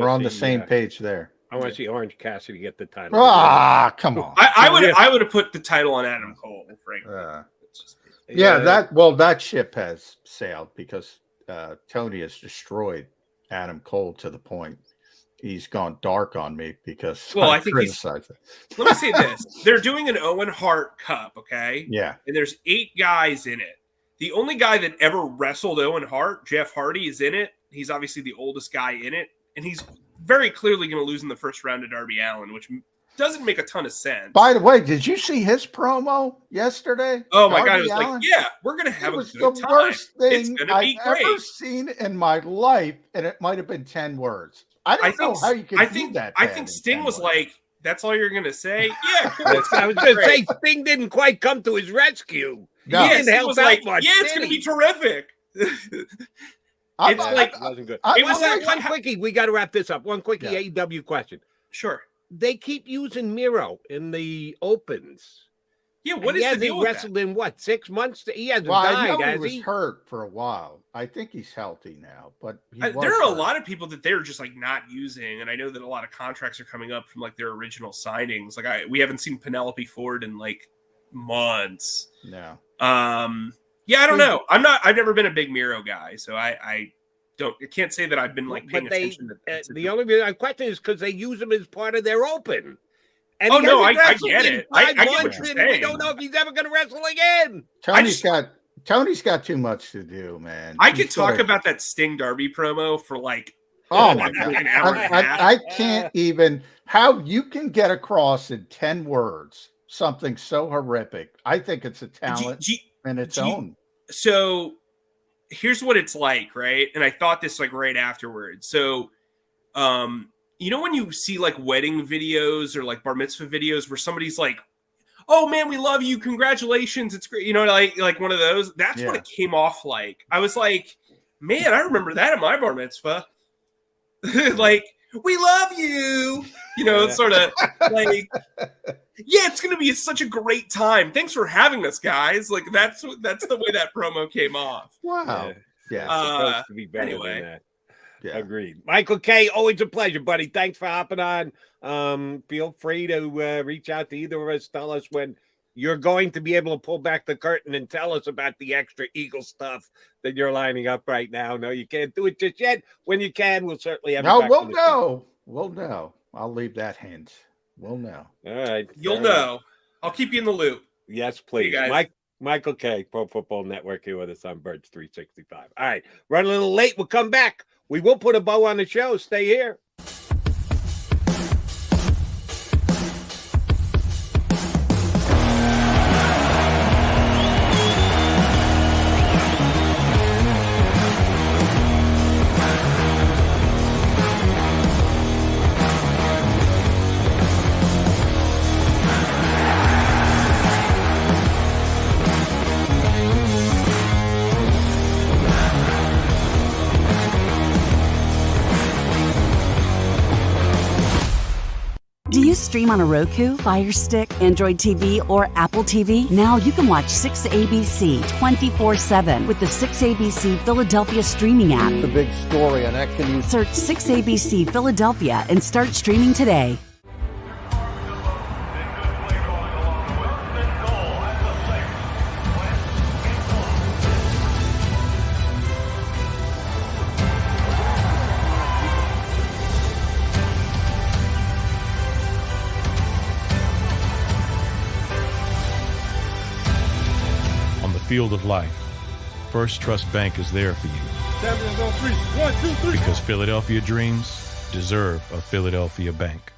We're on the same page there. I want to see Orange Cassidy get the title. Come on. I would have put the title on Adam Cole, frankly. That ship has sailed because Tony has destroyed Adam Cole to the point he's gone dark on me because I think criticized it. Let me say this. They're doing an Owen Hart Cup, okay? Yeah. And there's 8 guys in it. The only guy that ever wrestled Owen Hart, Jeff Hardy, is in it. He's obviously the oldest guy in it. And he's very clearly going to lose in the first round to Darby Allin, which doesn't make a ton of sense. By the way, did you see his promo yesterday? Oh my God. It was like, yeah, we're going to have a good time. It was the worst it's thing going to I've be great. ever seen in my life. And it might have been 10 words. I don't know how you could do that. I think Sting was like, that's all you're going to say? Yeah, cool. I was going to say, Sting didn't quite come to his rescue. No. He didn't help out much. Yeah, it's going to be terrific. It wasn't good. It was like one quickie. We got to wrap this up. One quickie AEW question. Sure. They keep using Miro in the opens. Yeah, what is the deal with wrestled in what, 6 months? He hasn't I died, know has he was hurt for a while. I think he's healthy now, but there are a lot of people that they're just like not using, and I know that a lot of contracts are coming up from like their original signings. Like we haven't seen Penelope Ford in like months. No. Yeah, I don't know. I've never been a big Miro guy, so I can't say that I've been like paying attention to the only reason I question is because they use him as part of their open. And I get it. I get what you're saying. We don't know if he's ever going to wrestle again. Tony's got too much to do, man. I could talk about that Sting Darby promo for like my God. an hour and a half. I can't even how you can get across in 10 words something so horrific. I think it's a talent in its own. So here's what it's like, right? And I thought this like right afterwards. So you know when you see like wedding videos or like bar mitzvah videos where somebody's like, oh man, we love you, congratulations, it's great, you know, like one of those. That's what it came off like. I was like, man, I remember that at my bar mitzvah. Like, we love you, you know, sort of like, yeah, it's gonna be such a great time, thanks for having us, guys. Like that's the way that promo came off. Wow. Yeah, it's supposed to be better anyway. than that. Yeah. Agreed. Michael K, always a pleasure, buddy. Thanks for hopping on. Feel free to reach out to either of us. Tell us when you're going to be able to pull back the curtain and tell us about the extra Eagle stuff that you're lining up right now. No, you can't do it just yet. When you can, we'll certainly have you back we'll on the know. show. We'll know. I'll leave that hint. We'll know. All right. You'll know. I'll keep you in the loop. Yes, please. Michael K, Pro Football Network, here with us on Birds 365. All right. Run a little late. We'll come back. We will put a bow on the show. Stay here. Do you stream on a Roku, Fire Stick, Android TV, or Apple TV? Now you can watch 6ABC 24/7 with the 6ABC Philadelphia streaming app. The big story on Action News. Search 6ABC Philadelphia and start streaming today. Field of life, First Trust Bank is there for you. Champions on 3. 1, 2, 3. Because Philadelphia dreams deserve a Philadelphia bank.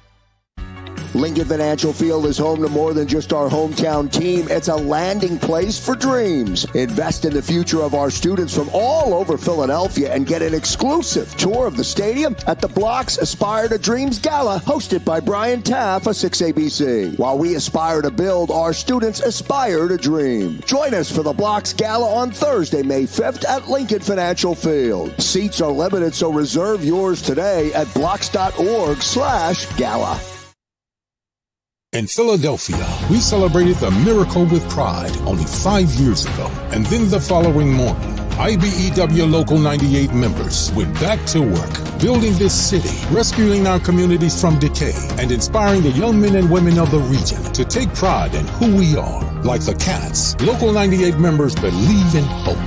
Lincoln Financial Field is home to more than just our hometown team. It's a landing place for dreams. Invest in the future of our students from all over Philadelphia and get an exclusive tour of the stadium at the Blocks Aspire to Dreams Gala, hosted by Brian Taff of 6ABC. While we aspire to build, our students aspire to dream. Join us for the Blocks Gala on Thursday, May 5th at Lincoln Financial Field. Seats are limited, so reserve yours today at blocks.org/gala. In Philadelphia, we celebrated the miracle with pride only 5 years ago. And then the following morning, IBEW Local 98 members went back to work, building this city, rescuing our communities from decay, and inspiring the young men and women of the region to take pride in who we are. Like the Cats, Local 98 members believe in hope.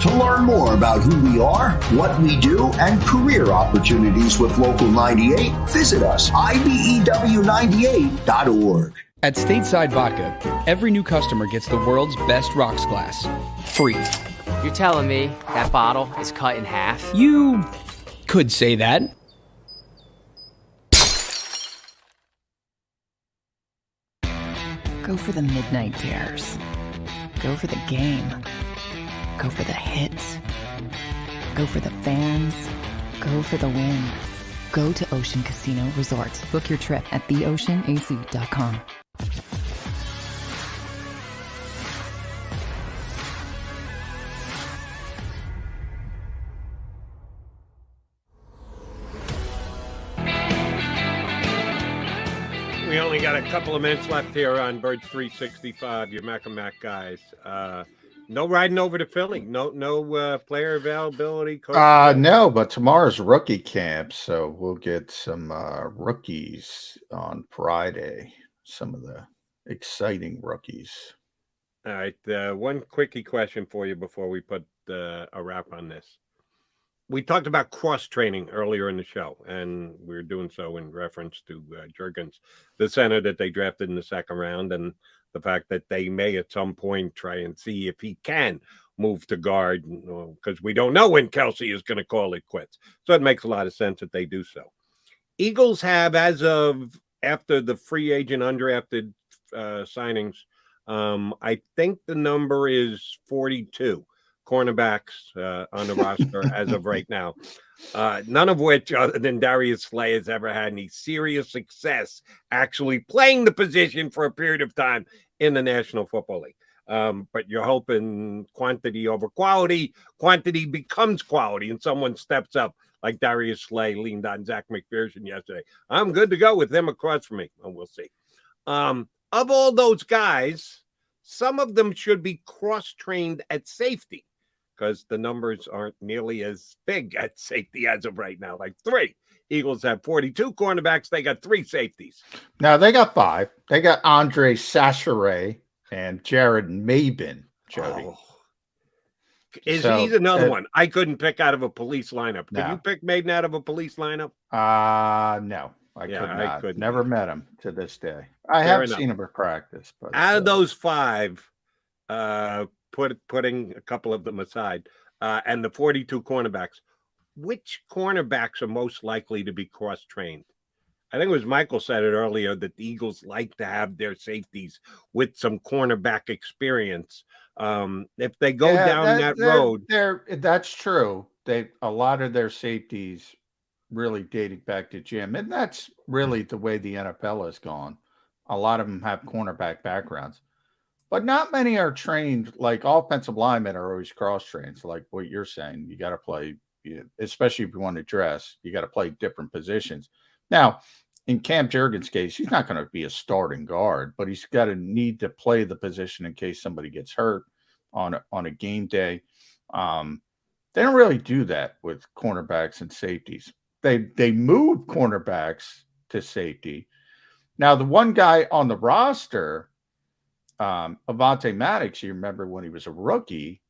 To learn more about who we are, what we do, and career opportunities with Local 98, visit us, IBEW98.org. At Stateside Vodka, every new customer gets the world's best rocks glass, free. You're telling me that bottle is cut in half? You could say that. Go for the midnight dares. Go for the game. Go for the hits. Go for the fans. Go for the win. Go to Ocean Casino Resort. Book your trip at theoceanac.com. We only got a couple of minutes left here on Birds 365, your Mac and Mac guys. No riding over to Philly. No player availability. No, but tomorrow's rookie camp, so we'll get some rookies on Friday. Some of the exciting rookies. All right. One quickie question for you before we put a wrap on this. We talked about cross-training earlier in the show, and we're doing so in reference to Jurgens, the center that they drafted in the second round, and the fact that they may at some point try and see if he can move to guard, because we don't know when Kelce is going to call it quits. So it makes a lot of sense that they do so. Eagles have, as of after the free agent undrafted signings, I think the number is 42. Cornerbacks on the roster as of right now, none of which, other than Darius Slay, has ever had any serious success actually playing the position for a period of time in the National Football League. But you're hoping quantity over quality, quantity becomes quality, and someone steps up like Darius Slay leaned on Zach McPherson yesterday. I'm good to go with him across from me, and we'll see. Of all those guys, some of them should be cross-trained at safety, because the numbers aren't nearly as big at safety as of right now, like 3. Eagles have 42 cornerbacks. They got 3 safeties. Now they got 5. They got Andre Sacheret and Jared Mabin, Jody. Oh. He's another one I couldn't pick out of a police lineup. Could you pick Mabin out of a police lineup? No, I could not. I couldn't. Never met him to this day. I haven't seen him at practice. But out of those 5, putting a couple of them aside, and the 42 cornerbacks, which cornerbacks are most likely to be cross-trained? I think it was Michael said it earlier that the Eagles like to have their safeties with some cornerback experience. If they go down that road, that's true. A lot of their safeties really dating back to Jim, and that's really the way the NFL has gone. A lot of them have cornerback backgrounds. But not many are trained, like offensive linemen are always cross-trained. So like what you're saying, you got to play, especially if you want to dress, you got to play different positions. Now, in Cam Jurgens' case, he's not going to be a starting guard, but he's got to need to play the position in case somebody gets hurt on a game day. They don't really do that with cornerbacks and safeties. They move cornerbacks to safety. Now, the one guy on the roster, Avonte Maddox, you remember when he was a rookie,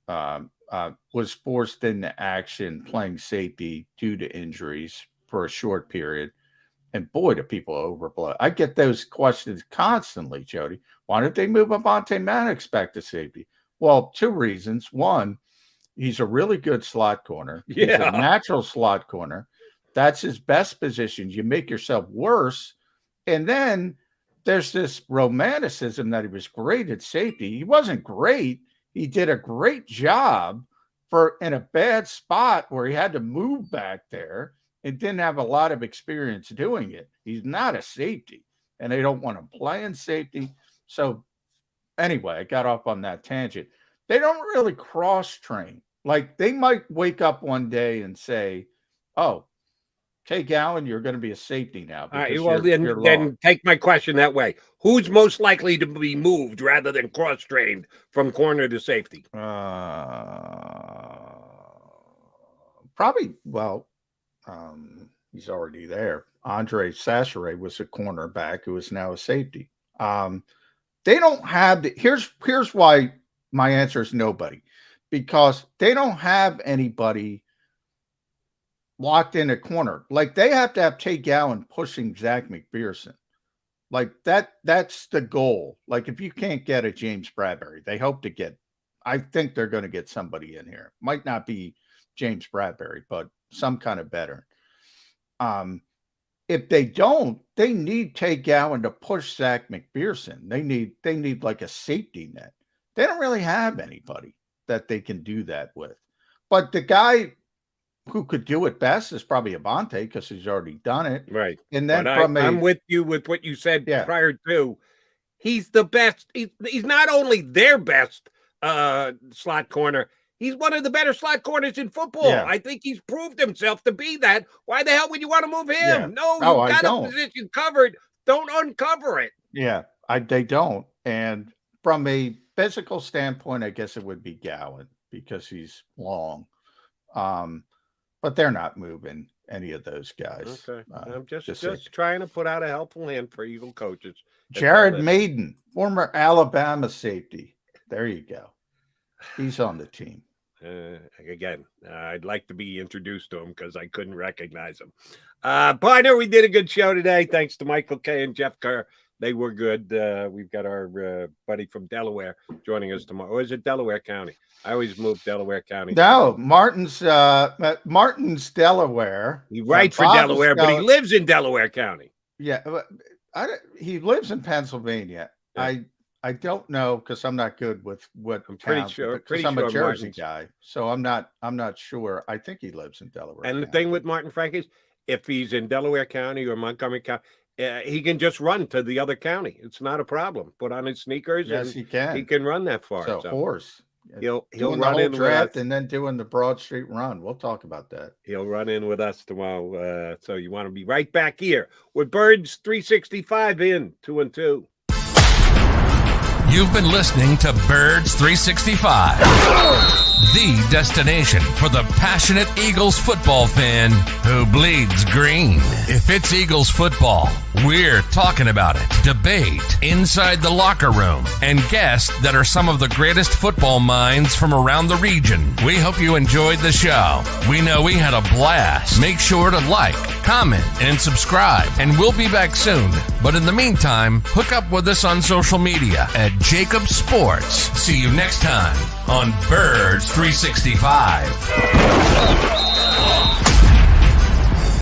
was forced into action playing safety due to injuries for a short period. And boy, do people overplay. I get those questions constantly, Jody. Why don't they move Avonte Maddox back to safety? Well, 2 reasons. One, he's a really good slot corner. He's a natural slot corner. That's his best position. You make yourself worse. And then there's this romanticism that he was great at safety. He wasn't great. He did a great job in a bad spot where he had to move back there and didn't have a lot of experience doing it. He's not a safety, and they don't want him playing safety. So anyway, I got off on that tangent. They don't really cross-train. Like, they might wake up one day and say, oh, Kay Gowan, you're going to be a safety now. All right, well, then take my question that way. Who's most likely to be moved rather than cross-trained from corner to safety? he's already there. Andre Sacheret was a cornerback who is now a safety. They don't have here's why my answer is nobody, because they don't have anybody locked in a corner. Like, they have to have Tay Gowan pushing Zach McPherson. Like, that's the goal. Like, if you can't get a James Bradberry, they hope to get, I think they're going to get somebody in here. Might not be James Bradberry, but some kind of veteran. If they don't, they need Tay Gowan to push Zach McPherson. They need like a safety net. They don't really have anybody that they can do that with. But the guy who could do it best is probably Avante, because he's already done it. Right. And then I'm with you with what you said prior to. He's the best. He's not only their best slot corner, he's one of the better slot corners in football. Yeah. I think he's proved himself to be that. Why the hell would you want to move him? Yeah. No, you've got a position covered. Don't uncover it. Yeah, they don't. And from a physical standpoint, I guess it would be Gowan because he's long. But they're not moving any of those guys. Okay. I'm just trying to put out a helpful hand for Eagle coaches. Jared Maiden, former Alabama safety. There you go. He's on the team. Again, I'd like to be introduced to him because I couldn't recognize him. Partner, we did a good show today. Thanks to Michael K. and Jeff Kerr. They were good. We've got our buddy from Delaware joining us tomorrow. Or is it Delaware County? I always move Delaware County. No, Martin's Delaware. He writes for Delaware, but he lives in Delaware County. Yeah, he lives in Pennsylvania. Yeah. I don't know, because I'm not good with what I'm pretty sure. I'm a Jersey guy, so I'm not sure. I think he lives in Delaware. And the thing with Martin Frank is, if he's in Delaware County or Montgomery County, he can just run to the other county. It's not a problem. Put on his sneakers. Yes, and he can. He can run that far. So horse. He'll run in draft and then doing the Broad Street run. We'll talk about that. He'll run in with us tomorrow. So you want to be right back here with Birds 365 in 2 and 2. You've been listening to Birds 365, the destination for the passionate Eagles football fan who bleeds green. If it's Eagles football, we're talking about it. Debate inside the locker room and guests that are some of the greatest football minds from around the region. We hope you enjoyed the show. We know we had a blast. Make sure to like, comment, and subscribe, and we'll be back soon. But in the meantime, hook up with us on social media at JAKIB Sports. See you next time on Birds 365.